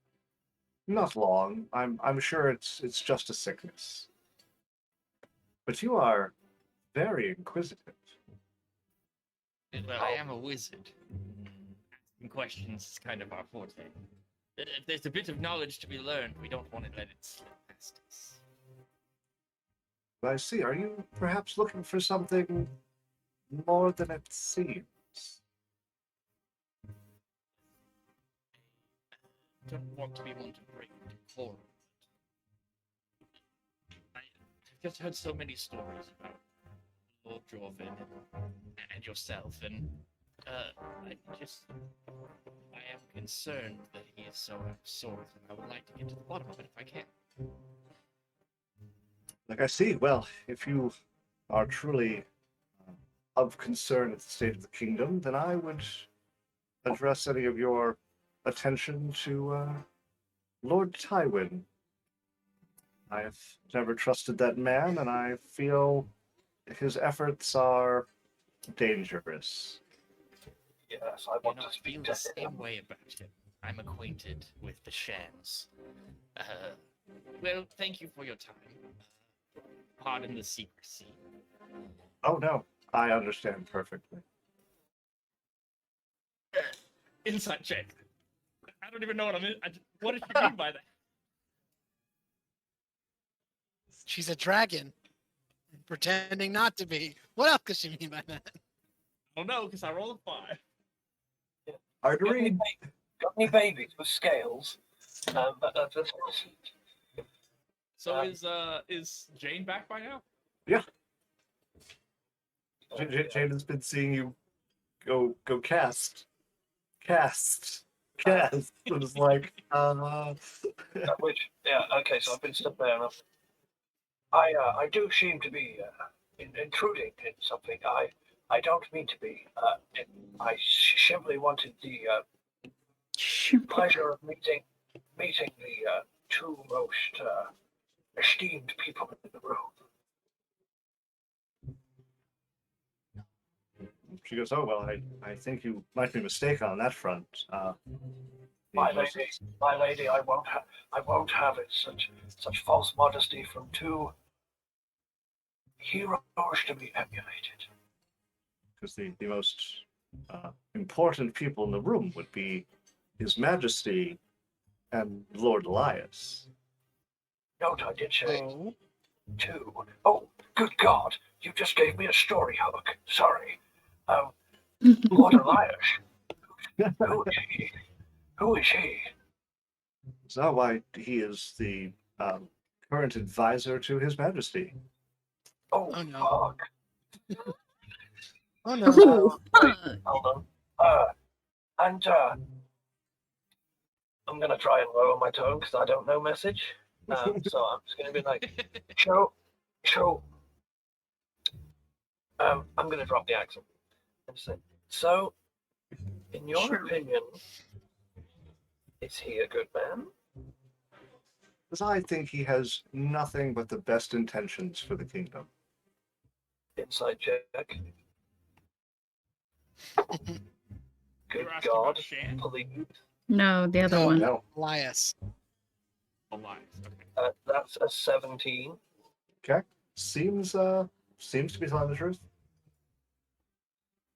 not long. I'm sure it's just a sickness. But you are very inquisitive. Well, I am a wizard. Asking questions is kind of our forte. If there's a bit of knowledge to be learned, we don't want to let it slip past us. I see. Are you perhaps looking for something more than it seems? I don't want to be one to break decorum. I've just heard so many stories about Lord Jorvin and yourself, and I am concerned that he is so out of sorts, and I would like to get to the bottom of it if I can. Like I see. Well, if you are truly of concern at the state of the kingdom, then I would address any of your attention to Lord Tywin. I have never trusted that man, and I feel his efforts are dangerous. Yes, I You want know, to I speak feel to the same him. way about him. I'm acquainted with the Shans. Well, thank you for your time. Pardon the secrecy. Oh no, I understand perfectly. Insight check. I don't even know what I'm in. What did you mean by that? She's a dragon, pretending not to be. What else could she mean by that? I don't know, because I rolled a 5. Hard to Got any, read. got any babies with scales? So is Jane back by now? Jane has been seeing you go cast. It was like, Which, yeah, okay, so I've been stood there and I do seem to be intruding in something. I don't mean to be. I simply wanted the pleasure of meeting the two most esteemed people in the room. she goes, oh, well, I think you might be mistaken on that front. My lady, I won't have it. Such false modesty from two heroes to be emulated. Because the most important people in the room would be His Majesty and Lord Elias. Note I did say Oh, two. Oh, good God! You just gave me a story hook. Sorry. Lord Elias. Who is he? Who is he? So why he is the current advisor to His Majesty. Oh, Oh, no. fuck. Oh no. So, wait, Huh. hold on. And I'm gonna try and lower my tone because I don't know message. So I'm just gonna be like, show. I'm gonna drop the accent and say, so, in your Sure. opinion, is he a good man? Because I think he has nothing but the best intentions for the kingdom. Inside check. Good You're asking God, about Shan? please. No, the other No. one. No. Elias. Elias. Okay. That's a 17. Seems seems to be telling the truth.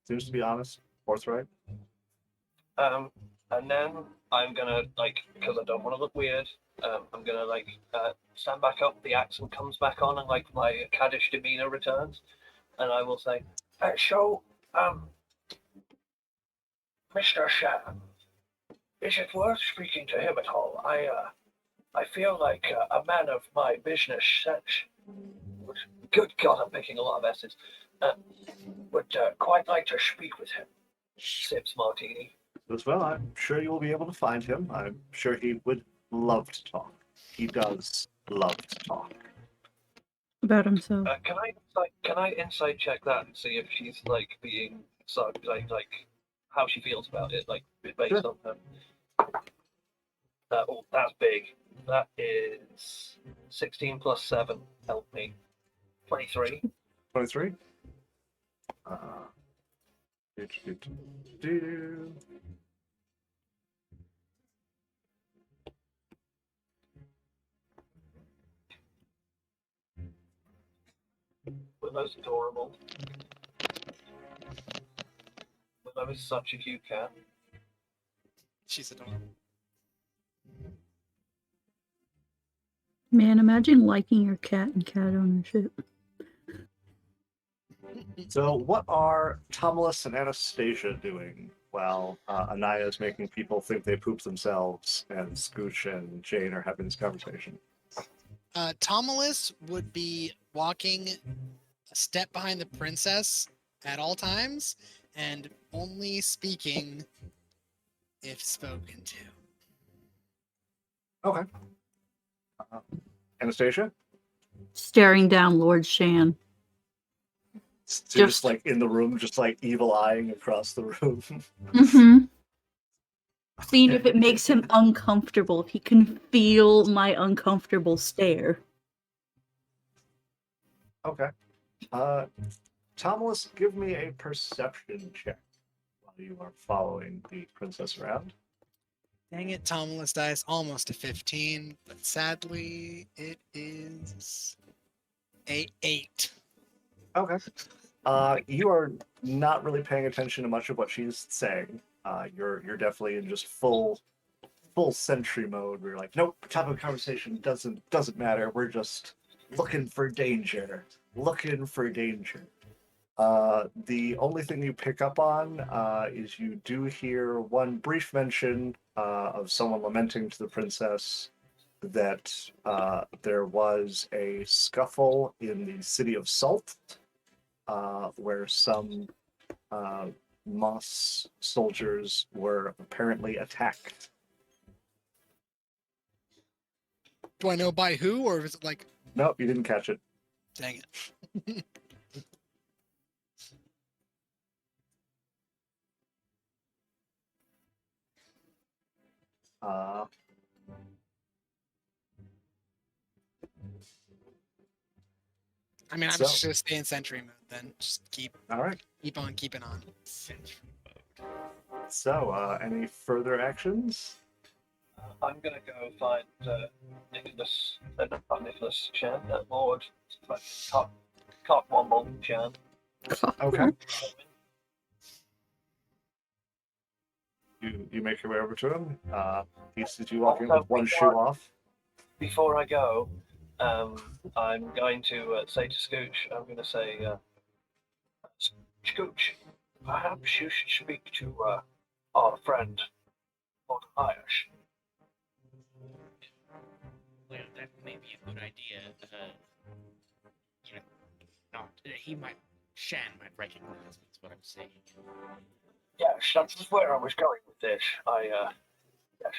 Seems to be honest, forthright. And then I'm gonna because I don't want to look weird. I'm gonna stand back up. The accent comes back on, and my caddish demeanor returns, and I will say, "So, Mr. Shan, is it worth speaking to him at all? I feel like a man of my business sense. Good God, I'm making a lot of S's. Would quite like to speak with him." Sips martini. As well, I'm sure you will be able to find him. I'm sure he would love to talk. He does love to talk. About himself. Can I insight check that and see if she's being how she feels about it, based Sure. on her. Oh, that's big. That is 16 plus 7. Help me. 23. 23. Do, do, do, do. Willow's adorable. Willow is such a cute cat. She's adorable. Man, imagine liking your cat and cat ownership. So, what are Tomulus and Anastasia doing while Anaya is making people think they poop themselves and Scooch and Jane are having this conversation? Tomulus would be walking a step behind the princess at all times and only speaking if spoken to. Okay. Anastasia? Staring down Lord Shan. So just like in the room, just like evil eyeing across the room. Mm-hmm. Seeing if it makes him uncomfortable, if he can feel my uncomfortable stare. Okay. Tomulus, give me a perception check while you are following the princess around. Dang it, Tomulus dice almost a 15, but sadly it is a 8. Okay. You are not really paying attention to much of what she's saying. You're definitely in just full sentry mode. Where you're like, nope, topic of conversation doesn't matter. We're just looking for danger. Looking for danger. The only thing you pick up on is you do hear one brief mention of someone lamenting to the princess that there was a scuffle in the city of Salt, where some Moss soldiers were apparently attacked. Do I know by who, or is it like, Nope, you didn't catch it. dang it? Uh, I mean, I'm So- just gonna stay in sentry mode then. Just keep all right. on keeping on. So, any further actions? I'm gonna go find Nicholas, not Nicholas Shan, Lord Cockwombble Shan. Okay. You make your way over to him. He sees you walking with one shoe off. Before I go, I'm going to say to Scooch, I'm going to say, Scooch, perhaps you should speak to our friend, Lord Elias. Well, that may be a good idea. Not he might Shan might recognize me, is what I'm saying. Yes, that's where I was going with this. Yes,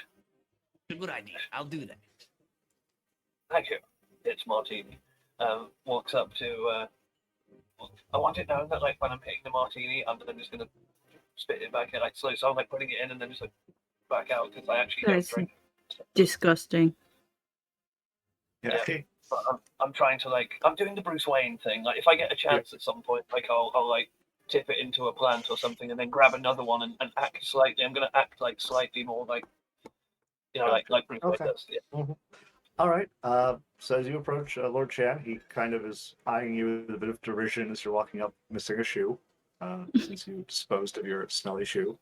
It's a good idea. I'll do that. thank you. It's Martini. Walks up to, I want it known that, like, when I'm hitting the Martini, I'm then just gonna spit it back in, like, slowly, so I'm, like, putting it in and then just, like, back out, because I actually don't That's drink. disgusting. Yeah. But I'm trying to, like, I'm doing the Bruce Wayne thing. Like, if I get a chance at some point, like, I'll like, tip it into a plant or something and then grab another one and act slightly, I'm going to act, like, slightly more, like, you know, like Bruce Wayne Okay. does. Yeah. All right. So as you approach Lord Chan, he kind of is eyeing you with a bit of derision as you're walking up, missing a shoe, since you disposed of your smelly shoe.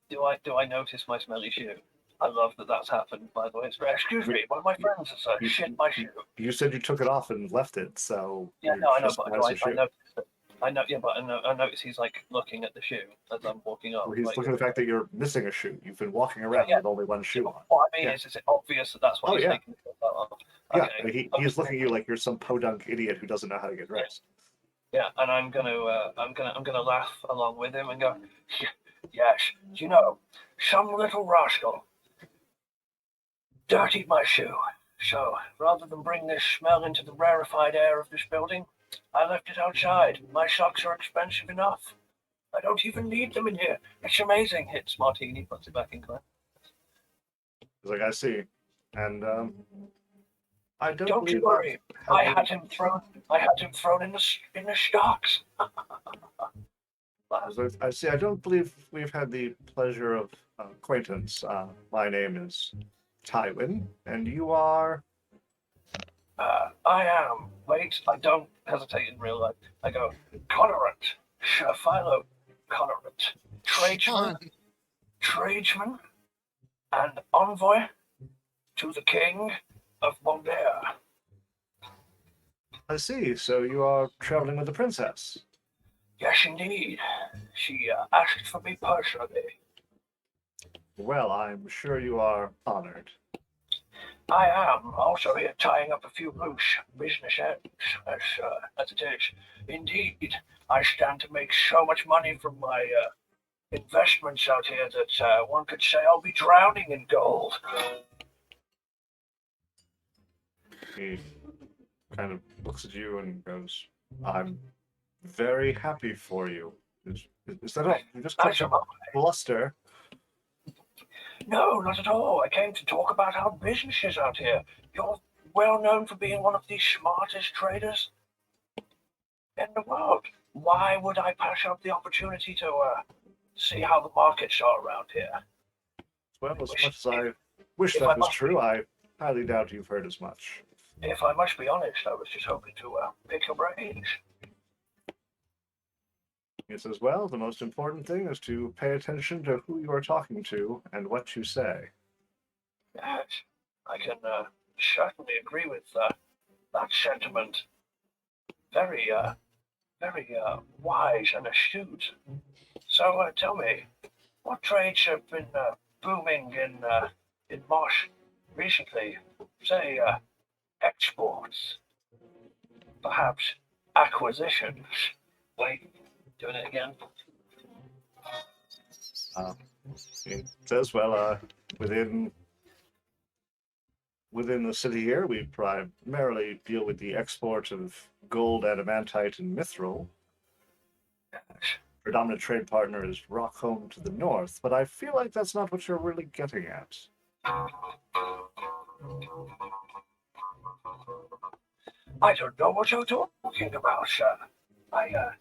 Do I notice my smelly shoe? I love that that's happened, by the way. It's very, excuse me, one of my friends has shit my shoe. You said you took it off and left it, so Yeah, you no, I know, just but noticed the I shoe. noticed it. I know, yeah, but I notice he's, like, looking at the shoe as I'm walking up. Well, he's like, looking at the fact that you're missing a shoe. You've been walking around yeah. with only one shoe on. What I mean Yeah. is it obvious that that's what Oh, he's yeah. taking the photo of? Yeah, Okay. he's looking at you like you're some podunk idiot who doesn't know how to get dressed. Yeah, and I'm gonna laugh along with him and go, yes, you know, some little rascal dirtied my shoe. So rather than bring this smell into the rarefied air of this building, I left it outside. My socks are expensive enough. I don't even need them in here. It's amazing. Hits Martini, puts it back in glass. He's like, I see, and I don't. Don't you believe worry. I've I had had him thrown in the stocks. I see. I don't believe we've had the pleasure of acquaintance. My name is Tywin, and you are. I am. Wait, I don't hesitate in real life. I go, Connorant, Sir Philo Connorant, tradesman, and envoy to the King of Bondair. I see. So you are traveling with the princess. Yes, indeed. She asked for me personally. Well, I'm sure you are honored. I am also here tying up a few loose business ends, as it is. Indeed, I stand to make so much money from my investments out here that one could say I'll be drowning in gold. He kind of looks at you and goes, "I'm very happy for you. Is that all? You just That's got to bluster." No, not at all. I came to talk about our businesses out here. You're well known for being one of the smartest traders in the world. Why would I pass up the opportunity to see how the markets are around here? Well, as much as I wish that was true, I highly doubt you've heard as much. If I must be honest, I was just hoping to pick your brains. He says, well, the most important thing is to pay attention to who you are talking to and what you say. Yes, I can certainly agree with that sentiment. Very, very wise and astute. So tell me, what trades have been booming in Moss recently? Say, exports, perhaps acquisitions. Wait, doing it again. He says, well, within the city here, we primarily deal with the export of gold, adamantite, and mithril. Predominant trade partner is Rockholm to the north, but I feel like that's not what you're really getting at. I don't know what you're talking about, sir. I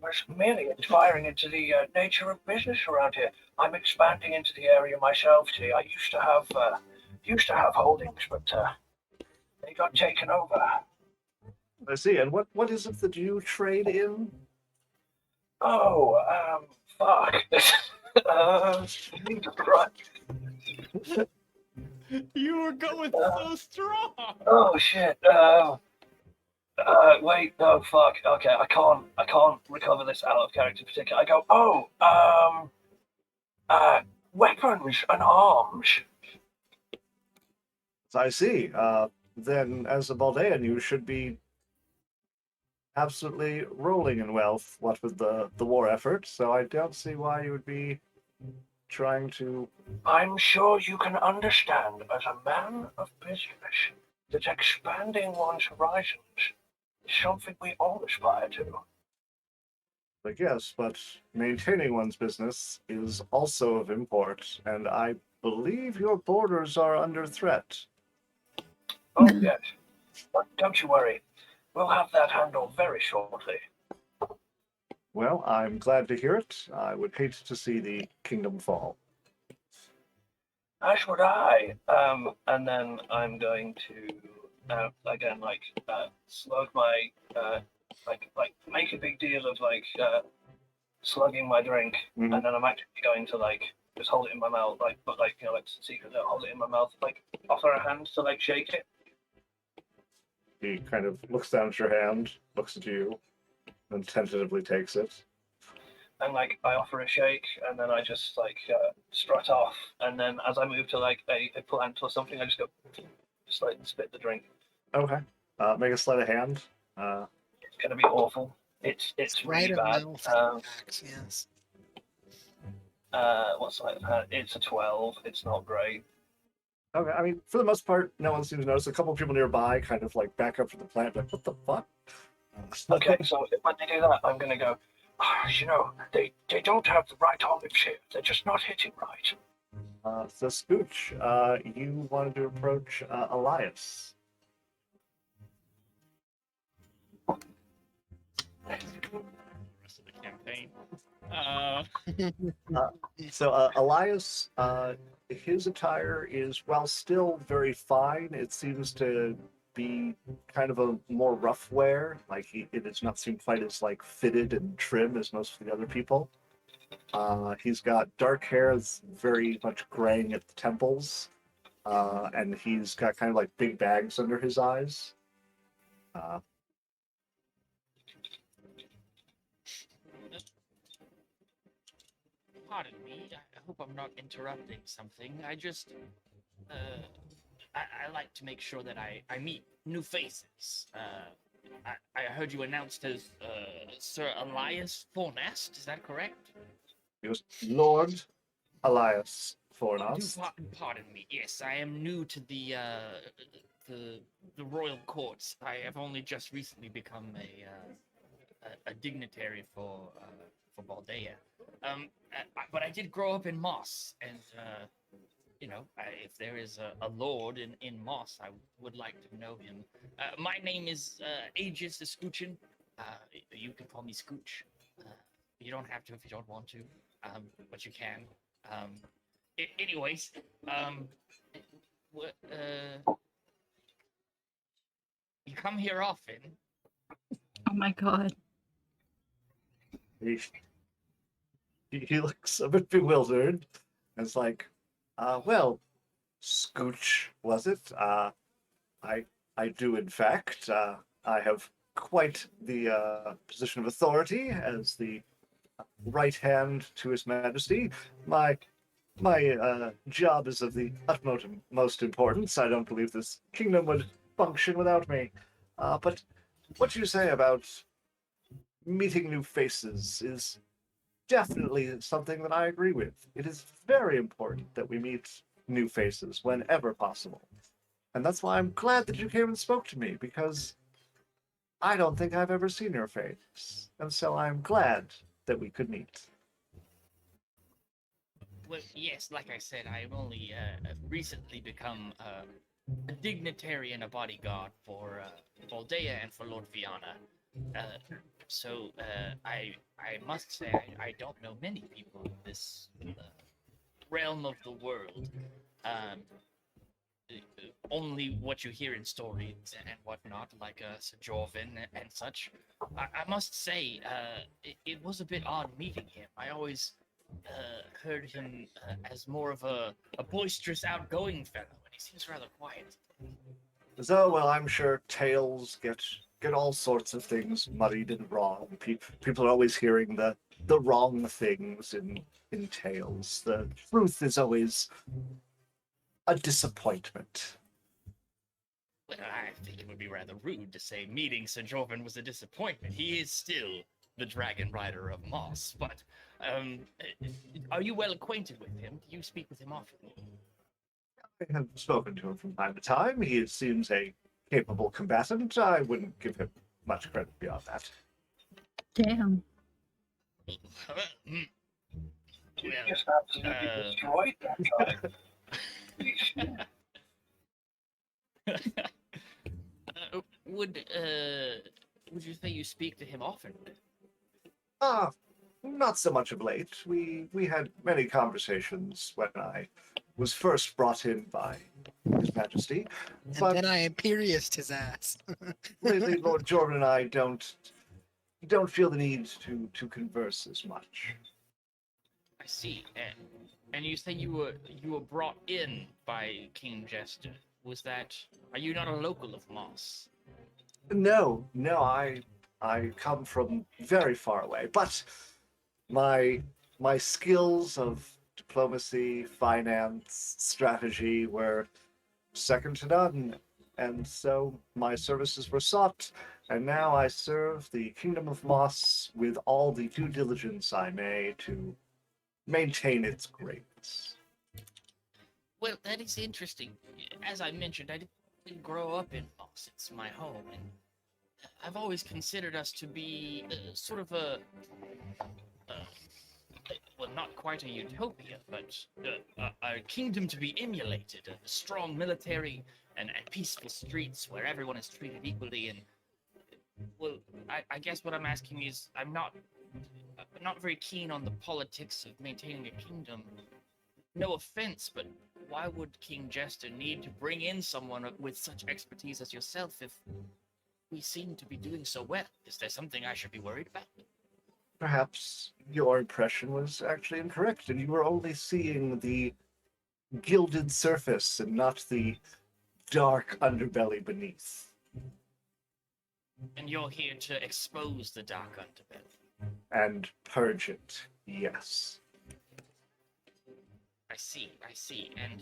was merely inquiring into the nature of business around here. I'm expanding into the area myself. See, I used to have holdings, but they got taken over. I see. And what is it that you trade in? Oh, fuck. Right. You were going so strong. Oh shit. Wait. No, fuck. Okay, I can't recover this out of character particular. I go. Weapons and arms. I see. Then, as a Baldean, you should be absolutely rolling in wealth, what with the war effort, so I don't see why you would be trying to. I'm sure you can understand, as a man of business, that expanding one's horizons is something we all aspire to. Like, yes, but maintaining one's business is also of import, and I believe your borders are under threat. Oh, yes. But don't you worry. We'll have that handled very shortly. Well, I'm glad to hear it. I would hate to see the kingdom fall. As would I. And then I'm going to, again, slug my, make a big deal of, slugging my drink. Mhm. And then I'm actually going to, just hold it in my mouth, secretly hold it in my mouth, offer a hand to, shake it. He kind of looks down at your hand, looks at you, and tentatively takes it. And, I offer a shake, and then I just, strut off. And then as I move to, a plant or something, I just go, spit the drink. Okay. Make a sleight of hand. It's going to be awful. It's right really of bad. mouth impacts, yes. What's sleight of hand? It's a 12. It's not great. Okay, I mean, for the most part, no one seems to notice. A couple of people nearby kind of back up from the plant, like, what the fuck? Okay, so when they do that, I'm going to go, they don't have the right olive shape. They're just not hitting right. So Scooch, you wanted to approach Elias. Rest of the campaign. So Elias, his attire is, while still very fine, it seems to be kind of a more rough wear. It does not seem quite as fitted and trim as most of the other people. He's got dark hair that's very much graying at the temples, and he's got kind of big bags under his eyes. Pardon me. I hope I'm not interrupting something. I like to make sure that I meet new faces. I heard you announced as Sir Elias Fornest. Is that correct? He was Lord Elias Do Fornast. pardon me. Yes, I am new to the royal courts. I have only just recently become a dignitary for Baldea. But I did grow up in Moss, and if there is a lord in Moss, I would like to know him. My name is Aegis Escuchin. You can call me Scooch. You don't have to if you don't want to, but you can. Anyways, you come here often. Oh my god. He looks a bit bewildered. And it's well, Scooch, was it? I do, in fact. I have quite the position of authority as the right hand to His Majesty. My job is of the utmost importance. I don't believe this kingdom would function without me. But what you say about meeting new faces is definitely something that I agree with. It is very important that we meet new faces whenever possible. And that's why I'm glad that you came and spoke to me, because I don't think I've ever seen your face. And so I'm glad that we could meet. Well, yes, like I said, I've only recently become a dignitary and a bodyguard for Baldea and for Lord Viana. So I must say I don't know many people in this realm of the world. Only what you hear in stories and whatnot, like Sir Jorvin and such. I must say, it was a bit odd meeting him. I always heard him as more of a boisterous, outgoing fellow, and he seems rather quiet. So, well, I'm sure tales get all sorts of things muddied and wrong. People are always hearing the wrong things in tales. The truth is always a disappointment. Well, I think it would be rather rude to say meeting Sir Jorvin was a disappointment. He is still the Dragon Rider of Moss, but are you well acquainted with him? Do you speak with him often? I have spoken to him from time to time. He seems a capable combatant. I wouldn't give him much credit beyond that. Damn. Hmm. You Well, just absolutely destroyed that guy. Would you say you speak to him often? Not so much of late. We had many conversations when I was first brought in by His Majesty, And but then I imperioused his ass. lately Lord Jordan and I don't feel the need to converse as much. I see. And you say you were brought in by King Jester. Are you not a local of Moss? No, I come from very far away, but my skills of diplomacy, finance, strategy were second to none, and so my services were sought, and now I serve the Kingdom of Moss with all the due diligence I may to maintain its greatness. Well, that is interesting. As I mentioned, I didn't grow up in Moss. It's my home, and I've always considered us to be sort of well, not quite a utopia, but a kingdom to be emulated, a strong military and peaceful streets where everyone is treated equally. And well, I guess what I'm asking is, I'm not very keen on the politics of maintaining a kingdom. No offense, but why would King Jester need to bring in someone with such expertise as yourself if we seem to be doing so well? Is there something I should be worried about? Perhaps your impression was actually incorrect, and you were only seeing the gilded surface and not the dark underbelly beneath. And you're here to expose the dark underbelly. And purge it, yes. I see. And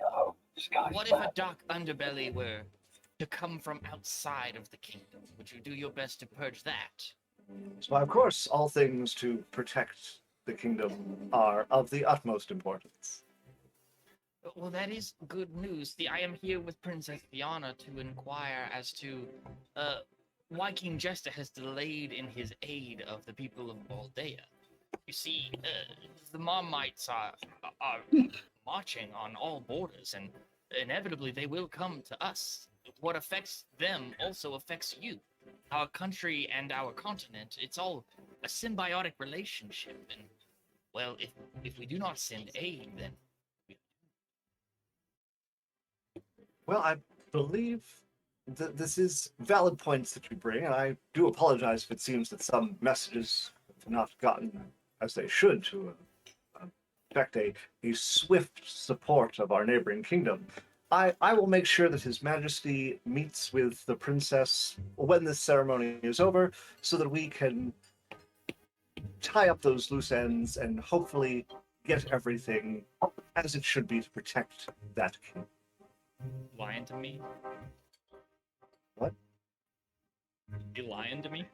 Oh, this guy's what if a dark underbelly were to come from outside of the kingdom? Would you do your best to purge that? So, of course, all things to protect the kingdom are of the utmost importance. Well, that is good news. I am here with Princess Fiona to inquire as to why King Jester has delayed in his aid of the people of Baldea. You see, the Marmites are marching on all borders, and inevitably they will come to us. What affects them also affects you. Our country and our continent, it's all a symbiotic relationship, and, well, if we do not send aid, then... Well, I believe that this is valid points that you bring, and I do apologize if it seems that some messages have not gotten as they should to effect a swift support of our neighboring kingdom. I will make sure that His Majesty meets with the princess when this ceremony is over, so that we can tie up those loose ends and hopefully get everything as it should be to protect that kingdom. Lying to me? What? You lying to me?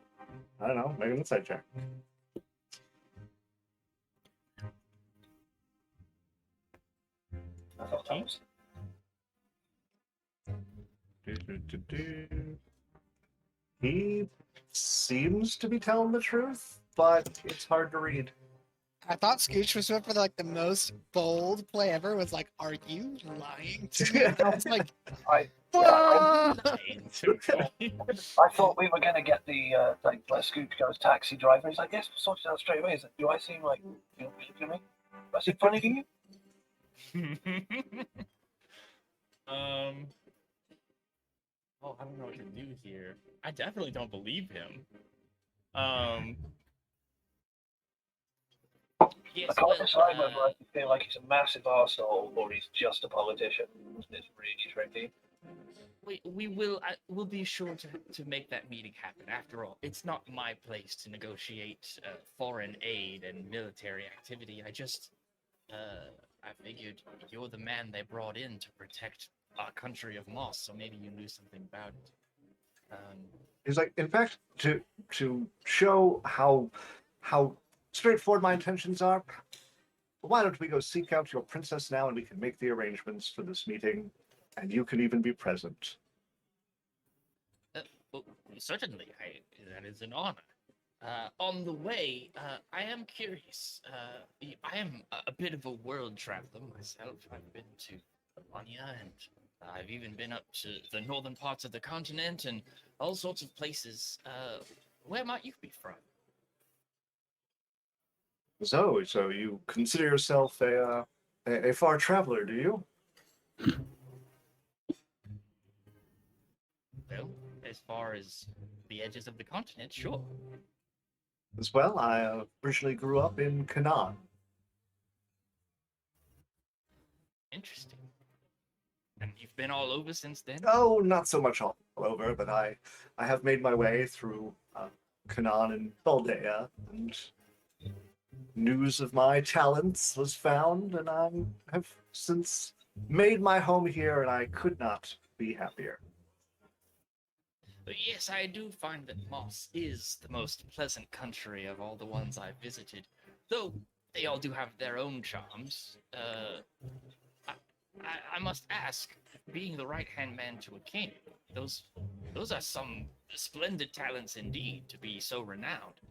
I don't know, make an insight check. I thought that was... He seems to be telling the truth, but it's hard to read. I thought Scooch was up for like the most bold play ever. Was like, "Are you lying to me?" I was like, I Lying to me. thought we were going to get the, like Scooch goes taxi driver. He's like, yes, we'll sort it out straight away. He's like, do I seem like, you know me? Do I seem funny to you? Oh, I don't know what to do here. I definitely don't believe him. Yes, I can't well, decide whether I feel like he's a massive arsehole or he's just a politician. It's really tricky. we'll be sure to make that meeting happen. After all, it's not my place to negotiate foreign aid and military activity. I figured you're the man they brought in to protect our country of moss, so maybe you knew something about it. He's like, in fact, to show how straightforward my intentions are, why don't we go seek out your princess now, and we can make the arrangements for this meeting, and you can even be present. Well, certainly, that is an honor. On the way, I am curious. I am a bit of a world traveler myself. I've been to Melania, and I've even been up to the northern parts of the continent and all sorts of places. Where might you be from? So you consider yourself a far traveler, do you? Well, as far as the edges of the continent, sure. As well, I originally grew up in Canaan. Interesting. And you've been all over since then? Oh, not so much all over, but I have made my way through Canaan and Baldea, and news of my talents was found, and I have since made my home here, and I could not be happier. But yes, I do find that Moss is the most pleasant country of all the ones I've visited, though they all do have their own charms. I must ask, being the right-hand man to a king, those are some splendid talents indeed to be so renowned.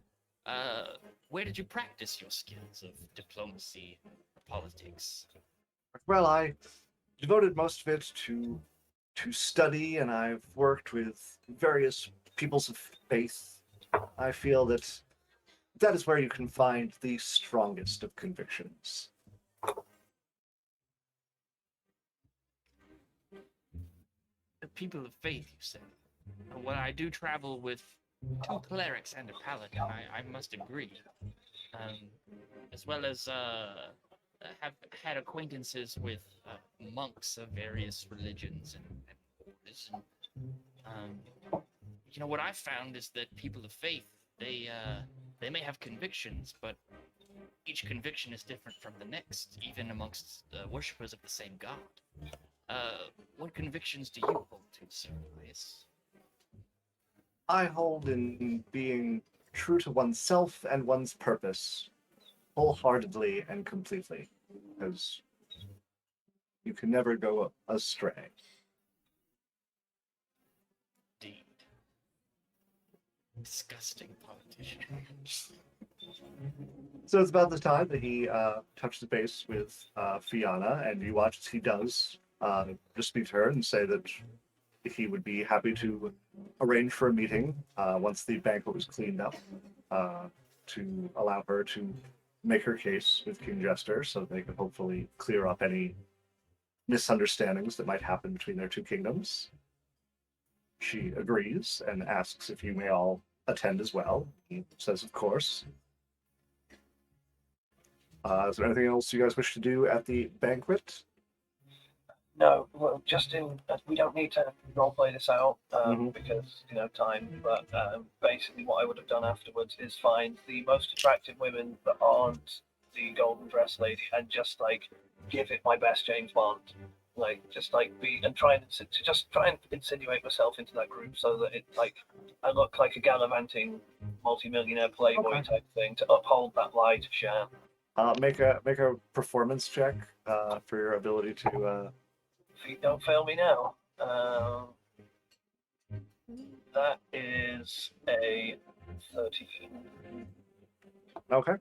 Where did you practice your skills of diplomacy or politics? Well, I devoted most of it to study, and I've worked with various peoples of faith. I feel that is where you can find the strongest of convictions. The people of faith, you said. Well, I do travel with 2 clerics and a paladin, I must agree. As well as have had acquaintances with monks of various religions and orders. And, what I've found is that people of faith, they may have convictions, but each conviction is different from the next, even amongst worshippers of the same god. What convictions do you hold to, Sir Elias? I hold in being true to oneself and one's purpose, wholeheartedly and completely, because you can never go astray. Indeed. Disgusting politician. So it's about the time that he touches base with Fiona, and you watch as he does just speak to her and say that he would be happy to arrange for a meeting once the banquet was cleaned up to allow her to make her case with King Jester, so that they could hopefully clear up any misunderstandings that might happen between their two kingdoms. She agrees and asks if you may all attend as well. He says, of course. Is there anything else you guys wish to do at the banquet? No, well, we don't need to roleplay this out Mhm. because, time, but basically what I would have done afterwards is find the most attractive women that aren't the golden dress lady and just, give it my best James Bond. Try and insinuate myself into that group so that I look like a gallivanting multi-millionaire playboy type thing to uphold that lie to Shan. Make a performance check for your ability to. Feet don't fail me now. That is a 13. Okay.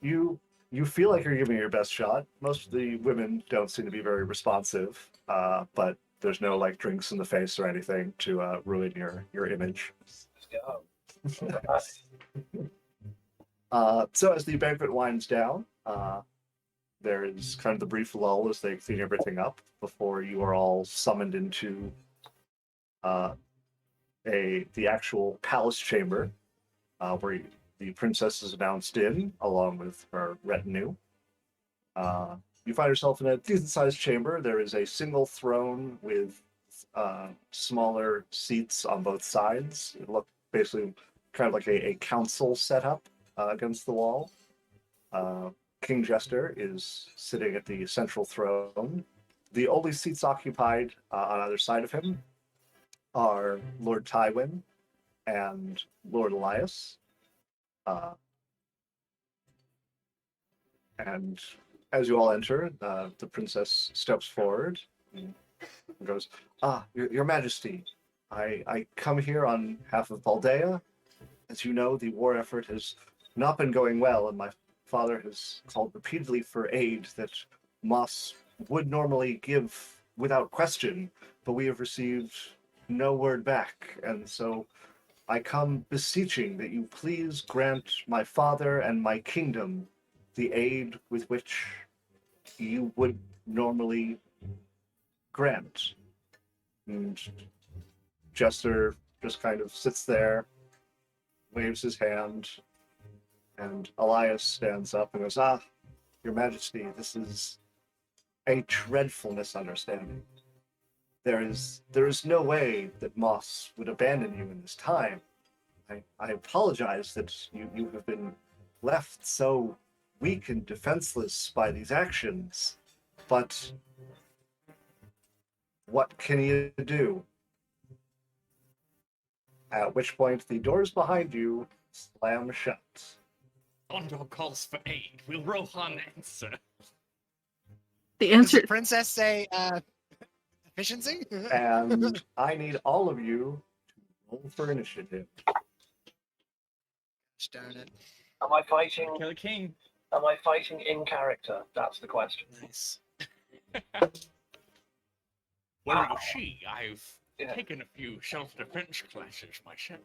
You feel like you're giving it your best shot. Most of the women don't seem to be very responsive, but there's no drinks in the face or anything to ruin your image. Let's go. So as the banquet winds down, there is kind of the brief lull as they clean everything up before you are all summoned into the actual palace chamber, where the princess is announced in, along with her retinue. You find yourself in a decent-sized chamber. There is a single throne with smaller seats on both sides. It looks basically kind of like a council setup against the wall. King Jester is sitting at the central throne. the only seats occupied on either side of him are Lord Tywin and Lord Elias. And as you all enter, the princess steps forward and goes, Your Majesty, I come here on behalf of Paldea. As you know, the war effort has not been going well, and my father has called repeatedly for aid that Moss would normally give without question, but we have received no word back, and so I come beseeching that you please grant my father and my kingdom the aid with which you would normally grant. And Jester just kind of sits there, waves his hand, and Elias stands up and goes, Your Majesty, this is a dreadful misunderstanding. There is no way that Moss would abandon you in this time. I apologize that you have been left so weak and defenseless by these actions, but what can you do? At which point the doors behind you slam shut. Gondor calls for aid. Will Rohan answer? The Does answer the princess say efficiency? And I need all of you to roll for initiative. Gosh darn it. Am I fighting? Kill a king. Am I fighting in character? That's the question. Nice. Well, you see, I've Yeah. taken a few self-defense classes myself.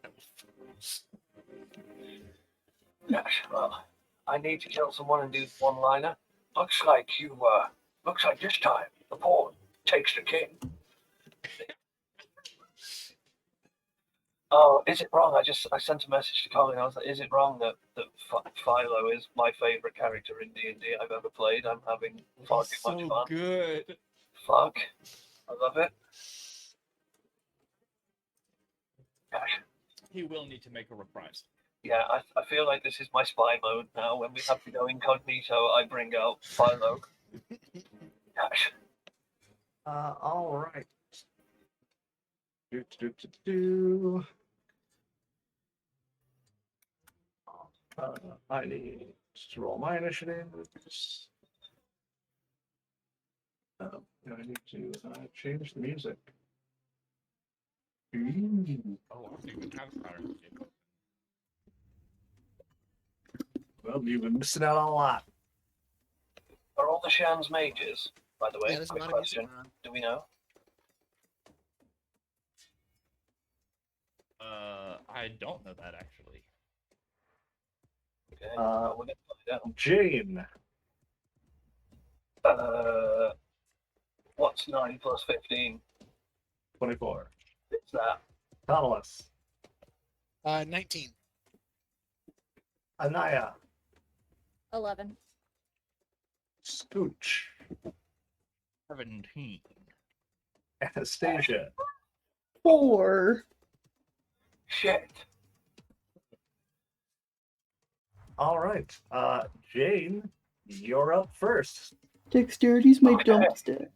Yes, well, I need to kill someone and do the one-liner. Looks like this time the pawn takes the king. Oh, is it wrong? I sent a message to Colin. I was like, is it wrong that Philo is my favorite character in D&D I've ever played? I'm having far too much So fun. good. Fuck. I love it. Gosh. He will need to make a reprise. Yeah, I feel like this is my spy mode now. When we have to go incognito, I bring out Philo. Gosh. All right. Do. I need to roll my initiatives. I need to change the music. Oh, I think we have fire. Well, you've been missing out on a lot. Are all the Shans mages, by the way? Yeah, there's a Quick lot of music question. going on. Do we know? I don't know that actually. Okay. Uh, we're gonna find out. Jane. What's 9 plus 15? 24. It's that. Thomas. 19. Anaya. 11. Scooch. 17. Anastasia. 4. Shit. All right. Jane, you're up first. Dexterity's my Okay. dump stat.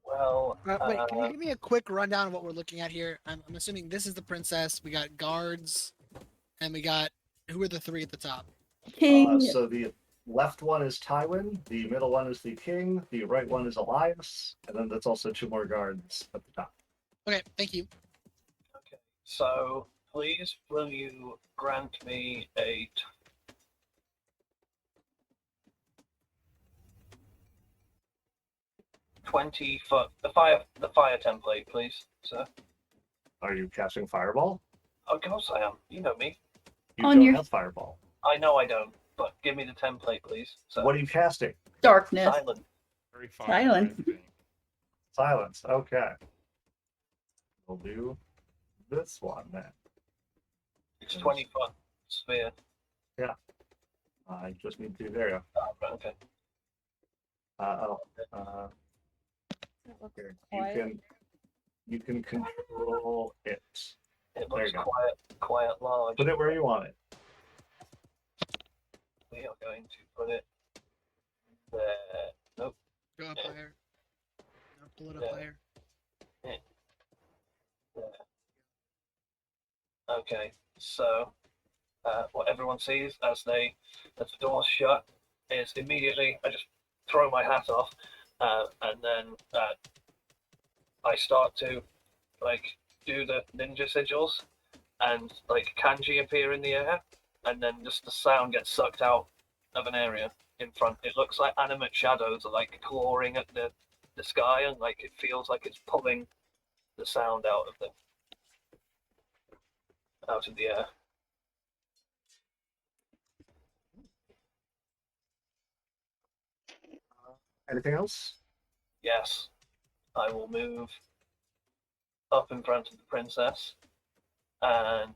Well, Wait, can you give me a quick rundown of what we're looking at here? I'm assuming this is the princess. We got guards, and we got who are the three at the top? King. So the left one is Tywin, the middle one is the king, the right one is Elias, and then that's also 2 more guards at the top. Okay, thank you. okay. So, please, will you grant me a 20-foot the fire template, please, sir? Are you casting Fireball? Of course I am. You know me. You On don't your- have Fireball. I know I don't, but give me the template, please. So, What are you casting? Darkness. silent. Very Silent. I think. Silence. Okay. We'll do this one then. It's 20-foot sphere. I just need to. There you Oh, right, okay. go. That looks Here. quiet. You can control it. It There looks you go. quiet, large. Put it where you want it. We are going to put it there. Nope. Go up higher. pull it up Yeah. higher. Okay, so what everyone sees as the doors shut is immediately I just throw my hat off, and then I start to like do the ninja sigils, and like kanji appear in the air, and then just the sound gets sucked out of an area in front. It looks like animate shadows are like clawing at the sky, and like it feels like it's pulling the sound out of the air. Anything else? Yes, I will move up in front of the princess, and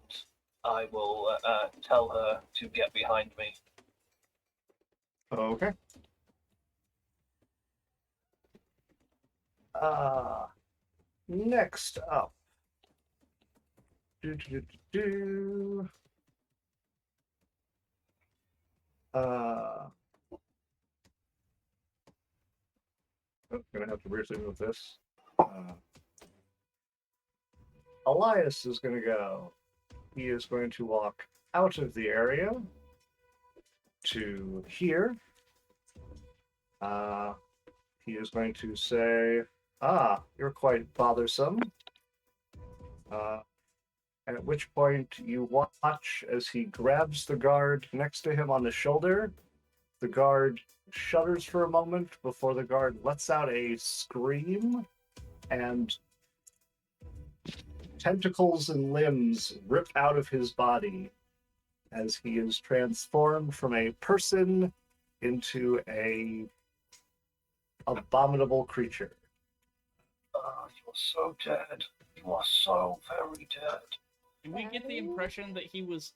I will tell her to get behind me. Okay. Next up. Do, do, do, do, do. I'm gonna have to weirdly move this. Elias is gonna go. He is going to walk out of the area to here. He is going to say, you're quite bothersome. At which point you watch as he grabs the guard next to him on the shoulder. The guard shudders for a moment before the guard lets out a scream, and tentacles and limbs rip out of his body as he is transformed from a person into a abominable creature. You're so dead. You are so very dead. Did we get the impression that he was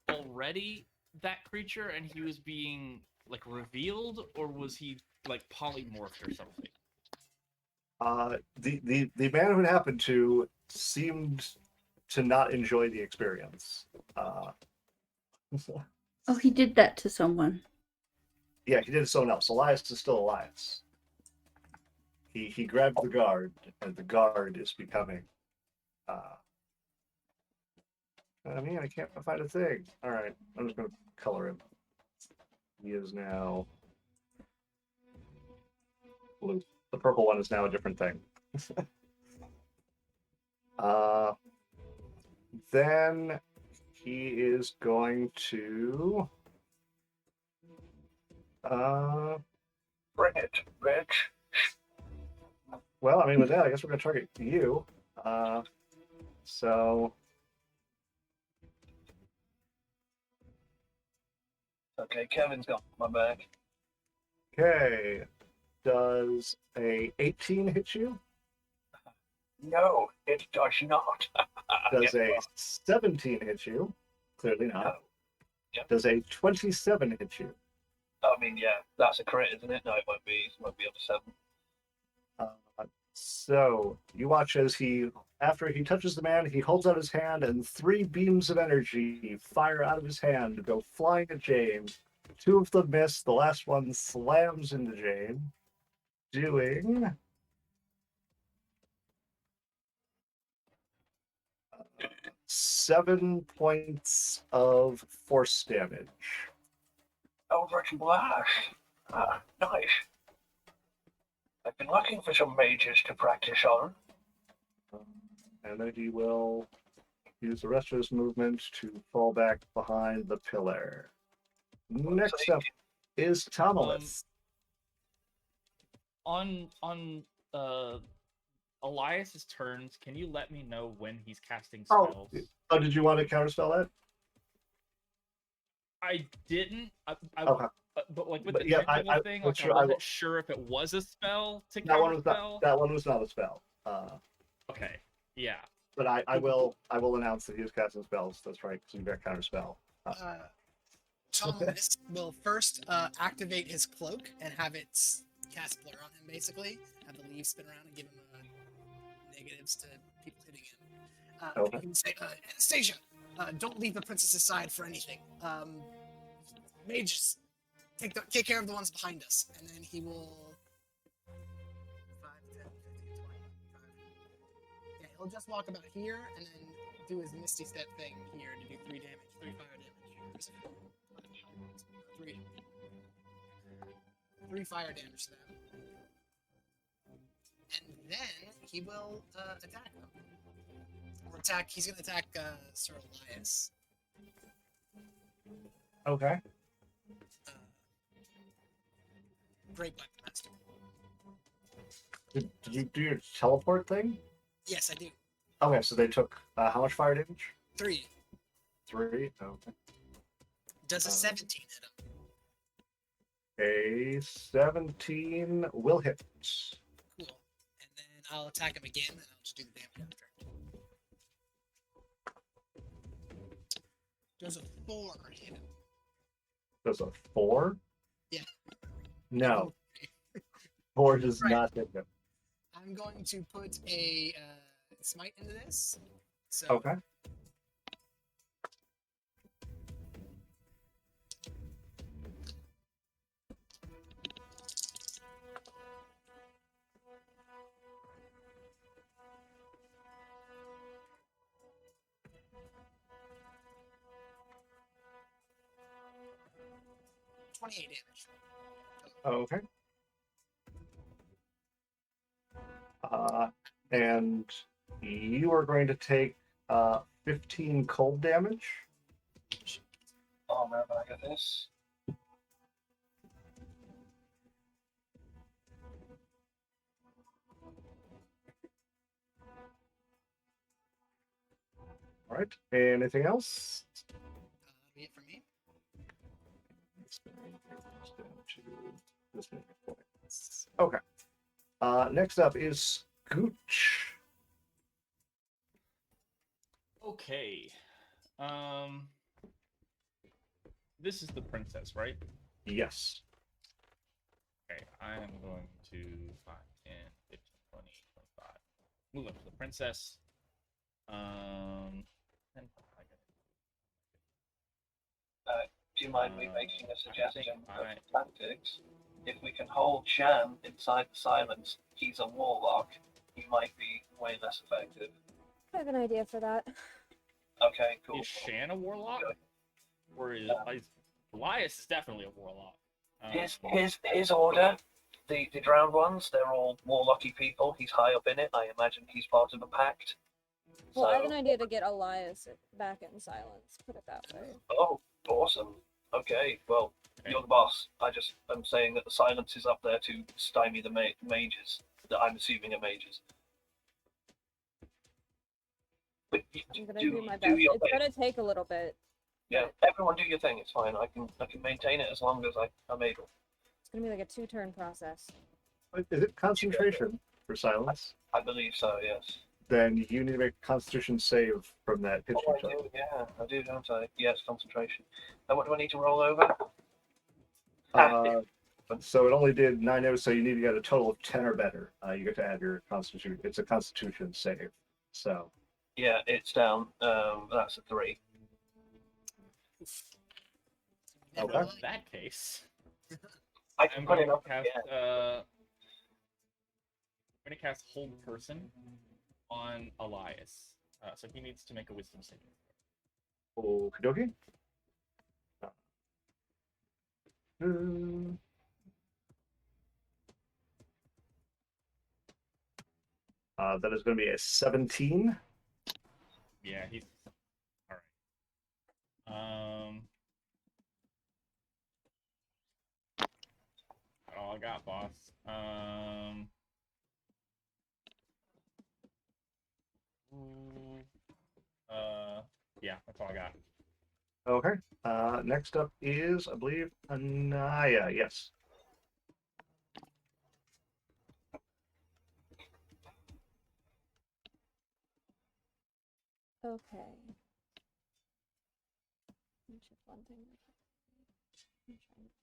already that creature and he was being like revealed, or was he like polymorphed or something? The man who it happened to seemed to not enjoy the experience. Oh, he did that to someone. Yeah, he did it to someone else. Elias is still Elias. He grabbed the guard, and the guard is becoming. I can't find a thing. All right, I'm just going to color him. He is now blue. The purple one is now a different thing. Then he is going to. Bring it, bitch. Well, I mean, with that, I guess we're going to target you. So. Okay, Kevin's got my back. Okay. Does a 18 hit you? No, it does not. Does a 17 hit you? Clearly not. No. Yep. Does a 27 hit you? I mean, yeah, that's a crit, isn't it? No, it won't be. It won't be up to 7. So you watch as after he touches the man, he holds out his hand, and 3 beams of energy fire out of his hand, go flying at Jane. 2 of them miss. The last one slams into Jane, doing 7 points of force damage. Eldritch Blast. Nice. I've been looking for some mages to practice on. And then he will use the rest of his movement to fall back behind the pillar. Next up is Tomalus. On Elias's turns, can you let me know when he's casting spells? Oh, did you want to counterspell that? I didn't. Okay. But like with But the yeah, tentacle thing, like sure, I wasn't sure if it was a spell to counterspell. That one was not a spell. Okay. Yeah. But I will announce that he is casting spells. That's right, because you've got counterspell. Thomas will first activate his cloak and have it cast blur on him, basically. Have the leaves spin around and give him negatives to people hitting him. Okay. He can say, Anastasia, don't leave the princess's side for anything. Mages, take care of the ones behind us. And then he will 5, 10, 15, he'll just walk about here and then do his Misty Step thing here to do 3 damage, 3 fire damage. Three. 3 fire damage to them. And then he will attack them. Or attack, he's gonna attack Sir Elias. Okay. Great Weapon Master. Did you do your teleport thing? Yes, I do. Okay, so they took how much fire damage? 3. 3. Okay. Does a 17 hit him? A 17 will hit. Cool. And then I'll attack him again, and I'll just do the damage after. Does a 4 hit him? Does a 4? Yeah. No. 4 does Right. not hit him. I'm going to put a smite into this. So Okay. $28 damage. Okay. And you are going to take 15 cold damage. Armor bag of this. All right. Anything else? That'll be it for me. This many points. Okay. Next up is Scooch. Okay. This is the princess, right? Yes. Okay, I am going to 5, 10, 15, 20, 25. Move up to the princess. And Do you mind me Uh, making a I think suggestion of I- tactics? If we can hold Shan inside the silence, he's a warlock. He might be way less effective. I have an idea for that. Okay, cool. Is Shan a warlock? Good. Or is Elias is definitely a warlock. His order, the drowned ones, they're all warlocky people. He's high up in it. I imagine he's part of a pact. Well, I have So- an idea to get Elias back in silence. Put it that way. Oh, awesome. Okay, well, Okay. you're the boss. I'm saying that the silence is up there to stymie the mages that I'm assuming are mages. But I'm gonna do my best. do your It's thing. gonna take a little bit. Yeah, everyone do your thing. It's fine. I can maintain it as long as I'm able. It's gonna be like a 2-turn process. Is it concentration for silence? I believe so. Yes. Then you need to make a Constitution save from that Oh, history I check. do. Yeah, I do, don't I? Yes, concentration. And what do I need to roll over? So it only did 9 damage, so you need to get a total of 10 or better. You get to add your Constitution. It's a Constitution save. So Yeah, it's down. That's a 3. Never Okay. In mind. that case, I I'm can put going it to up. cast. Yeah. I'm going to cast Hold Person on Elias. So he needs to make a Wisdom saving. okie dokie. That is going to be a 17. Yeah, he's all right. That's all I got, boss. Yeah, that's all I got. Okay. Next up is, I believe, Anaya. Yes. Okay. Let me check one thing. I'm trying to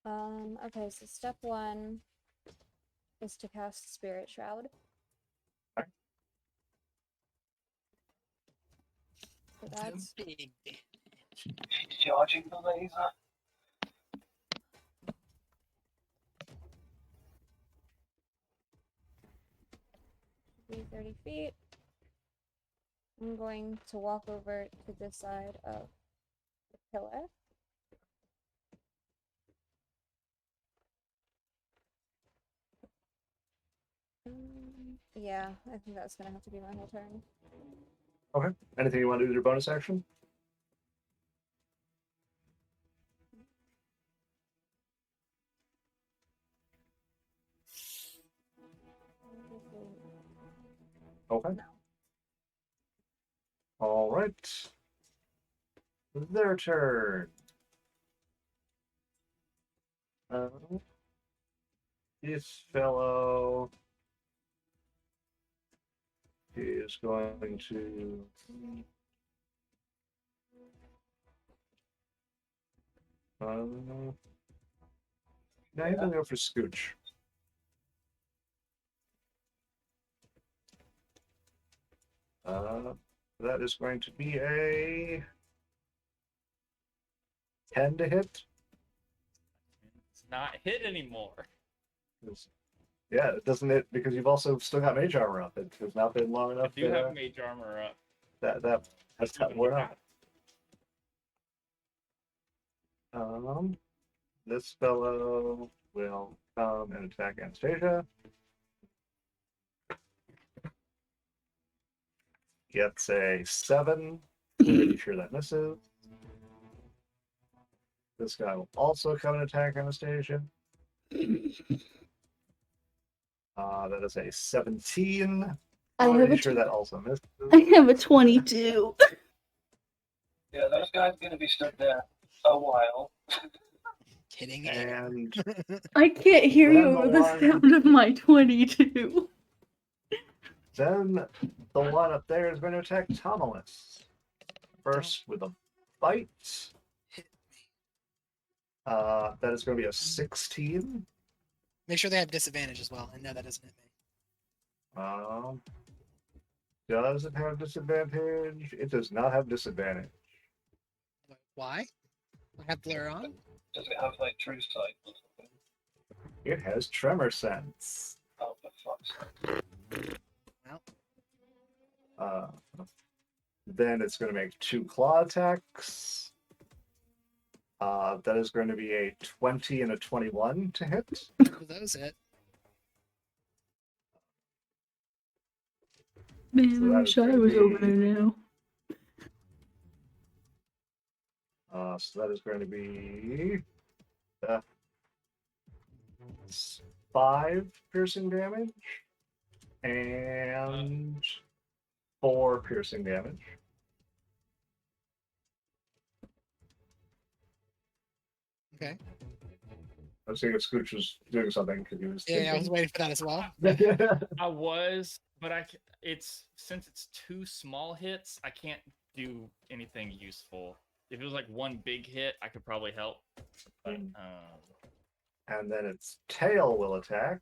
plan this. Okay, so step 1 is to cast Spirit Shroud. Okay. So that's Big damage. She's charging the laser. be 30 feet. I'm going to walk over to this side of the pillar. Yeah, I think that's gonna have to be my whole turn. Okay. Anything you want to do with your bonus action? Okay. No. All right. Their turn. This fellow is going to now he's gonna go for Scooch. That is going to be a 10 to hit. It's not hit anymore. Yeah, it doesn't hit because you've also still got mage armor up. It has not been long I enough do have mage armor up. that has not Even worn with out. This fellow will come and attack Anastasia. Gets a 7. Pretty sure that misses. This guy will also come and attack Anastasia. That is a 17. I have Pretty a sure that also misses. I have a 22. Yeah, those guys are going to be stood there a while. Hitting air. And I can't hear you Then over the the one- sound of my 22. then the one up there is going to attack Tomalus. First with a bite. Hit That is going to be a 16. Make sure they have disadvantage as well. And no, that doesn't hit me. Does it have disadvantage? It does not have disadvantage. Why? I have Blur on. Does it have like true sight or something? It has tremor sense. Oh, for fuck's sake. Well, Then it's going to make 2 claw attacks. That is going to be a 20 and a 21 to hit. those hit. Man, So I that wish is I gonna was over be- there now. So that is going to be 5 piercing damage and 4 piercing damage. Okay. I was seeing if Scooch was doing something because he was. Yeah, I was waiting for that as well. I was, but it's since it's 2 small hits, I can't do anything useful. If it was like 1 big hit, I could probably help. But And then its tail will attack.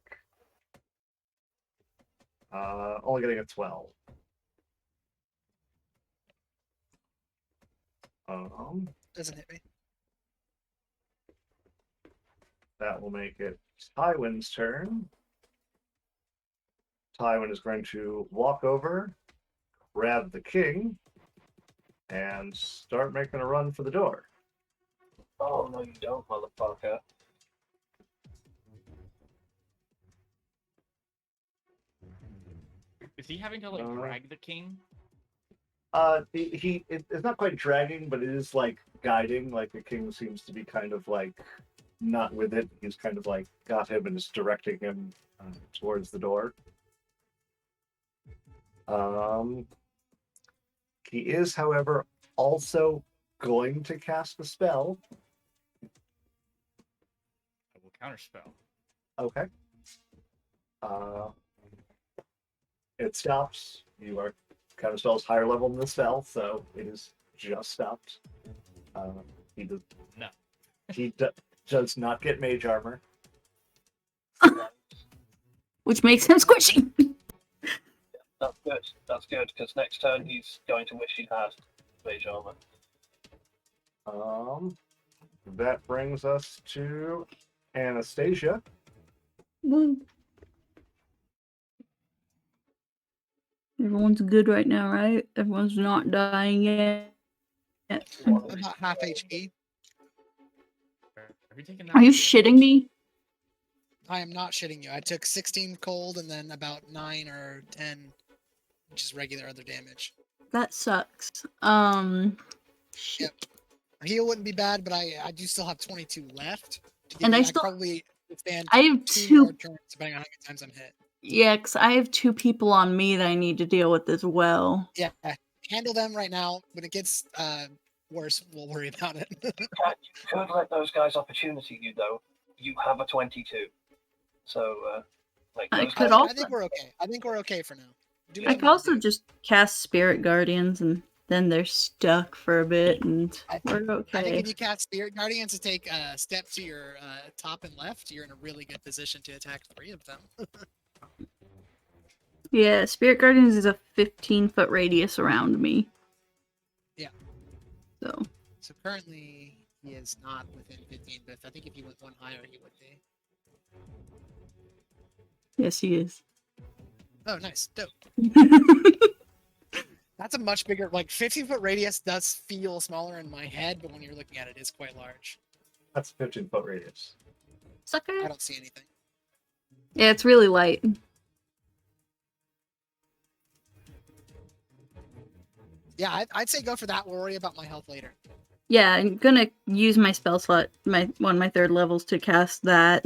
Only getting a 12. Doesn't hit me. That will make it Tywin's turn. Tywin is going to walk over, grab the king, and start making a run for the door. Oh, no, you don't, motherfucker. is he having to like drag the king? It's not quite dragging, but it is like guiding. Like the king seems to be kind of like not with it. He's kind of like got him and is directing him towards the door. He is, however, also going to cast a spell. I will counterspell. Okay. It stops. You are kind of spells higher level than the spell, so it is just stopped. He does No. He does not get mage armor. Which makes him squishy. That's good. That's good, because next turn he's going to wish he had mage armor. That brings us to Anastasia. Woo. Everyone's good right now, right? Everyone's not dying yet. I'm about half HP. Have you taken Are you that? shitting me? I am not shitting you. I took 16 cold and then about 9 or 10, just regular other damage. That sucks. Shit. Yep. A heal wouldn't be bad, but I do still have 22 left. And I could still- probably stand I have 2 more two. turns depending on how many times I'm hit. Yeah, because I have 2 people on me that I need to deal with as well. Yeah, handle them right now. When it gets worse, we'll worry about it. You could let those guys opportunity you though. You have a 22, so like I those could guys. also- I think we're okay. I think we're okay for now. Do I what you could need to also do. just cast Spirit Guardians and then they're stuck for a bit and we're I think okay. if you cast Spirit Guardians to take a step to your top and left, you're in a really good position to attack 3 of them. Yeah, Spirit Guardians is a 15-foot radius around me. Yeah. So, So currently he is not within 15, but I think if he went 1 higher, he would be. yes, he is. Oh, nice, dope. That's a much bigger, like 15-foot radius does feel smaller in my head, but when you're looking at it, it's quite large. That's a 15-foot radius. Sucker. I don't see anything. Yeah, it's really light. Yeah, I'd say go for that. We'll worry about my health later. Yeah, I'm gonna use my spell slot, one of my 3rd levels to cast that.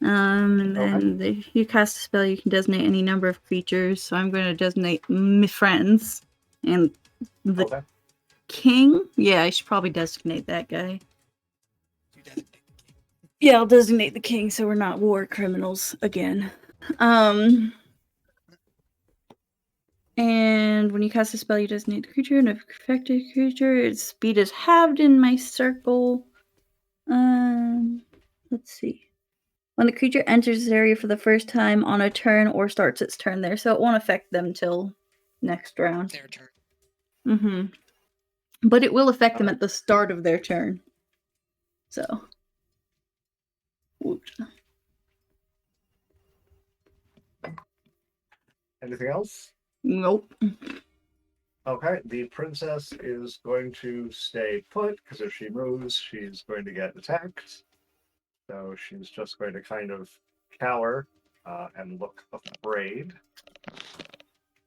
And then if you cast a spell, you can designate any number of creatures. So I'm going to designate my friends and the Okay. king. Yeah, I should probably designate that guy. You designate the king. Yeah, I'll designate the king so we're not war criminals again. And when you cast a spell, you designate the creature, and if affected creature, its speed is halved in my circle. Let's see. When the creature enters this area for the first time on a turn or starts its turn there, so it won't affect them till next round. Their turn. Mm-hmm. But it will affect them at the start of their turn. So. Woot. Anything else? Nope. Okay, the princess is going to stay put because if she moves, she's going to get attacked. So she's just going to kind of cower and look afraid.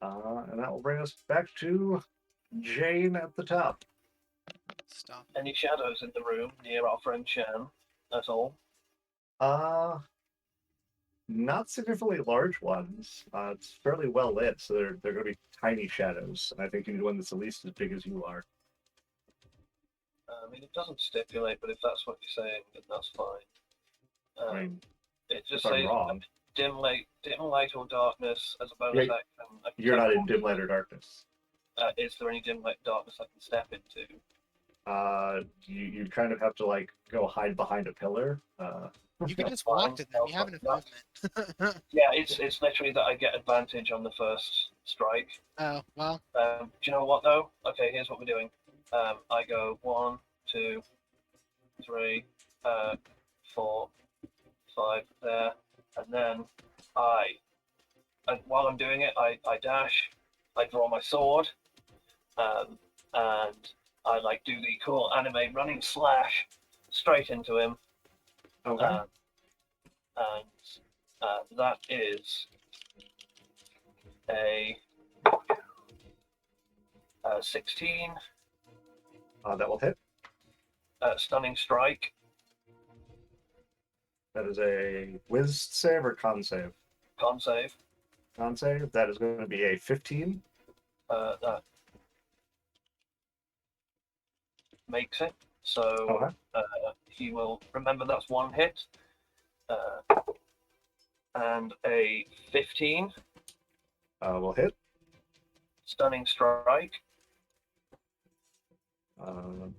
And that will bring us back to Jane at the top. Stop. Any shadows in the room near our friend Shan at all? Not significantly large ones. It's fairly well lit, so they're going to be tiny shadows. And I think you need one that's at least as big as you are. I mean, it doesn't stipulate, but if that's what you're saying, then that's fine. I mean, It just if I'm says wrong, dim light or darkness as a bonus Yeah, action. I can you're not in teleport. dim light or darkness. Is there any dim light darkness I can step into? You kind of have to like go hide behind a pillar. You can just Fine, walk to them. I'll You have fuck enough that. movement. Yeah, it's literally that I get advantage on the first strike. Oh, well. Do you know what though? Okay, here's what we're doing. I go 1, 2, 3, 4, 5 there, and then and while I'm doing it, I dash, I draw my sword, and I like do the cool anime running slash straight into him. Okay. And that is a 16 That will hit. stunning strike. That is a whiz save or con save? Con save. Con save. That is going to be a 15. That makes it. So Okay. he will remember that's 1 hit. And a 15 Will hit. stunning strike. That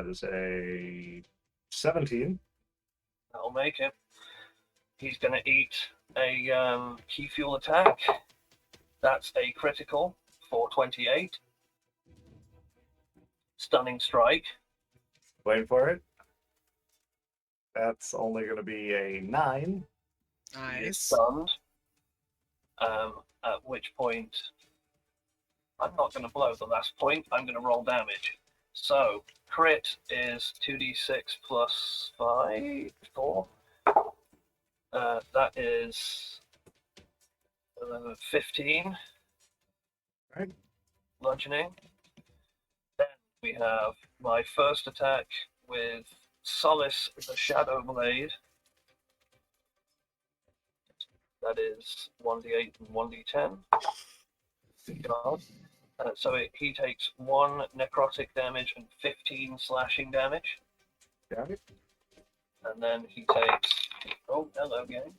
is a 17. That'll make it. He's going to eat a key fuel attack. That's a critical for 28. Stunning strike. Waiting for it. That's only going to be a 9. Nice. Stunned. At which point, I'm not going to blow the last point. I'm going to roll damage. So crit is 2d6 plus 4. That is 15. Right. Bludgeoning. Then we have my first attack with Solace the Shadow Blade. That is 1d8 and 1d10. God. So he takes 1 necrotic damage and 15 slashing damage. Got it. And then he takes. Oh, hello, game.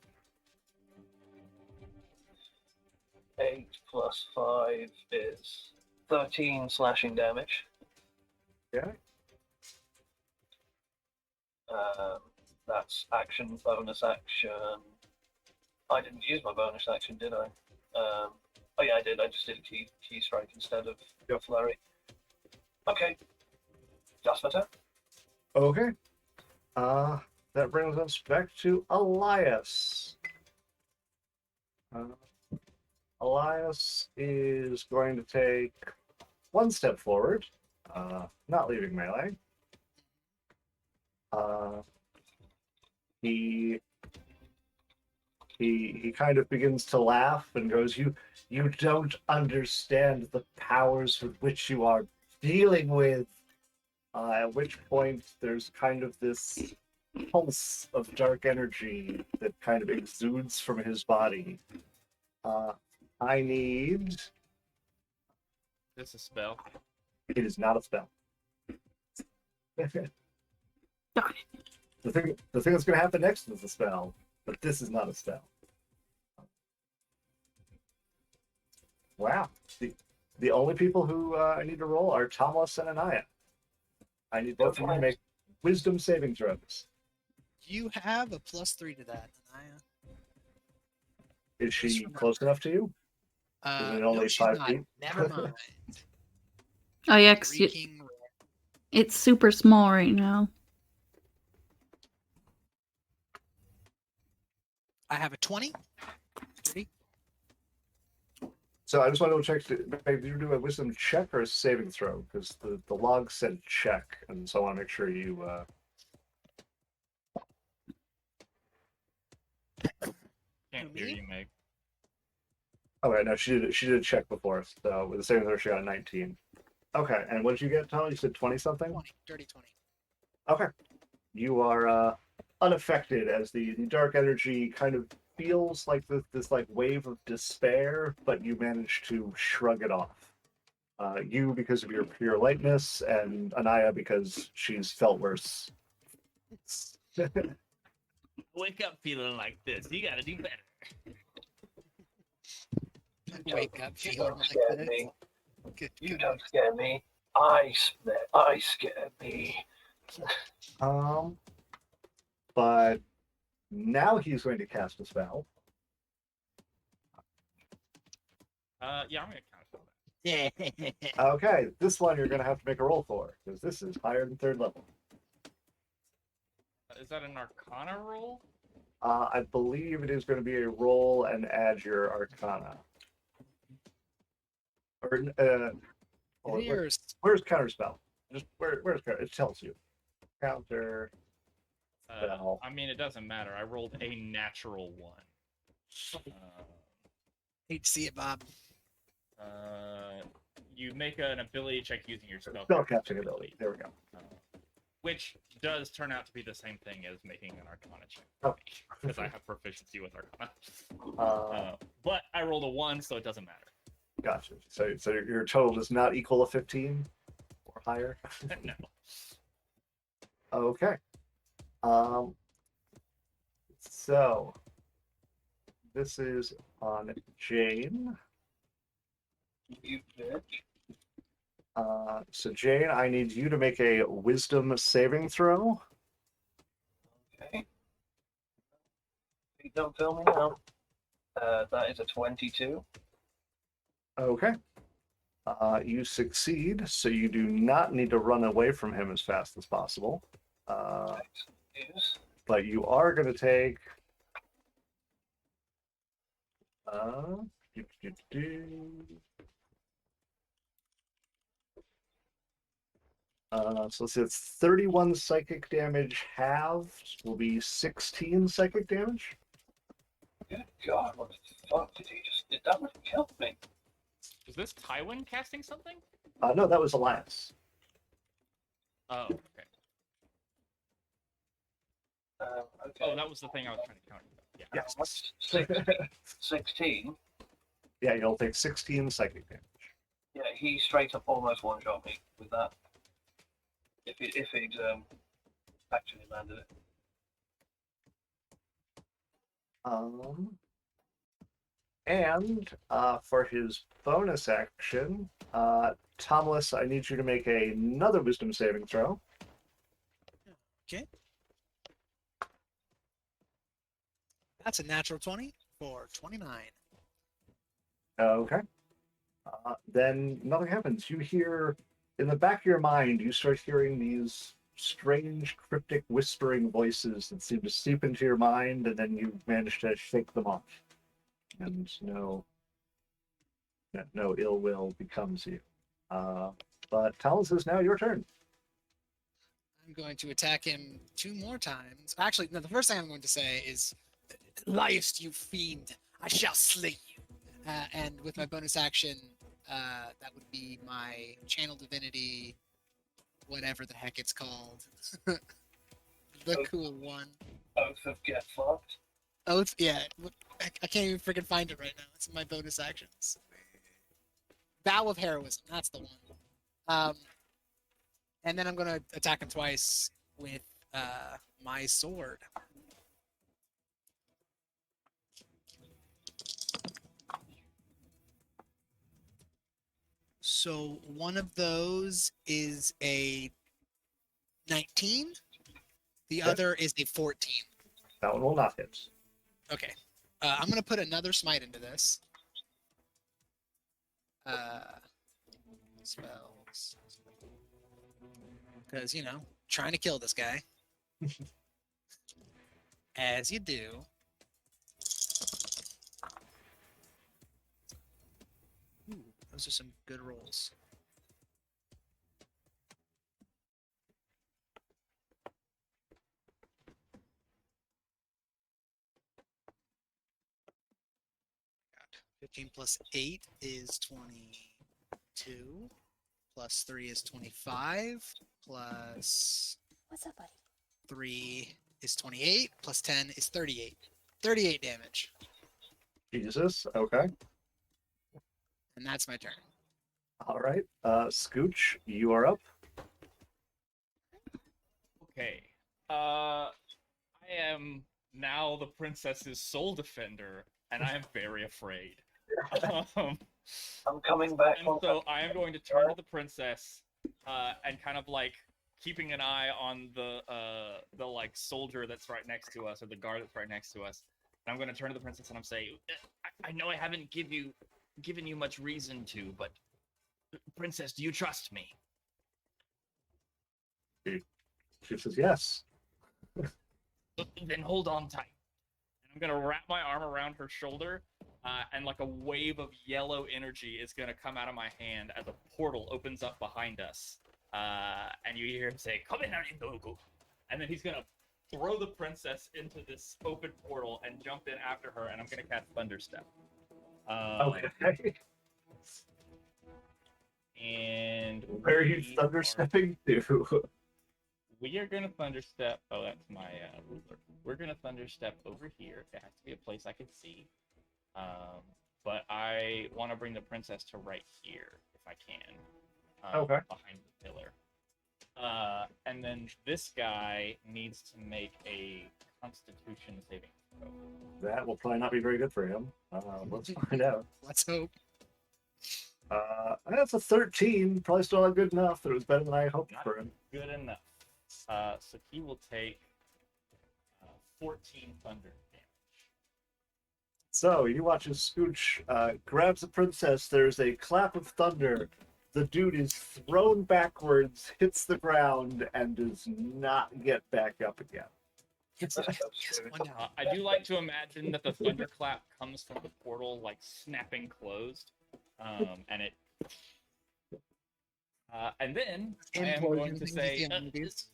8 plus 5 is 13 slashing damage. Yeah. That's action, bonus action. I didn't use my bonus action, did I? Oh yeah, I did. I just did a key strike instead of flurry. Okay. That's my turn. Okay. That brings us back to Elias. Elias is going to take 1 step forward, not leaving melee. He kind of begins to laugh and goes, "You don't understand the powers with which you are dealing with." At which point, there's kind of this pulse of dark energy that kind of exudes from his body. I need. This a spell. It is not a spell. Darn The thing that's going to happen next is a spell, but this is not a spell. Wow. The only people who I need to roll are Thomas and Anaya. I need both of you to make wisdom saving throws. You have a +3 to that, Anaya. Is she Just remember. close enough to you? Is it only no, she's 5 not. feet? Never mind. Oh yeah, 'cause Freaking rare. it's super small right now. I have a 20. 30. So I just want to check, maybe you do a wisdom check or a saving throw, because the log said check, and so I want to make sure you... Can't hear Me? you, Meg. Okay, no, she did a check before, so with the saving throw she got a 19. Okay, and what did you get, Tom? You said 20-something? 20. Dirty 20. Okay. You are unaffected as the dark energy kind of feels like this like wave of despair, but you manage to shrug it off. You because of your pure lightness, and Anaya because she's felt worse. Wake up feeling like this. You gotta do better. Wake up You feeling don't like scare this. me. Good, You good. don't scare me. I scare me. But now he's going to cast a spell. Yeah, I'm gonna counter that. Yeah. Okay, this one you're going to have to make a roll for, because this is higher than 3rd level. Is that an Arcana roll? I believe it is going to be a roll and add your Arcana. Or, Here's where's counterspell? Just where's counter? It tells you. Counter. Spell. I mean, it doesn't matter. I rolled a natural 1. hate to see it, Bob. You make an ability check using your Spellcasting ability. There we go. Which does turn out to be the same thing as making an Arcana check. Oh. Because I have proficiency with Arcana. But I rolled a 1, so it doesn't matter. Gotcha. So your total does not equal a 15 or higher. No. Okay. So this is on Jane. You bitch. So Jane, I need you to make a wisdom saving throw. Okay. Don't tell me now. That is a 22. Okay. You succeed, so you do not need to run away from him as fast as possible. Yes. But you are going to take Do, do, do. So let's see, it's 31 psychic damage halved will be 16 psychic damage. Good God, what the fuck did he just did? That would have killed me. Was this Tywin casting something? No, that was Elias. Oh, okay. Okay. Oh, that was the thing I was trying to counter. Yeah. Yes. What's 16? Yeah, you'll take 16 psychic damage. Yeah, he straight up almost one-shot me with that. If he'd actually landed it. And for his bonus action, Tomless, I need you to make another wisdom saving throw. Okay. That's a natural 20 for 29. Okay. Then nothing happens. You hear, in the back of your mind, you start hearing these strange, cryptic, whispering voices that seem to seep into your mind, and then you manage to shake them off. And no ill will becomes you. But Talus, is now your turn. I'm going to attack him 2 more times. Actually, no, the first thing I'm going to say is, "Liest, you fiend, I shall slay you." And with my bonus action, that would be my Channel Divinity, whatever the heck it's called. The cool one. Oath of Get Fucked. Oath, yeah. I can't even freaking find it right now. It's in my bonus actions. Vow of Heroism, that's the one. And then I'm going to attack him twice with my sword. So one of those is a 19. The Okay. other is a 14. That one will not hit. Okay. I'm going to put another smite into this. Spells. Because, trying to kill this guy. As you do. Ooh, those are some good rolls. God. 15 plus 8 is 22. Plus 3 is 25. Plus What's up, buddy? 3 is 28. Plus 10 is 38. 38 damage. Jesus. Okay. And that's my turn. All right. Scooch, you are up. Okay. I am now the princess's sole defender, and I am very afraid. I'm coming back. And so I am going to turn to the princess, and kind of like keeping an eye on the like soldier that's right next to us, or the guard that's right next to us. And I'm going to turn to the princess and I'm saying, I know I haven't given you much reason to, but princess, do you trust me? She says yes. Then hold on tight. And I'm gonna wrap my arm around her shoulder, and like a wave of yellow energy is gonna come out of my hand as a portal opens up behind us. And you hear him say, "Come in, Arindogu," and then he's gonna throw the princess into this open portal and jump in after her, and I'm gonna cast Thunderstep. Okay. And Where are you we thunderstepping to? We are gonna thunderstep. Oh, that's my ruler. We're gonna thunderstep over here. It has to be a place I can see. But I want to bring the princess to right here if I can. Okay. Behind the pillar. And then this guy needs to make a Constitution saving throw. That will probably not be very good for him. Let's find out. Let's hope. That's a 13. Probably still not good enough, but it was better than I hoped Not for him. good enough. So he will take 14 thunder damage. So you watch as Scooch grabs the princess. There's a clap of thunder. The dude is thrown backwards, hits the ground, and does not get back up again. Yes, Let's go, yes, Stu. one down. I do like to imagine that the thunderclap comes from the portal, like snapping closed, and it. And then I am Implosion going to things you say, see in movies.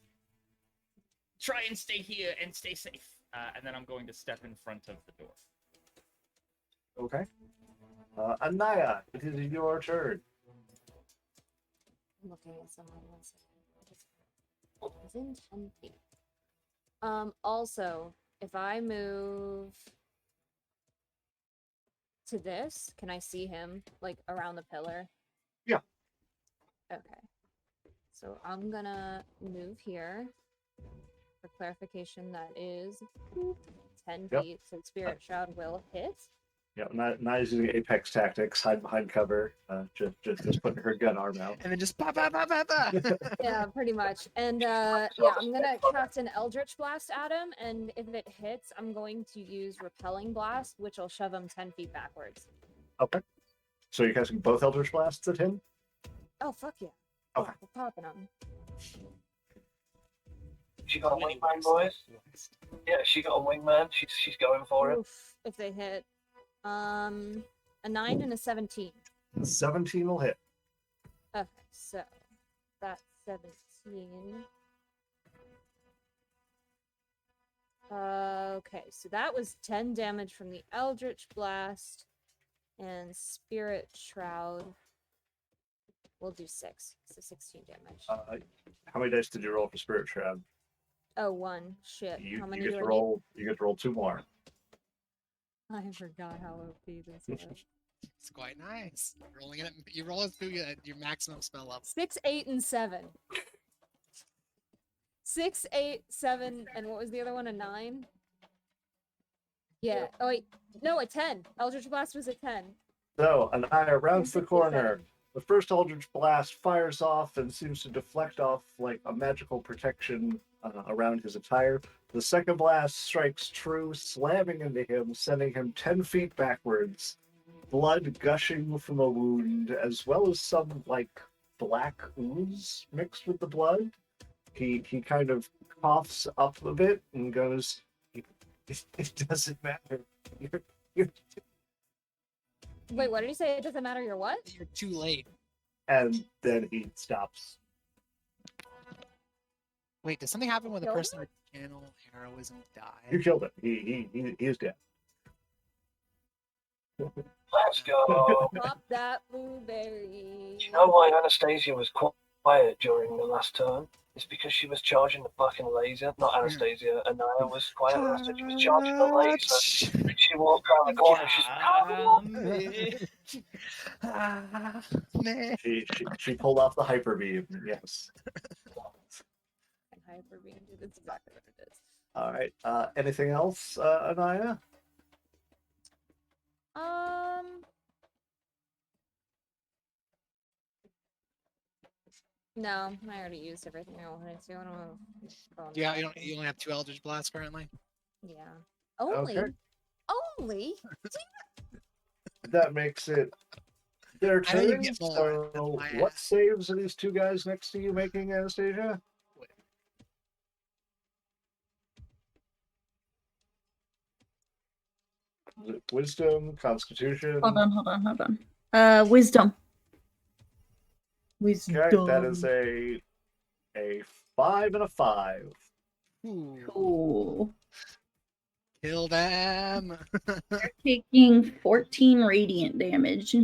try and stay here and stay safe. And then I'm going to step in front of the door. Okay. Anaya, it is your turn. I'm looking at someone. One second. Within 10 feet. Also, if I move to this, can I see him like around the pillar? Yeah. Okay. So I'm gonna move here. For clarification, that is 10 Yep. feet. So Spirit Shroud will hit. Yeah, not using Apex tactics, hide behind cover, just putting her gun arm out. And then just pop, pop, pop, pop, pop. Yeah, pretty much. And yeah, I'm gonna cast an Eldritch Blast at him, and if it hits, I'm going to use Repelling Blast, which will shove him 10 feet backwards. Okay. So you're casting both Eldritch Blasts at him? Oh, fuck yeah. Okay. We're popping them. She got a wingman, boys. Yeah, she got a wingman. She's going for it. Oof, if they hit. A 9 and a 17. 17 will hit. Okay, so that's 17. Okay, so that was 10 damage from the Eldritch Blast, and Spirit Shroud will do 6, so 16 damage. How many dice did you roll for Spirit Shroud? Oh, 1. Shit. How many you get do to I roll. You get to roll 2 more. need? I forgot how OP this was. It's quite nice. Rolling it, you roll it through your maximum spell level. 6, 8, and 7. 6, 8, 7, and what was the other one? A 9? Yeah. Oh wait, no, a 10. Eldritch Blast was a 10. So Anaya rounds the 67. corner. The first Eldritch Blast fires off and seems to deflect off like a magical protection around his attire. The second blast strikes true, slamming into him, sending him 10 feet backwards. Blood gushing from a wound, as well as some like black ooze mixed with the blood. He kind of coughs up a bit and goes, "It doesn't matter. You're Wait, what did you say? It doesn't matter your what? You're too late. And then he stops. Wait, does something happen when the Killed person with channel heroism You dies? killed him. He is dead. Let's go. Pop that blueberry. Do you know why Anastasia was quiet during the last turn? It's because she was charging the fucking laser. Not Anastasia. Anaya was quiet last time. She was charging the laser. She walked around the corner. She's She pulled off the hyper beam. Yes. And Hyper Beam, dude, that's exactly what it is. All right. Anything else, Anaya? No, I already used everything I wanted to. I don't know. Yeah, you only have 2 Eldritch Blasts currently. Yeah. Only. Okay. Only. That makes it their I know you turn. get more, So, that's why I what asked. saves are these 2 guys next to you making, Anastasia? Is it Wisdom, Constitution. Hold on. Wisdom. Wisdom. Okay, that is a 5 and a 5. Ooh, Cool. kill them. They're taking 14 radiant damage.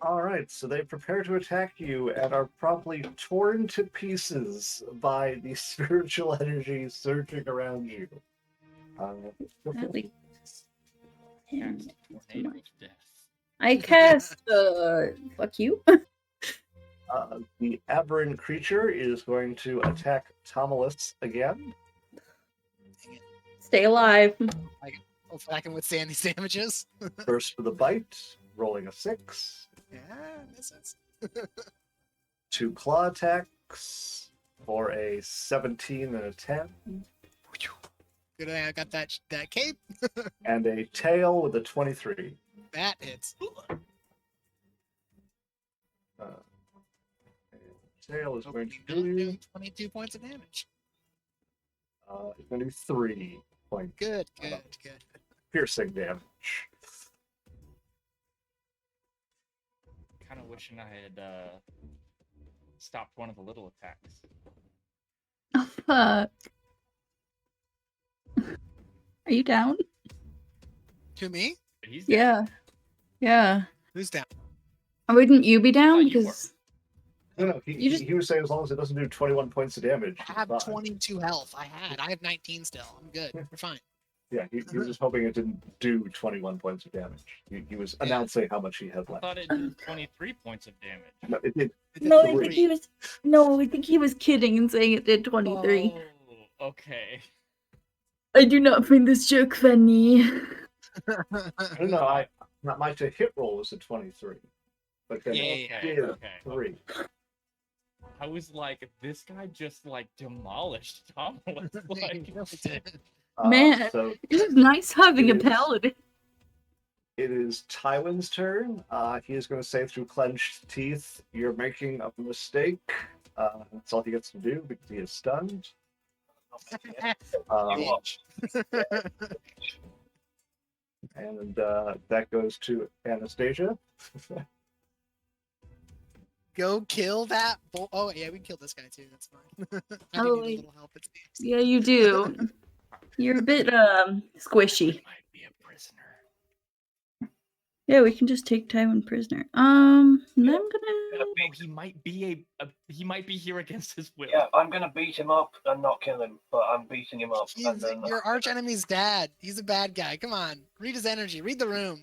All right, so they prepare to attack you and are promptly torn to pieces by the spiritual energy surging around you. At least- yeah. Tornado of death. I cast fuck you. The aberrant creature is going to attack Tomalus again. Stay alive. Attacking with Sandy's damages. First for the bite, rolling a 6. Yeah, misses. 2 claw attacks for a 17 and a 10. Good thing I got that cape. And a tail with a 23. That hits. Tail is going to Opening gun do doing 22 points of damage. It's going to do 3 points Good, good, good. piercing damage. Kind of wishing I had stopped one of the little attacks. Oh, fuck. Are you down? To me? But he's down. Yeah. Yeah. Who's down? Wouldn't you be down? you were. Because No, You just- he was saying as long as it doesn't do 21 points of damage. I have it's fine. 22 health. I have 19 still. I'm good. We're fine. Yeah, he was just hoping it didn't do 21 points of damage. He was announcing how much he had I left. thought it did 23 points of damage. No, it did. It did no, I three. think he was. No, I think he was kidding and saying it did 23. Oh, okay. I do not find this joke funny. No, my to hit roll was a 23, but then Yeah, it okay, did okay. 3. I was like, this guy just like demolished Tomlin. Like, Man. So It was nice having a It is. paladin. it is Tywin's turn. He is going to say through clenched teeth, "You're making a mistake." That's all he gets to do because he is stunned. You watch. And that goes to Anastasia. Go kill that bull. Oh, yeah, we can kill this guy too. That's fine. I do Oh, need a wait. little help, it seems. Yeah, you do. You're a bit squishy. might be a prisoner. Yeah, we can just take Tywin prisoner. I'm gonna. He might be here against his will. Yeah, I'm gonna beat him up and not kill him, but I'm beating him up. He's And then your arch enemy's dad. He's a bad guy. Come on, read his energy. Read the room.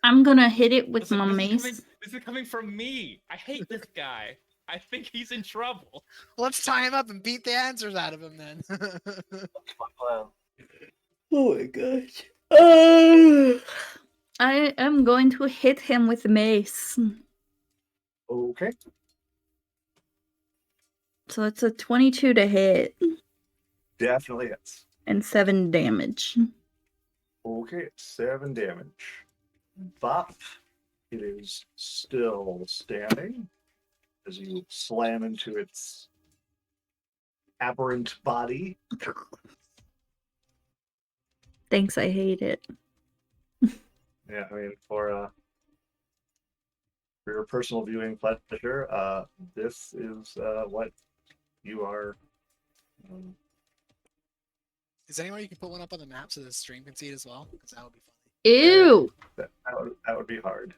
I'm gonna hit it with my This mace. is coming from me. I hate this guy. I think he's in trouble. Let's tie him up and beat the answers out of him then. that's my plan. Oh my gosh. I am going to hit him with the mace. Okay. So it's a 22 to hit Definitely hits. and 7 damage. Okay, 7 damage. But it is still standing as you slam into its aberrant body. Thanks, I hate it. Yeah, I mean, for your personal viewing pleasure, this is what you are. Is there anywhere you can put one up on the map so the stream can see it as well? Because that would be funny. Ew! That would be hard.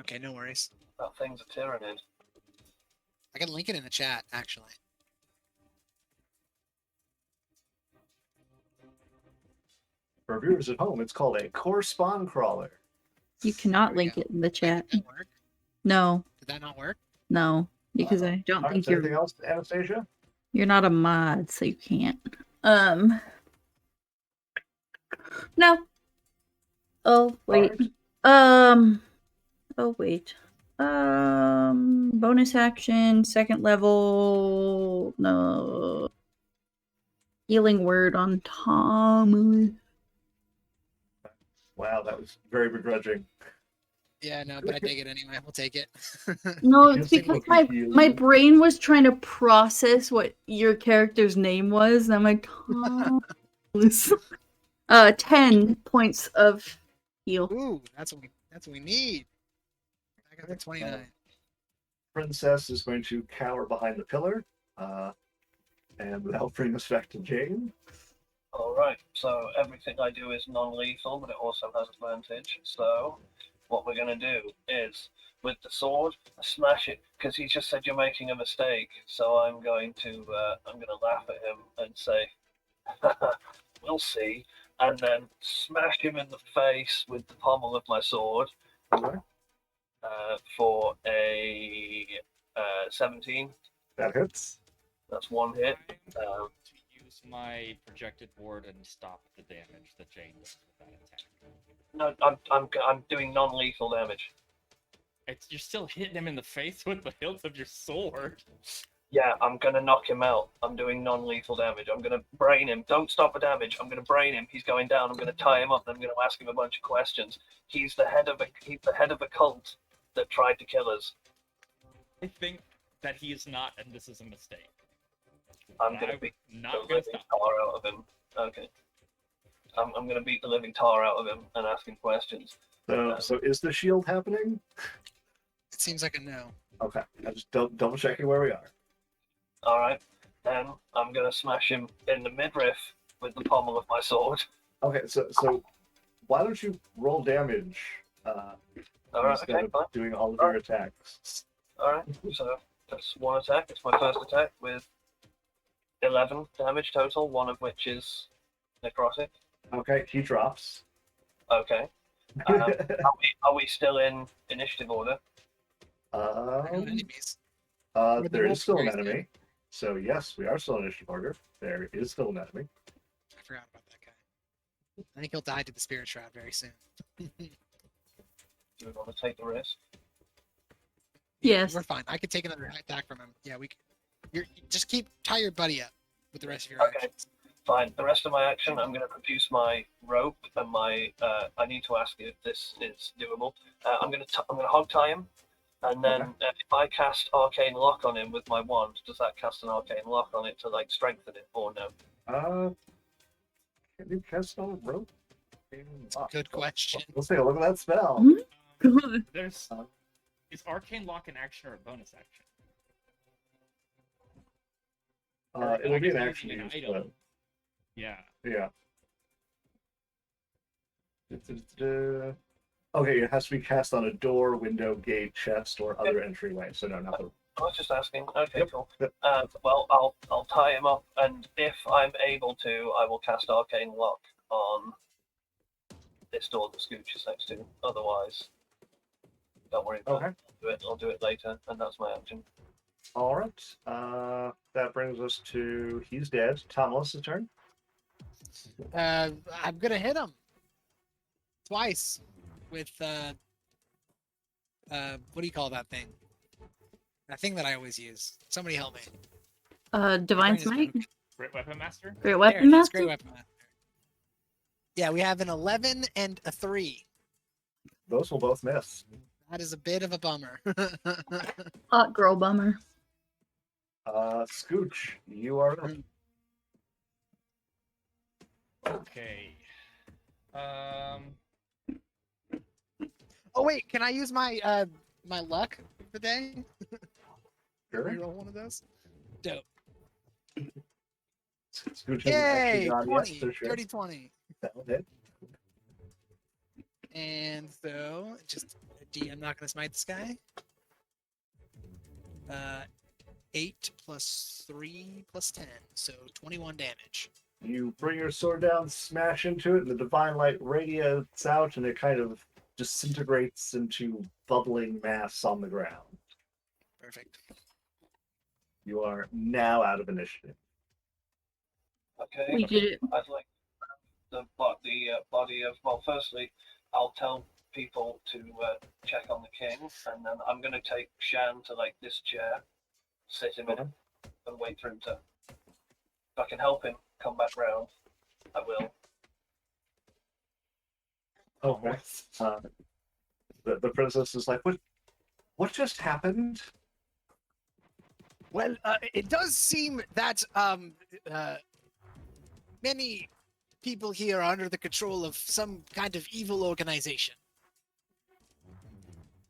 Okay, no worries. That thing's a tyrannid. I can link it in the chat, actually. For viewers at home, it's called a core spawn crawler. You cannot There we link go. it in the chat. Did that work? No, Did that not work? no, because I don't All right, think is there anything you're else, Anastasia? you're not a mod, so you can't. No. Oh wait. Alright. Oh wait. Bonus action, second level. No. Healing word on Tom. Wow, that was very begrudging. Yeah, no, but I dig it anyway. We'll take it. No, You it's think because we'll keep you- my brain was trying to process what your character's name was, and I'm like, Thomas. 10 points of heal. Ooh, that's what we need. I got the 29. Princess is going to cower behind the pillar, and that'll bring us back to Jane. Alright, so everything I do is non-lethal, but it also has advantage. So what we're gonna do is, with the sword, smash it, because he just said you're making a mistake. So I'm gonna laugh at him and say, we'll see, and then smash him in the face with the pommel of my sword Okay. for a 17. That hits. That's one hit. To use my projected ward and stop the damage that Jane does with that attack. No, I'm doing non-lethal damage. You're still hitting him in the face with the hilt of your sword. Yeah, I'm gonna knock him out. I'm doing non-lethal damage. I'm gonna brain him. Don't stop the damage. I'm gonna brain him. He's going down. I'm gonna tie him up. And I'm gonna ask him a bunch of questions. He's the head of a cult that tried to kill us. I think that he is not, and this is a mistake. I'm gonna I'm beat the not gonna living stop. tar out of him. Okay. I'm gonna beat the living tar out of him and ask him questions. So is the shield happening? It seems like a no. Okay, I'm just double checking where we are. All right. Then I'm gonna smash him in the midriff with the pommel of my sword. Okay, so why don't you roll damage All right. instead Okay. of Fine. doing all of your attacks? All right. So that's one attack. It's my first attack with 11 damage total, one of which is necrotic. Okay, he drops. Okay. Are we still in initiative order? There are no Um, enemies. With the there is still an multiplayer, enemy. So yes, we are still in initiative order. There is still an enemy. I forgot about that guy. I think he'll die to the spirit shroud very soon. Do we want to take the risk? Yes. We're fine. I could take another attack from him. Yeah, we. Just tie your buddy up with the rest of your Okay. actions. Fine. The rest of my action, I'm going to produce my rope and my. I need to ask you if this is doable. I'm going to hog tie him, and then if I cast arcane lock on him with my wand, does that cast an arcane lock on it to like strengthen it or no? Can you cast on a rope? Good question. Let's take a look at that spell. Mhm. Good. There's Uh, is arcane lock an action or a bonus action? It will be an Using action an use, item. but Yeah. yeah. Okay, it has to be cast on a door, window, gate, chest, or other entryway. So no, not the. I was just asking. Okay, Yep. cool. Yep. Well, I'll tie him up, and if I'm able to, I will cast arcane lock on this door that Scooch is next to. Otherwise, don't worry about Okay. it. I'll do it later, and that's my action. All right. That brings us to he's dead. Thomas' turn. I'm gonna hit him twice with what do you call that thing? That thing that I always use. Somebody help me. Divine brain is Smite? broken. Great weapon master. Great There Weapon it is, Master? Great Weapon Master. Yeah, we have an 11 and a 3. Those will both miss. That is a bit of a bummer. Hot girl bummer. Scooch, you are up. Okay. Oh wait, can I use my my luck today? Sure. Reroll one of those. Dope. Scooch hasn't Yay! actually gone 20, yet, so sure. dirty 20. That'll hit. And so, just I'm not gonna smite this guy. 8 plus 3 plus 10, so 21 damage. You bring your sword down, smash into it, and the divine light radiates out, and it kind of disintegrates into bubbling mass on the ground. Perfect. You are now out of initiative. Okay. We did it. I'd like the body of. Well, firstly, I'll tell people to check on the king, and then I'm going to take Shan to like this chair, sit him in it, and wait for him to. If I can help him come back round, I will. Okay. The princess is like, what just happened? Well, it does seem that many people here are under the control of some kind of evil organization.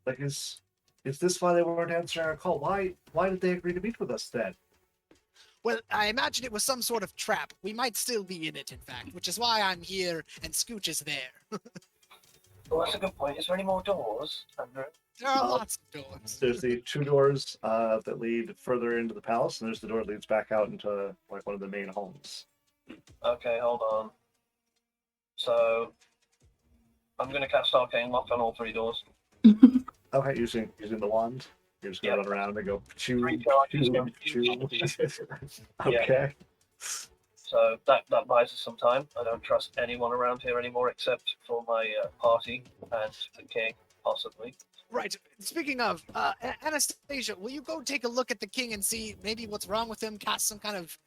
Like, is this why they weren't answering our call? Why did they agree to meet with us then? Well, I imagine it was some sort of trap. We might still be in it, in fact, which is why I'm here and Scooch is there. Well, that's a good point. Is there any more doors, Andrew? There are lots of doors. There's the two doors that lead further into the palace, and there's the door that leads back out into like one of the main homes. Okay, hold on. So, I'm going to cast Arcane Lock on all three doors. Okay, using the wand. You're just gonna Yep. run around and go choo, Three charges, choo, yep. choo. Yeah. Okay. So that buys us some time. I don't trust anyone around here anymore except for my party and the king, possibly. Right. Speaking of, Anastasia, will you go take a look at the king and see maybe what's wrong with him? Cast some kind of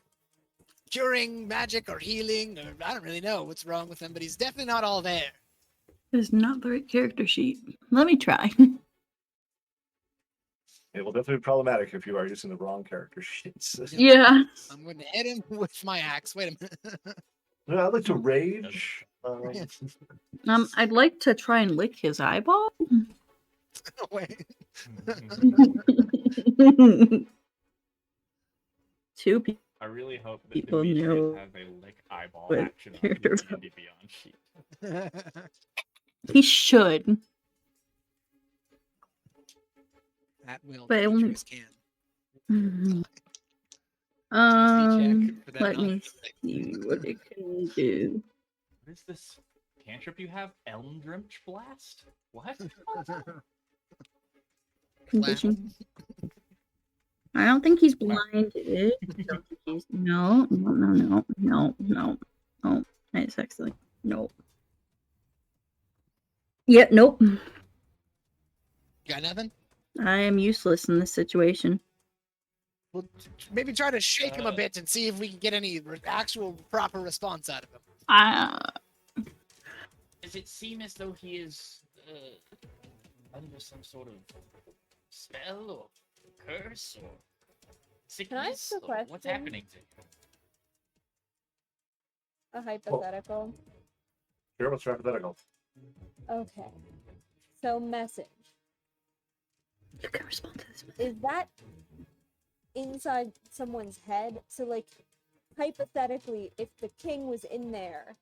curing magic or healing, or I don't really know what's wrong with him, but he's definitely not all there. It's not the right character sheet. Let me try. It will definitely be problematic if you are using the wrong character sheets. Yeah. I'm going to hit him with my axe. Wait a minute. No, I'd like to rage. I'd like to try and lick his eyeball. Wait. Two people. I really hope that People Demetrius know has a lick eyeball what action on you're his about. D&D Beyond sheet. He should. At will. But only- Demetrius can. Um, for that let me knowledge. see what it can do. What is this cantrip you have? Elm Drench Blast? What? Condition. I don't think he's blinded. No. It's actually no. Yeah, nope. You got nothing? I am useless in this situation. Well, maybe try to shake him a bit and see if we can get any actual proper response out of him. Does it seem as though he is under some sort of spell or curse or sickness? a Or what's question? happening to him? A hypothetical. Sure, what's hypothetical? Okay. So message. You can respond to this. Is that inside someone's head? So like hypothetically, if the king was in there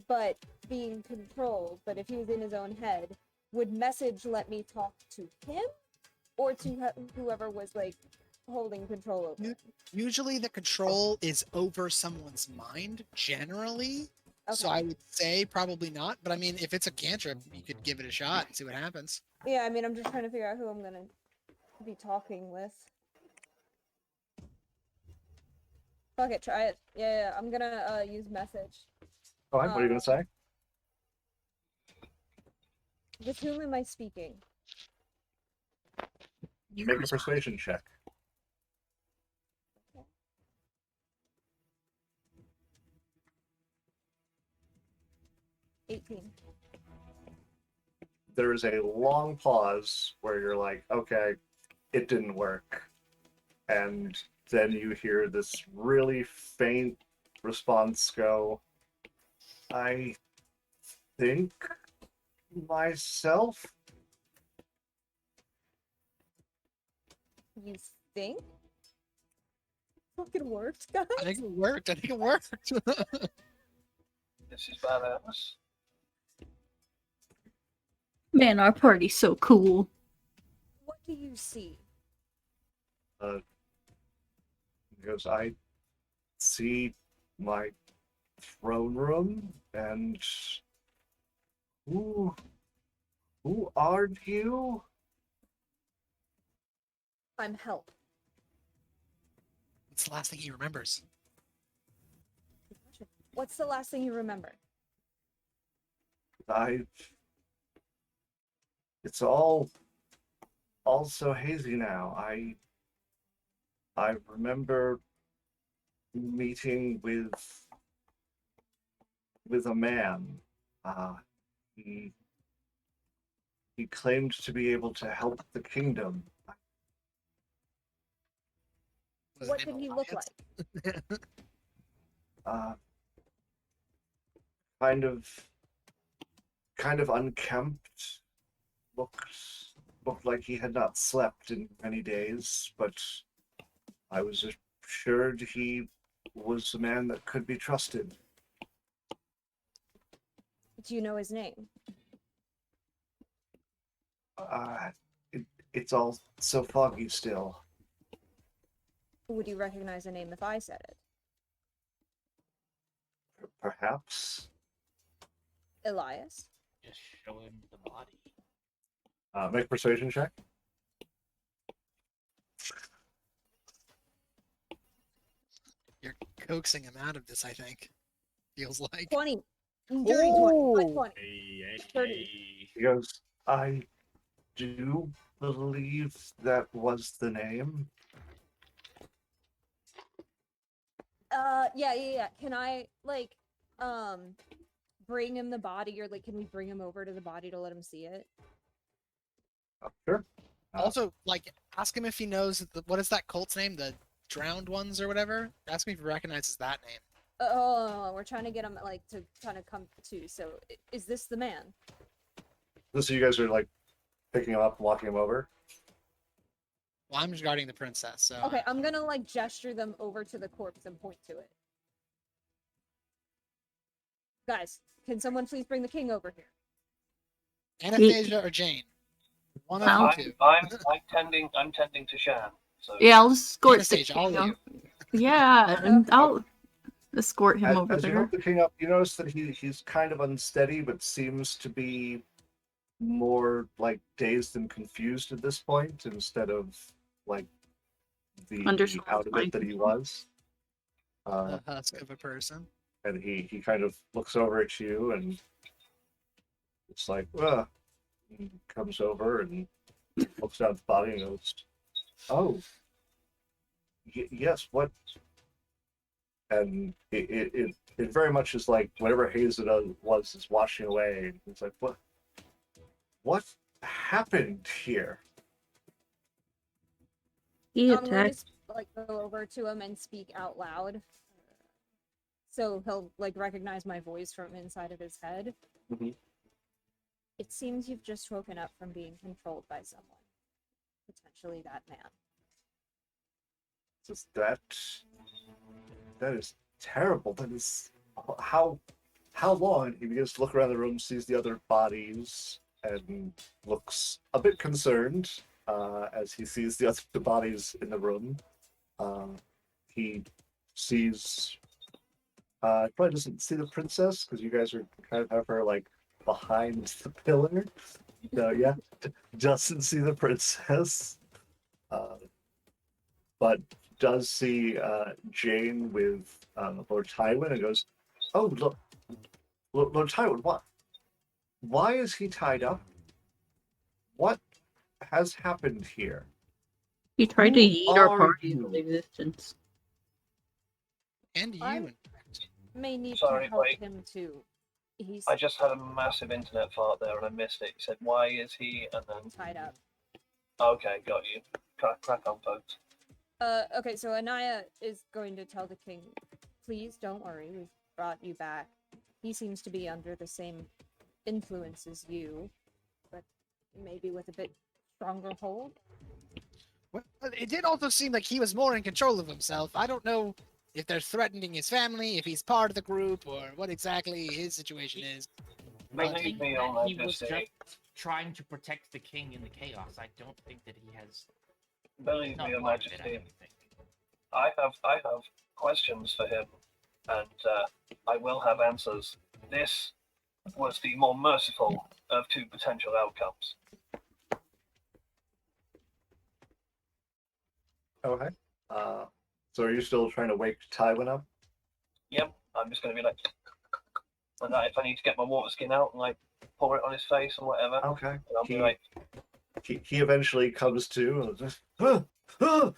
but being controlled, but if he was in his own head, would message let me talk to him or to whoever was like holding control over him? Usually the control is over someone's mind, generally. So Okay. I would say probably not. But I mean, if it's a cantrip, you could give it a shot and see what happens. Yeah, I mean, I'm just trying to figure out who I'm gonna be talking with. Fuck it, try it. Yeah, I'm gonna use message. Oh, what are you gonna say? With whom am I speaking? Make a persuasion check. Okay. 18. There is a long pause where you're like, okay, it didn't work. And then you hear this really faint response go, I think myself. You think? Fucking worked, guys. I think it worked. This is badass. Man, our party's so cool. What do you see? Because I see my throne room and who are you? I'm help. It's the last thing he remembers. What's the last thing you remember? It's all so hazy now. I remember meeting with a man. He claimed to be able to help the kingdom. Was What it did an he look alliance? like? Kind of unkempt. Looked like he had not slept in many days, but I was assured he was a man that could be trusted. Do you know his name? It's all so foggy still. Would you recognize the name if I said it? Perhaps. Elias? Just show him the body. Make a persuasion check. You're coaxing him out of this, I think. Feels like. 20. Dirty 20. Ooh. My 20. Hey, 30. He goes, I do believe that was the name. Yeah. Can I, like, bring him the body, or, like, can we bring him over to the body to let him see it? Sure. Also, like, Ask him if he knows what is that cult's name? The Drowned Ones or whatever. Ask me if he recognizes that name. Oh, we're trying to get him like to kind of come to. So, is this the man? So you guys are like picking him up, walking him over. Well, I'm just guarding the princess, so. Okay, I'm gonna like gesture them over to the corpse and point to it. Guys, can someone please bring the king over here? Anastasia or Jane? One of Well- you two. I'm tending to Shan. So Yeah, I'll escort the Anastasia, all king of you. up. Yeah, and I'll escort him over As you there. help the king up, you notice that he's kind of unsteady, but seems to be more like dazed and confused at this point instead of like the Understood, out of fine. it that he was. A husk of a person. And he kind of looks over at you and it's like, he comes over and looks down at the body and goes, "Oh, yes, what?" And it very much is like whatever haze it was is washing away. It's like, what happened here? He I'm going to attacked. like go over to him and speak out loud, so he'll like recognize my voice from inside of his head. Mhm. It seems you've just woken up from being controlled by someone, potentially that man. Just that is terrible. That is how long? He begins to look around the room, sees the other bodies, and looks a bit concerned as he sees the other bodies in the room. He sees. Probably doesn't see the princess because you guys are kind of have her like behind the pillar. So yeah, doesn't see the princess. But does see Jane with Lord Tywin and goes, "Oh, look, Lord Tywin, what? Why is he tied up? What has happened here?" He tried to Who yeet our are party you? into existence. And you, I'm- in fact. May need Sorry, to help wait. him too. He's I just had a massive internet fart there and I missed it. He said, "Why is he?" And then, tied up. okay, got you. Crack on, folks. Okay, so Anaya is going to tell the king, please don't worry, we've brought you back. He seems to be under the same influence as you, but maybe with a bit stronger hold. Well, it did also seem like he was more in control of himself. I don't know if they're threatening his family, if he's part of the group, or what exactly his situation is. I Believe think me, that on he was Majesty. just trying to protect the king in the chaos. I don't think that he has. Believe not me, Your wanted it, I Majesty. don't think. I have questions for him, and I will have answers. This was the more merciful of two potential outcomes. Okay. So are you still trying to wake Tywin up? Yep, I'm just going to be like, and if I need to get my water skin out and like pour it on his face or whatever, Okay. and I'll be like, He eventually comes to and just, "Ah!"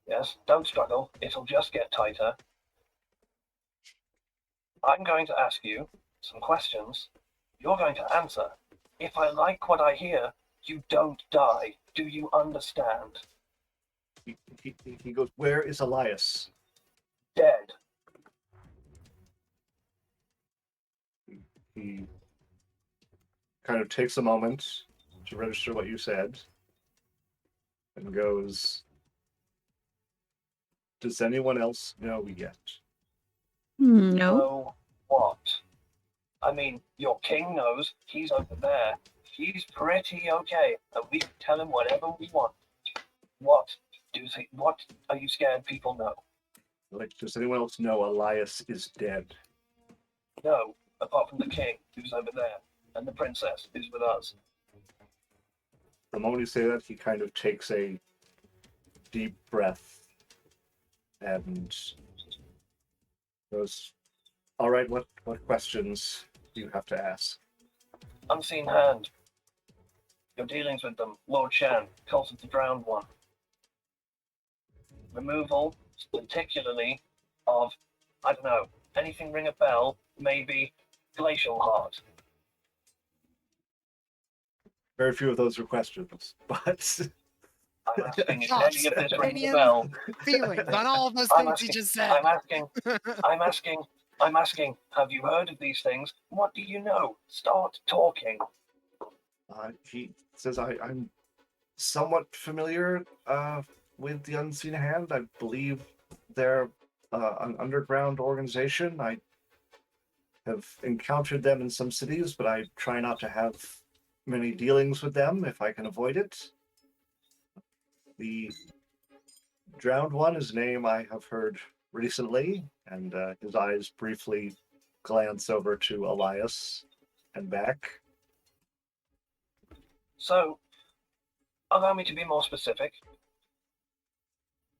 yes, don't struggle, it'll just get tighter. I'm going to ask you some questions. You're going to answer. If I like what I hear, you don't die. Do you understand? He goes, "Where is Elias?" Dead. He kind of takes a moment to register what you said and goes, "Does anyone else know yet?" No. Know what? I mean, your king knows. He's over there. He's pretty okay, and we can tell him whatever we want. What are you scared people know? Like, does anyone else know Elias is dead? No, apart from the king, who's over there, and the princess, who's with us. The moment you say that, he kind of takes a deep breath and goes, "All right, what questions do you have to ask?" Unseen hand. Your dealings with them, Lord Shan, Cult of the Drowned One. Removal, particularly, of, I don't know, anything ring a bell? Maybe Glacial Heart. Very few of those are questions, but I'm asking if Thoughts, any of this rings a opinions, bell. feelings on all of those I'm things you asking- just said. I'm asking, have you heard of these things? What do you know? Start talking. He says, I'm somewhat familiar with the Unseen Hand. I believe they're an underground organization. I have encountered them in some cities, but I try not to have many dealings with them if I can avoid it. The drowned one is a name I have heard recently, and his eyes briefly glance over to Elias and back. So, allow me to be more specific.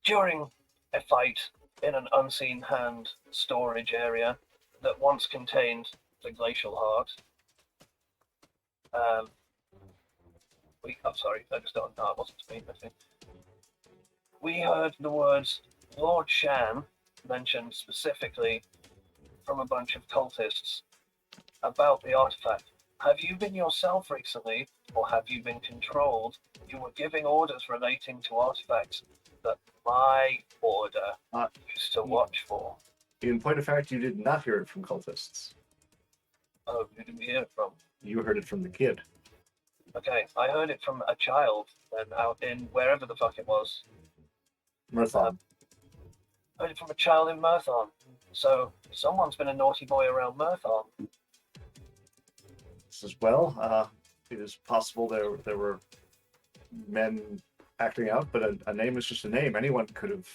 During a fight in an unseen hand storage area that once contained the glacial heart, I'm sorry, I just don't know, it wasn't me, I think. We heard the words Lord Shan mentioned specifically from a bunch of cultists about the artifact. Have you been yourself recently, or have you been controlled? You were giving orders relating to artifacts that my order used to watch for. In point of fact, you did not hear it from cultists. Oh, who did we hear it from? You heard it from the kid. Okay, I heard it from a child then out in wherever the fuck it was. Murthon. Heard it from a child in Murthon. So someone's been a naughty boy around Murthon. Says, well, it is possible there were men acting out, but a name is just a name. Anyone could have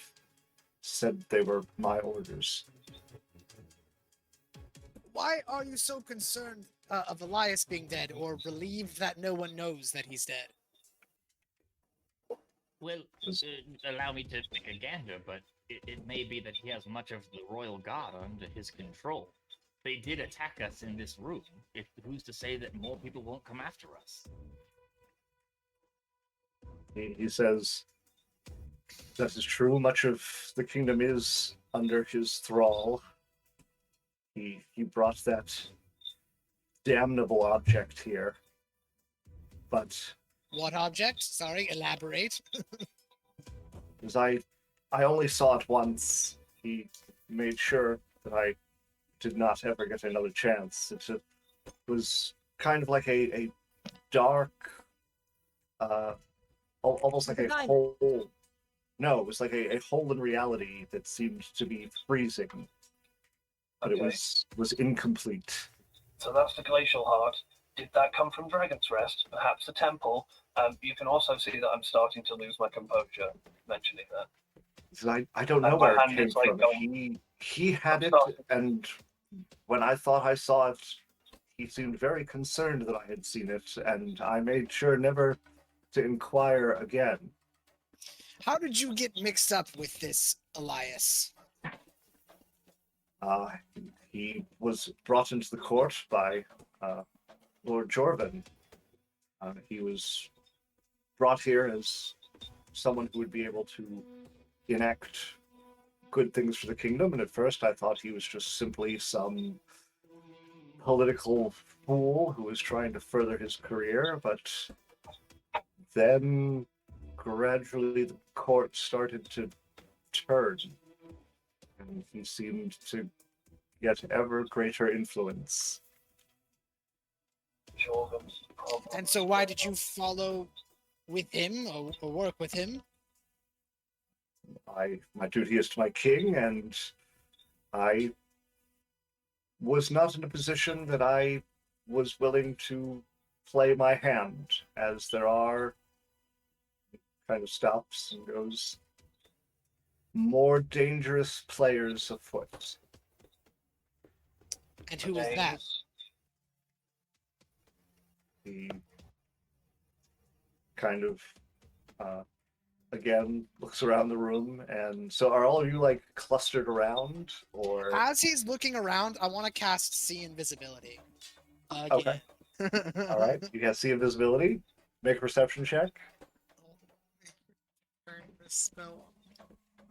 said they were my orders. Why are you so concerned of Elias being dead, or relieved that no one knows that he's dead? Well, allow me to pick a gander, but it may be that he has much of the royal guard under his control. They did attack us in this room. Who's to say that more people won't come after us? He says, that is true. Much of the kingdom is under his thrall. He brought that damnable object here. But What object? Sorry, elaborate. as I only saw it once, he made sure that I did not ever get another chance. It was kind of like a dark, almost like a hole. No, it was like a hole in reality that seemed to be freezing, but Okay. it was incomplete. So that's the glacial heart. Did that come from Dragon's Rest? Perhaps the temple? You can also see that I'm starting to lose my composure mentioning that. So I don't know And my where it hand came is, like, from. going- He had I'm it, sorry. and when I thought I saw it, he seemed very concerned that I had seen it, and I made sure never to inquire again. How did you get mixed up with this Elias? He was brought into the court by Lord Jorvan. He was brought here as someone who would be able to enact good things for the kingdom, and at first I thought he was just simply some political fool who was trying to further his career, but then gradually the court started to turn, and he seemed to get ever greater influence. Jordan's problem. And so why did you follow with him or work with him? My duty is to my king, and I was not in a position that I was willing to play my hand, as there are, kind of stops and goes, more dangerous players afoot. And who was that? He kind of again looks around the room, and so are all of you like clustered around, or As he's looking around, I want to cast See Invisibility. Okay. All right, you can see invisibility. Make a perception check. Burn this spell.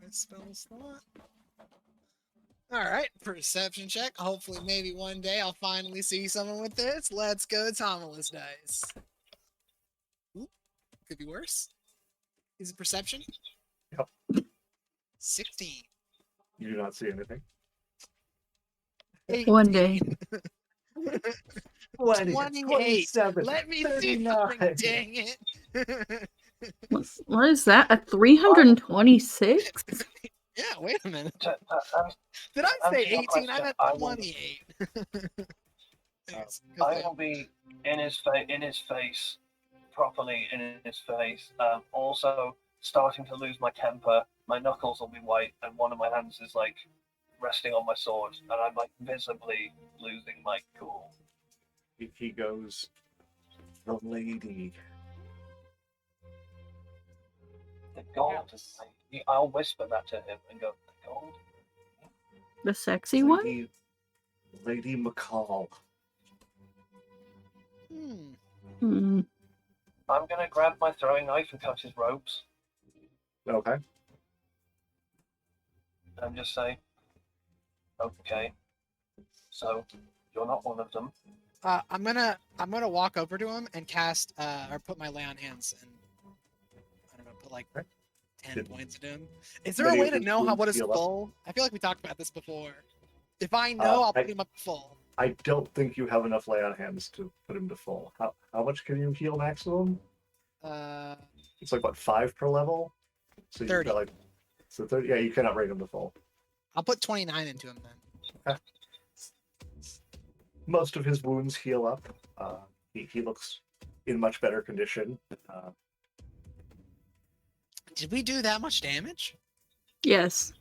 My spell slot. All right, perception check. Hopefully, maybe one day I'll finally see someone with this. Let's go, Tomalus dice. Ooh, could be worse. Is it perception? Yep. 16. You do not see anything. 18. One day. 20, 28. 27, Let me see 39. something, dang it. What is that? A 326? Yeah, wait a minute. To Did I answer say your 18? I question, meant I will- 28. Thanks, 'cause I I- will be in his face, properly in his face. Also, starting to lose my temper. My knuckles will be white, and one of my hands is like resting on my sword, and I'm like visibly losing my cool. He goes, the lady. The gold. I'll whisper that to him and go, the gold. The sexy one? Lady McCall. Hmm. Hmm. I'm gonna grab my throwing knife and cut his ropes, Okay. and just say, okay, so you're not one of them. I'm gonna walk over to him and cast or put my lay on hands and I don't know, put like Okay. 10 Did- points into him. Is there a Many way of to his know wounds what is heal up? full? I feel like we talked about this before. If I know, I'll put him up full. I don't think you have enough lay on hands to put him to full. How much can you heal maximum? Uh, It's like what, 5 per level? So 30. You've got like 30. Yeah, you cannot bring him to full. I'll put 29 into him then. Most of his wounds heal up. He looks in much better condition. Did we do that much damage? Yes.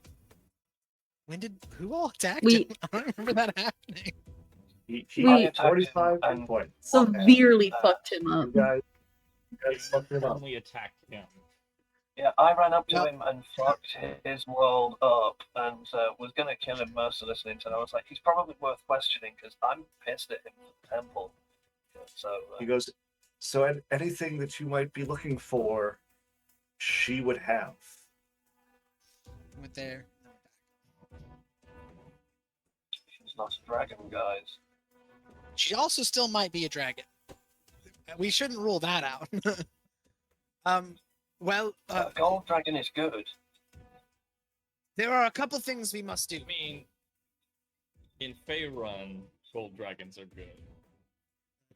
Who all attacked We- him? I don't remember that happening. He We- had 45 hit and- points. Severely Uh, fucked him You up. guys fucked him up. Only attacked him. Yeah, I ran up to Yep. him and fucked his world up and was gonna kill him mercilessly until I was like, he's probably worth questioning because I'm pissed at him for the temple. So He goes, so anything that you might be looking for, she would have. Went there. she's not a dragon, guys. She also still might be a dragon. We shouldn't rule that out. Well, A gold dragon is good. there are a couple things we must do. I mean, in Faerun, gold dragons are good.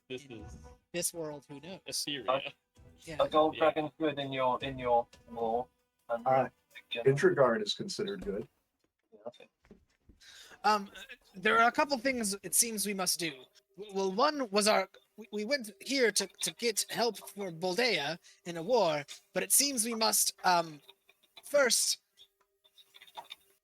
This is This world, who knows? Assyria. Yeah. A gold Yeah. dragon's good in your lore. And general- Intrigard is considered good. yeah, I think. There are a couple things it seems we must do. Well, one was we went here to get help for Boldea in a war, but it seems we must first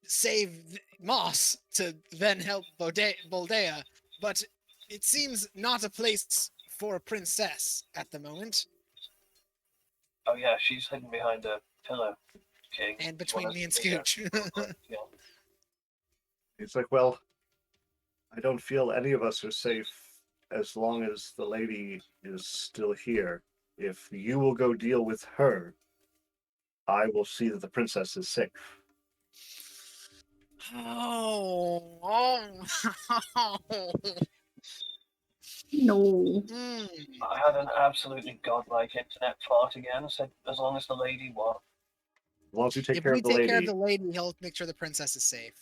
save Moss to then help Boldea, but it seems not a place for a princess at the moment. Oh yeah, she's hidden behind a pillar, King. And between One me and of the, Scooch. yeah. He's like, well, I don't feel any of us are safe as long as the lady is still here. If you will go deal with her, I will see that the princess is safe. No. Mm. I had an absolutely godlike internet fart again. Said as long as the lady what? As long as you take If care we of the take lady, care of the lady, he'll make sure the princess is safe.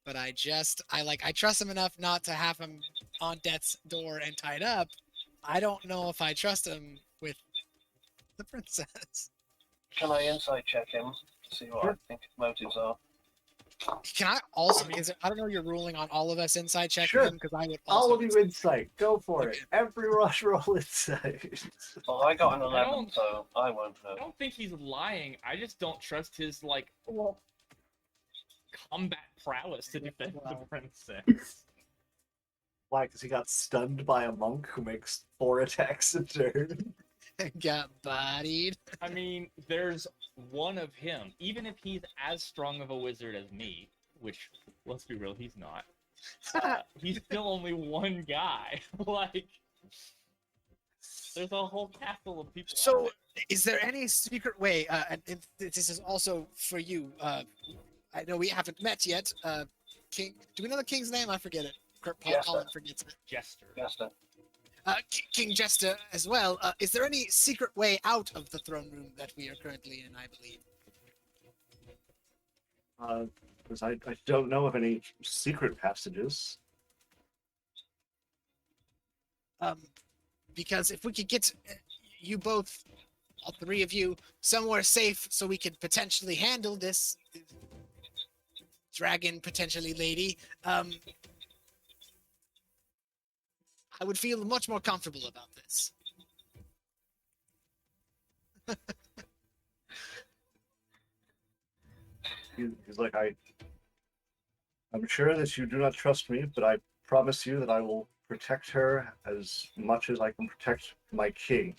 But I trust him enough not to have him on death's door and tied up. I don't know if I trust him with the princess. Can I insight check him to see what I think his motives are? Can I also? I don't know your ruling on all of us inside checking Sure. him because I would also. all of you insight. Go for it. Okay. Every rush roll insight. Well, I got an 11, don't- so I won't I know. don't think he's lying. I just don't trust his combat prowess to defend the princess. Why? Because he got stunned by a monk who makes 4 attacks a turn. Got bodied. I mean, there's one of him. Even if he's as strong of a wizard as me, which, let's be real, he's not. He's still only one guy. Like, there's a whole castle of people. So, is there any secret way? And this is also for you. I know we haven't met yet. King. Do we know the king's name? I forget it. Colin Jester. forgets it. Jester. Jester. King Jester as well. Is there any secret way out of the throne room that we are currently in? I believe. Because I don't know of any secret passages. Because if we could get you both, all three of you, somewhere safe, so we could potentially handle this dragon, potentially lady, I would feel much more comfortable about this. He's like, I'm sure that you do not trust me, but I promise you that I will protect her as much as I can protect my king.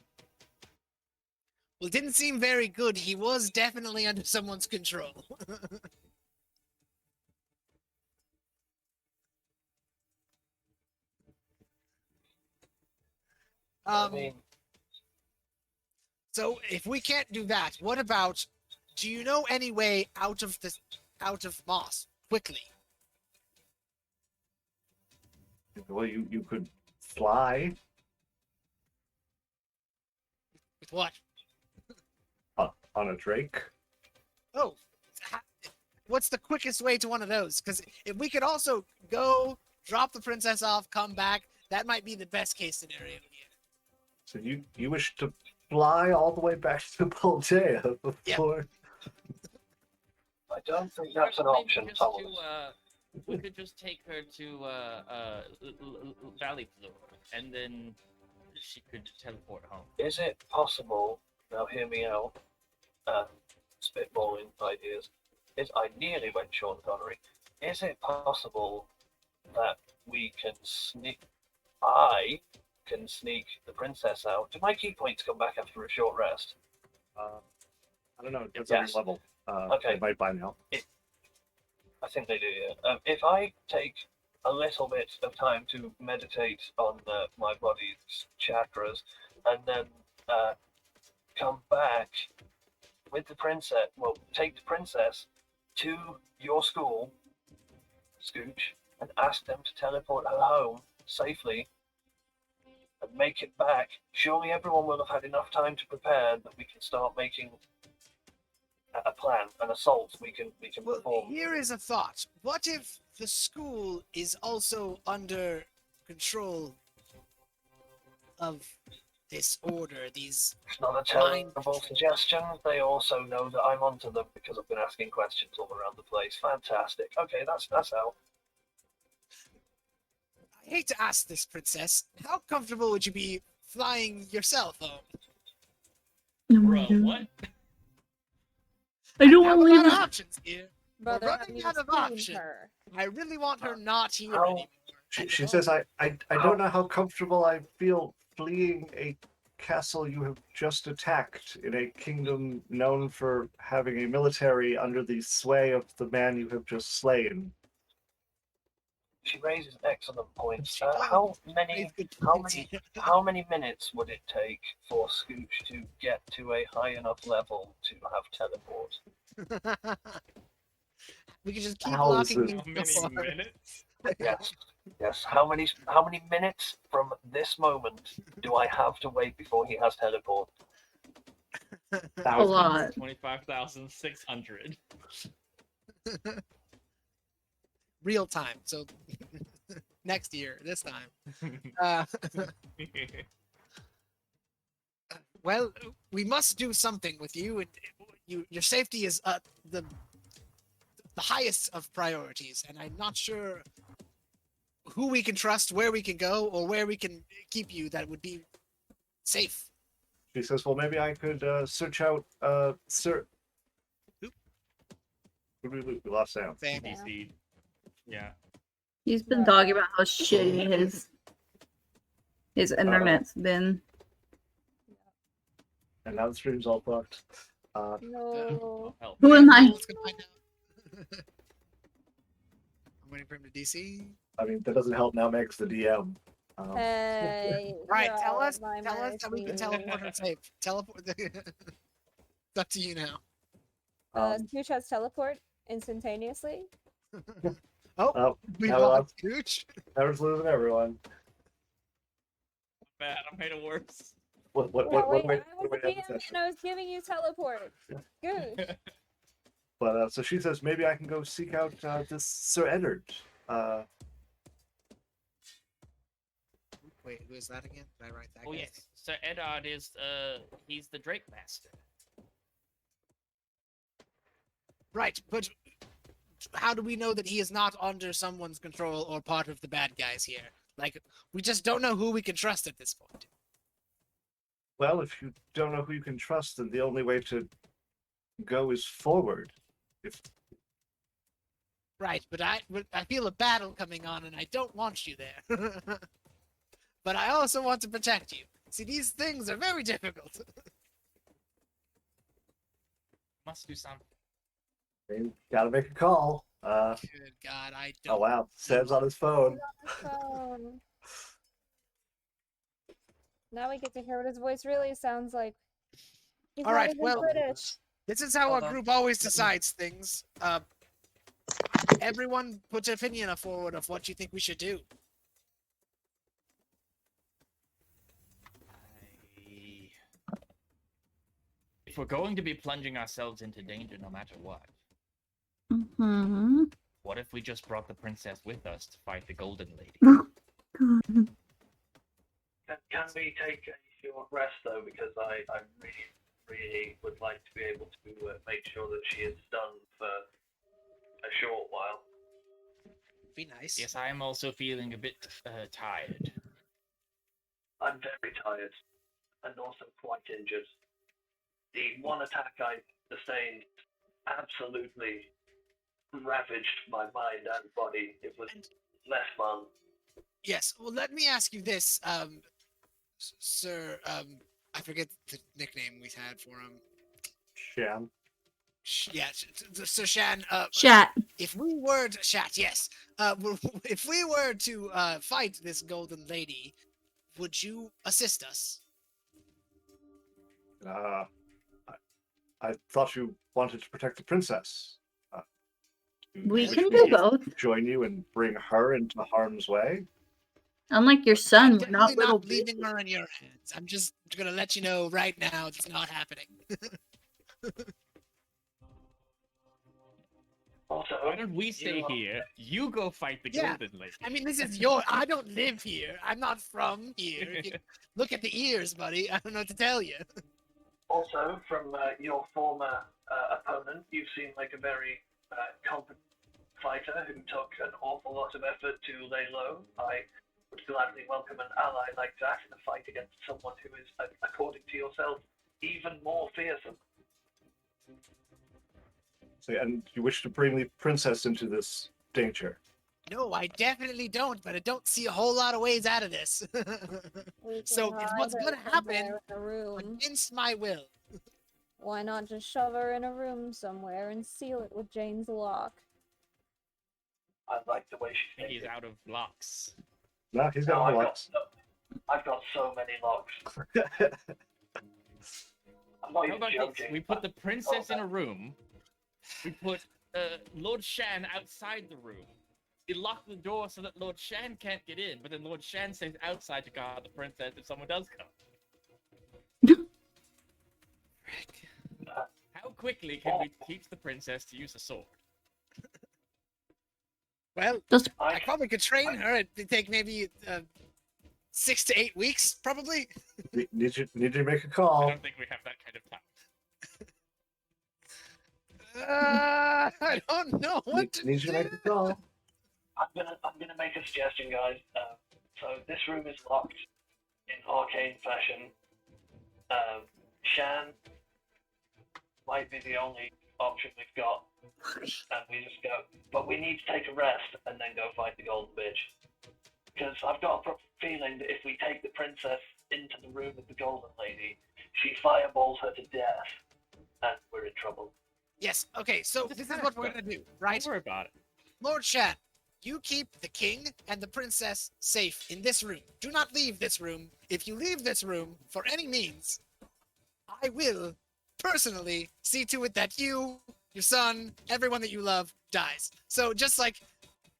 Well, it didn't seem very good. He was definitely under someone's control. I mean, So if we can't do that, what about? Do you know any way out of Moss quickly? Well, you could fly With what? on a drake. Oh, what's the quickest way to one of those? Because if we could also go, drop the princess off, come back, that might be the best case scenario here. So you wish to fly all the way back to Paldea before? I don't think that's an option, Just Thomas. we could just take her to Valley Floor, and then she could teleport home. Is it possible? Now, hear me out. Spitballing ideas. I nearly went Sean Connery. Is it possible that we can sneak? I can sneak the princess out. Do my key points come back after a short rest? I don't know. It depends on Yes. your level. Okay. It might by now. I think they do, yeah. If I take a little bit of time to meditate on my body's chakras, and then come back with the princess, take the princess to your school, Scooch, and ask them to teleport her home safely and make it back, surely everyone will have had enough time to prepare that we can start making a plan, an assault we can Well, perform. here is a thought. What if the school is also under control of this order, these... It's not a terrible suggestion. They also know that I'm onto them because I've been asking questions all around the place. Fantastic. Okay, that's out. I hate to ask this, Princess. How comfortable would you be flying yourself home? Oh my Bro, God. what? I don't I have want a to lot leave. of options here. Brother, running out of options. her. I really want her not here How- anymore. She says, I don't know how comfortable I feel fleeing a castle you have just attacked in a kingdom known for having a military under the sway of the man you have just slain. She raises excellent points. She How does. many Good how points many here. how many minutes would it take for Scooch to get to a high enough level to have teleport? We can just keep Thousands. locking How things many apart. minutes? Yes. Yes. How many minutes from this moment do I have to wait before he has teleport? A Thousands. lot. 25,600. Real time. So next year, this time. Uh, well, we must do something with you. Your safety is the highest of priorities, and I'm not sure who we can trust, where we can go, or where we can keep you that would be safe. She says, well, maybe I could search out Sir. Oop. We lost Sam. Sam. BBC. Yeah. He's been talking about how shitty his internet's been. And now the stream's all fucked. No. Help. Who am I? Let's go find out. I'm waiting for him to DC. I mean, that doesn't help now. Meg's the DM. Hey. Right, you're tell all us my that we can mercy. teleport her safe. Teleport. It's up to you now. Scooch has teleport instantaneously. Oh, Oh, we hello. lost Gooch. Never's losing everyone. bad. I made it worse. What Yeah, what wait, way? I was What the way DM and I was giving you teleport. Good. But so she says maybe I can go seek out this Sir Eddard. Wait, who is that again? Did I write that? Oh guy's yes, Sir Eddard is he's the Drake Master. Right, but how do we know that he is not under someone's control or part of the bad guys here? Like, we just don't know who we can trust at this point. Well, if you don't know who you can trust, then the only way to go is forward. If Right, but I feel a battle coming on, and I don't want you there. But I also want to protect you. See, these things are very difficult. Must do something. you gotta make a call. Good God, I don't. Oh wow, Sam's on his phone. Now we get to hear what his voice really sounds like. He's All not right, even well- British. This is how Hold our on. group always decides things. Everyone puts an opinion forward of what you think we should do. If we're going to be plunging ourselves into danger no matter what, Mm-hmm. what if we just brought the princess with us to fight the Golden Lady? Can we take a short rest though? Because I really would like to be able to make sure that she is done for a short while. Be nice. Yes, I am also feeling a bit tired. I'm very tired and also quite injured. The one attack I sustained absolutely ravaged my mind and body. It was And- less fun. Yes. Well, let me ask you this, sir. I forget the nickname we had for him. Shan. So Shan. Chat. If we were to Shat, yes. If we were to fight this Golden Lady, would you assist us? I thought you wanted to protect the princess. We Would can you do be- both. Join you and bring her into harm's way. Unlike your I'm son, we're definitely not little leaving her in your hands. I'm just gonna let you know right now it's not happening. Also, Why don't we stay you are- here? You go fight the Yeah. Golden Lady. I mean, this is I don't live here. I'm not from here. If you look at the ears, buddy. I don't know what to tell you. Also, from your former opponent, you seem like a very competent fighter who took an awful lot of effort to lay low. I would gladly welcome an ally like that in a fight against someone who is, according to yourself, even more fearsome. So, and you wish to bring the princess into this danger. No, I definitely don't, but I don't see a whole lot of ways out of this. We So, can if hide what's her gonna somewhere happen- in a room. Against my will. Why not just shove her in a room somewhere and seal it with Jane's lock? I like the way I she think he's thinks. out of locks. No, he's No, got I've no got, locks. I've got so many locks. I'm not How even about this? joking. We put the princess in a room. We put Lord Shan outside the room. We lock the door so that Lord Shan can't get in, but then Lord Shan stays outside to guard the princess if someone does come. How quickly can we teach the princess to use a sword? Well, Just I probably could train her. It'd take maybe 6 to 8 weeks, probably. Need you to make a I call. don't think we have that kind of time. I don't know what to Need you to do. make a call. I'm gonna make a suggestion, guys. So this room is locked in arcane fashion. Shan might be the only option we've got, and we just go. But we need to take a rest and then go fight the golden bitch. Because I've got a feeling that if we take the princess into the room with the golden lady, she fireballs her to death, and we're in trouble. Yes, okay, so this is what we're gonna do, right? Don't worry about it. Lord Shan, you keep the king and the princess safe in this room. Do not leave this room. If you leave this room for any means, I will personally see to it that you, your son, everyone that you love dies. So just like,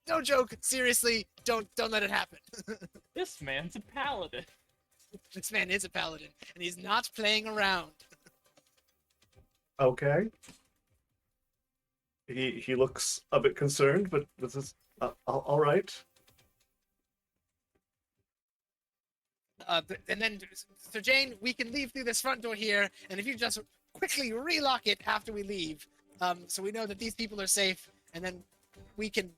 no joke, seriously, don't let it happen. This man's a paladin. This man is a paladin, and he's not playing around. Okay. He looks a bit concerned, but this is all right. And then, so Jane, we can leave through this front door here, and if you just quickly relock it after we leave, so we know that these people are safe, and then we can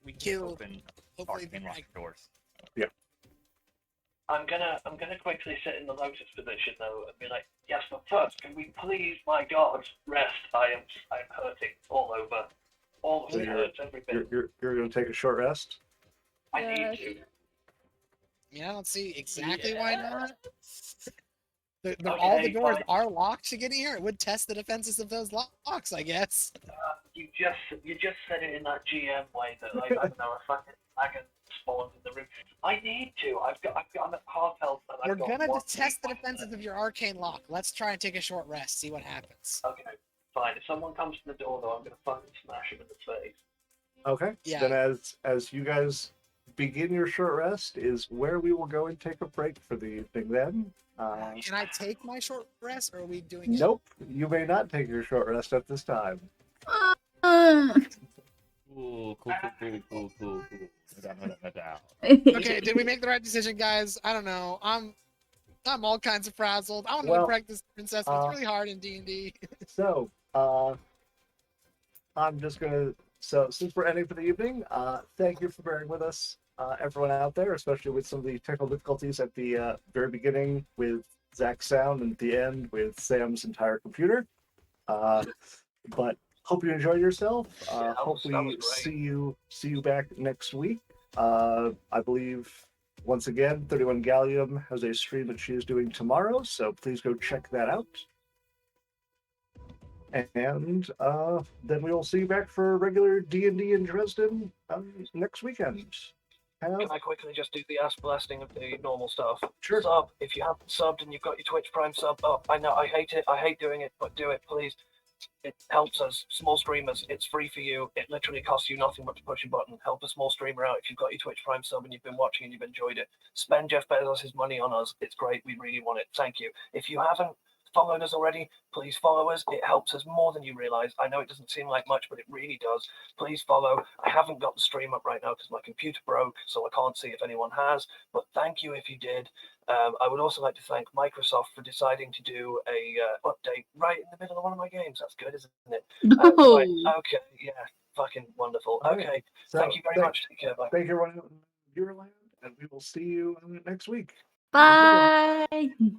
We can kill. open Hopefully, arcane locked doors. I'm gonna quickly sit in the lotus position though and be like, yes, but first, can we please, my God, rest? I'm hurting all over. All of So me you're- hurts every bit. You're going to take a short rest. I Yeah, need to. I don't see exactly why not. All the Okay, doors fine. are locked to get in here. It would test the defenses of those locks, I guess. You just said it in that GM way that like I don't know, a fucking dragon spawned in the room. I need to. I'm at half health. And We're I've got gonna one test the weak point. defenses of your arcane lock. Let's try and take a short rest. See what happens. Okay, fine. If someone comes to the door though, I'm gonna fucking smash him in the face. Okay. Yeah. Then as you guys begin your short rest is where we will go and take a break for the evening then. Can I take my short rest, or are we doing it? Nope, you may not take your short rest at this time. Cool, cool, cool. Da-da-da-da-da. Okay, did we make the right decision, guys? I don't know. I'm all kinds of frazzled. I want to Well, practice princess, but it's really hard in D&D. So, I'm just gonna. So, since we're ending for the evening, thank you for bearing with us, everyone out there, especially with some of the technical difficulties at the very beginning with Zach's sound and at the end with Sam's entire computer. But hope you enjoyed yourself. Hope that was we great. see you back next week. I believe once again, 31 Gallium has a stream that she is doing tomorrow, so please go check that out. And then we will see you back for regular D&D in Dresden next weekend. Can I quickly just do the ass blasting of the normal stuff? Sure. Sub, if you haven't subbed and you've got your Twitch Prime sub up, I know I hate it. I hate doing it, but do it, please. It helps us. Small streamers, it's free for you. It literally costs you nothing but to push a button. Help a small streamer out if you've got your Twitch Prime sub and you've been watching and you've enjoyed it. Spend Jeff Bezos' money on us. It's great. We really want it. Thank you. If you haven't followed us already, please follow us. It helps us more than you realize. I know it doesn't seem like much, but it really does. Please follow. I haven't got the stream up right now because my computer broke, so I can't see if anyone has. But thank you if you did. I would also like to thank Microsoft for deciding to do a update right in the middle of one of my games. That's good, isn't it? No. Right, okay, yeah, fucking wonderful. All right. Okay, So, thank you very much. Take care. Bye. Thank you, everyone in Euroland, and we will see you next week. Have a good one. Bye.